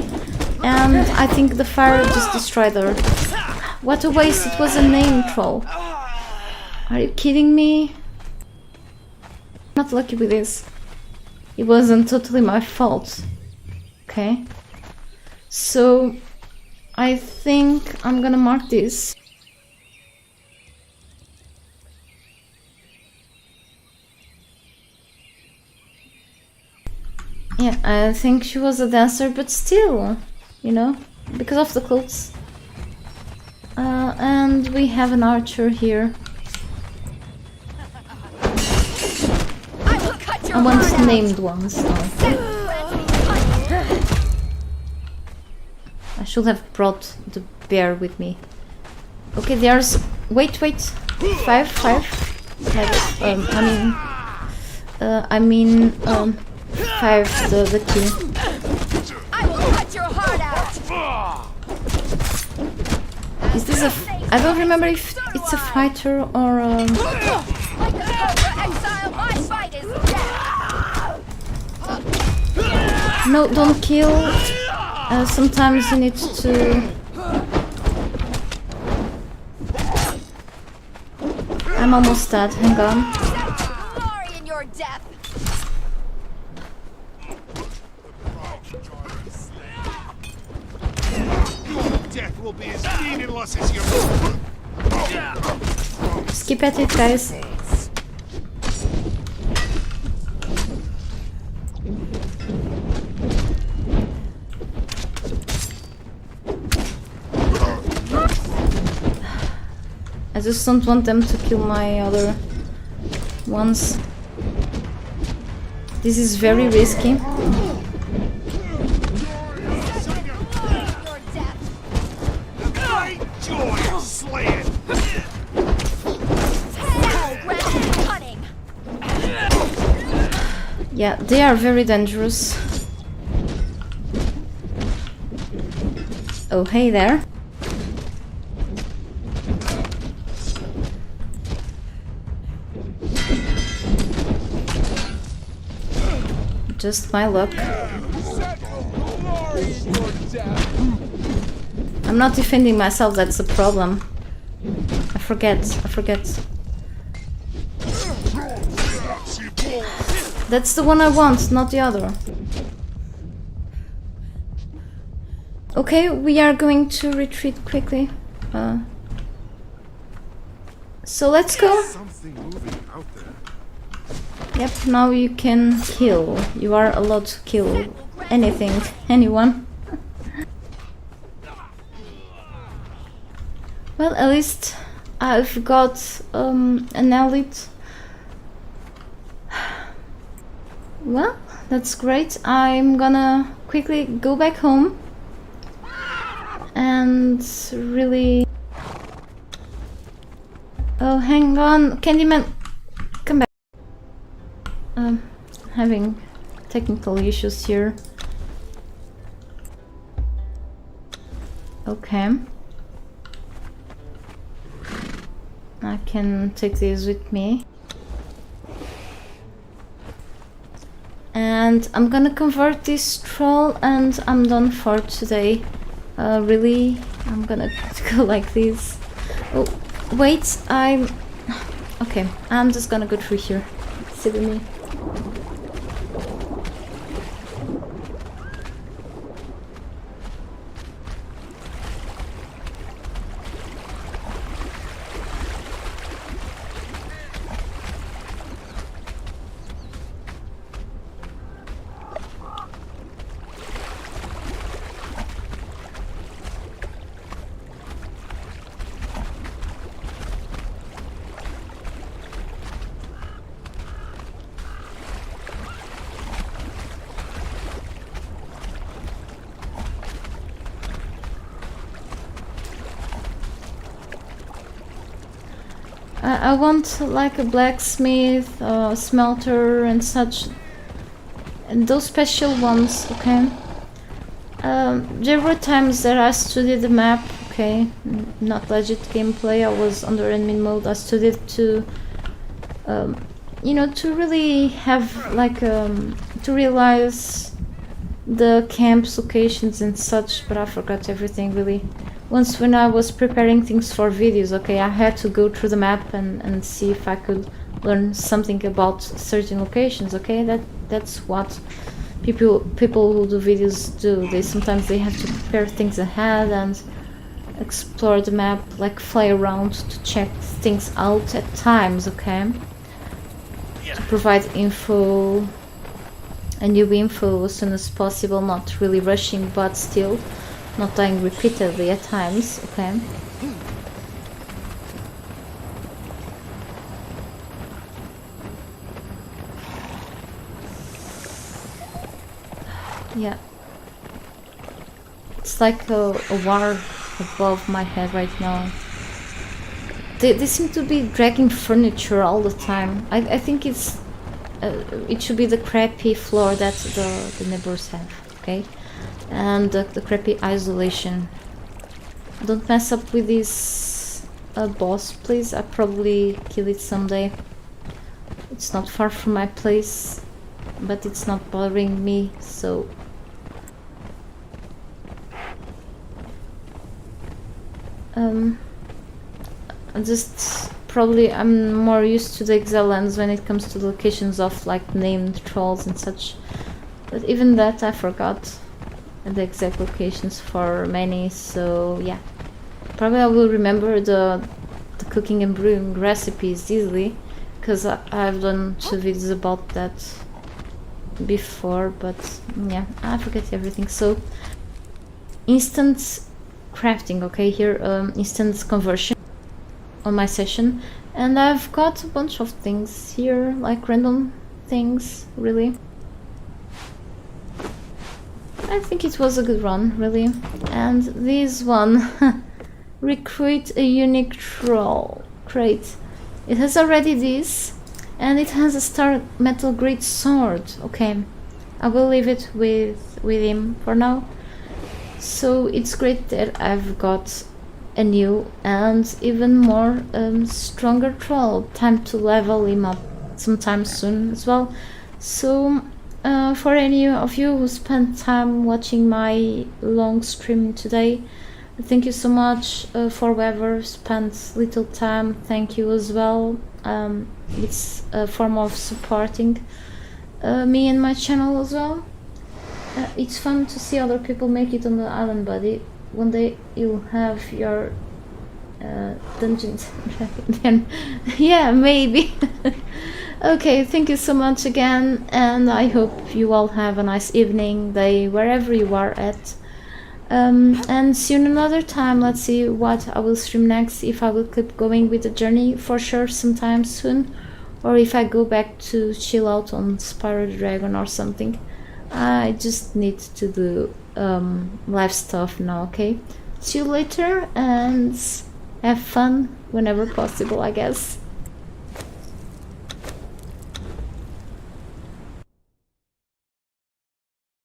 And I think the fire just destroyed her. What a waste, it was a name troll. Are you kidding me? Not lucky with this. It wasn't totally my fault. Okay. So, I think I'm gonna mark this. Yeah, I think she was a dancer, but still, you know, because of the clothes. And we have an archer here. I want named ones. I should have brought the bear with me. Okay, there's... Wait. Five. Like, five, the key. I will cut your heart out. Is this a... I don't remember if it's a fighter or Like the Cobra Exile, my fight is death. No, don't kill. Sometimes you need to... I'm almost dead, hang on. Glory in your death. Death will be as meaningless as your... Skip at it, guys. I just don't want them to kill my other ones. This is very risky. Your death. Great joy of slaying! Hell, rapid cunning. Yeah, they are very dangerous. Oh, hey there. Just my luck. I'm not defending myself, that's the problem. I forget. That's the one I want, not the other. Okay, we are going to retreat quickly. So let's go. Something moving out there. Yep, now you can kill. You are allowed to kill anything, anyone. Well, at least I've got an elite. Well, that's great. I'm gonna quickly go back home and really... Oh, hang on, Candyman, come back. Having technical issues here. Okay. I can take this with me. And I'm gonna convert this troll and I'm done for today. Really, I'm gonna go like this. Oh, wait, okay, I'm just gonna go through here. Sit with me. I want like a blacksmith, smelter and such, and those special ones, okay? There were times that I studied the map, okay? Not legit gameplay, I was under admin mode. I studied to, you know, to really have like, to realize the camps, locations and such, but I forgot everything really. Once when I was preparing things for videos, okay, I had to go through the map and see if I could learn something about certain locations, okay? That's what people who do videos do. Sometimes they have to prepare things ahead and explore the map, like fly around to check things out at times, okay? To provide info, a new info as soon as possible, not really rushing, but still not dying repeatedly at times, okay? Yeah. It's like a war above my head right now. They seem to be dragging furniture all the time. I think it's it should be the crappy floor that the neighbors have, okay? And the crappy isolation. Don't mess up with this boss, please. I'll probably kill it someday. It's not far from my place, but it's not bothering me, so... I'm more used to the Exile lands when it comes to locations of like named trolls and such. But even that I forgot the exact locations for many, so yeah. Probably I will remember the cooking and brewing recipes easily, because I've done 2 videos about that before, but yeah, I forget everything. So instant crafting, okay, here instant conversion on my session, and I've got a bunch of things here, like random things, really. I think it was a good run, really. And this one, recruit a unique troll crate. It has already this, and it has a star metal great sword. Okay, I will leave it with him for now. So it's great that I've got a new and even more stronger troll. Time to level him up sometime soon as well. So for any of you who spent time watching my long stream today, thank you so much. For whoever spent little time, thank you as well. It's a form of supporting me and my channel as well. It's fun to see other people make it on the island, buddy. One day you'll have your dungeons then yeah, maybe. Okay, thank you so much again, and I hope you all have a nice evening, day, wherever you are at. And see you another time. Let's see what I will stream next, if I will keep going with the journey for sure sometime soon, or if I go back to chill out on Spyro the Dragon or something. I just need to do live stuff now, okay? See you later and have fun whenever possible, I guess.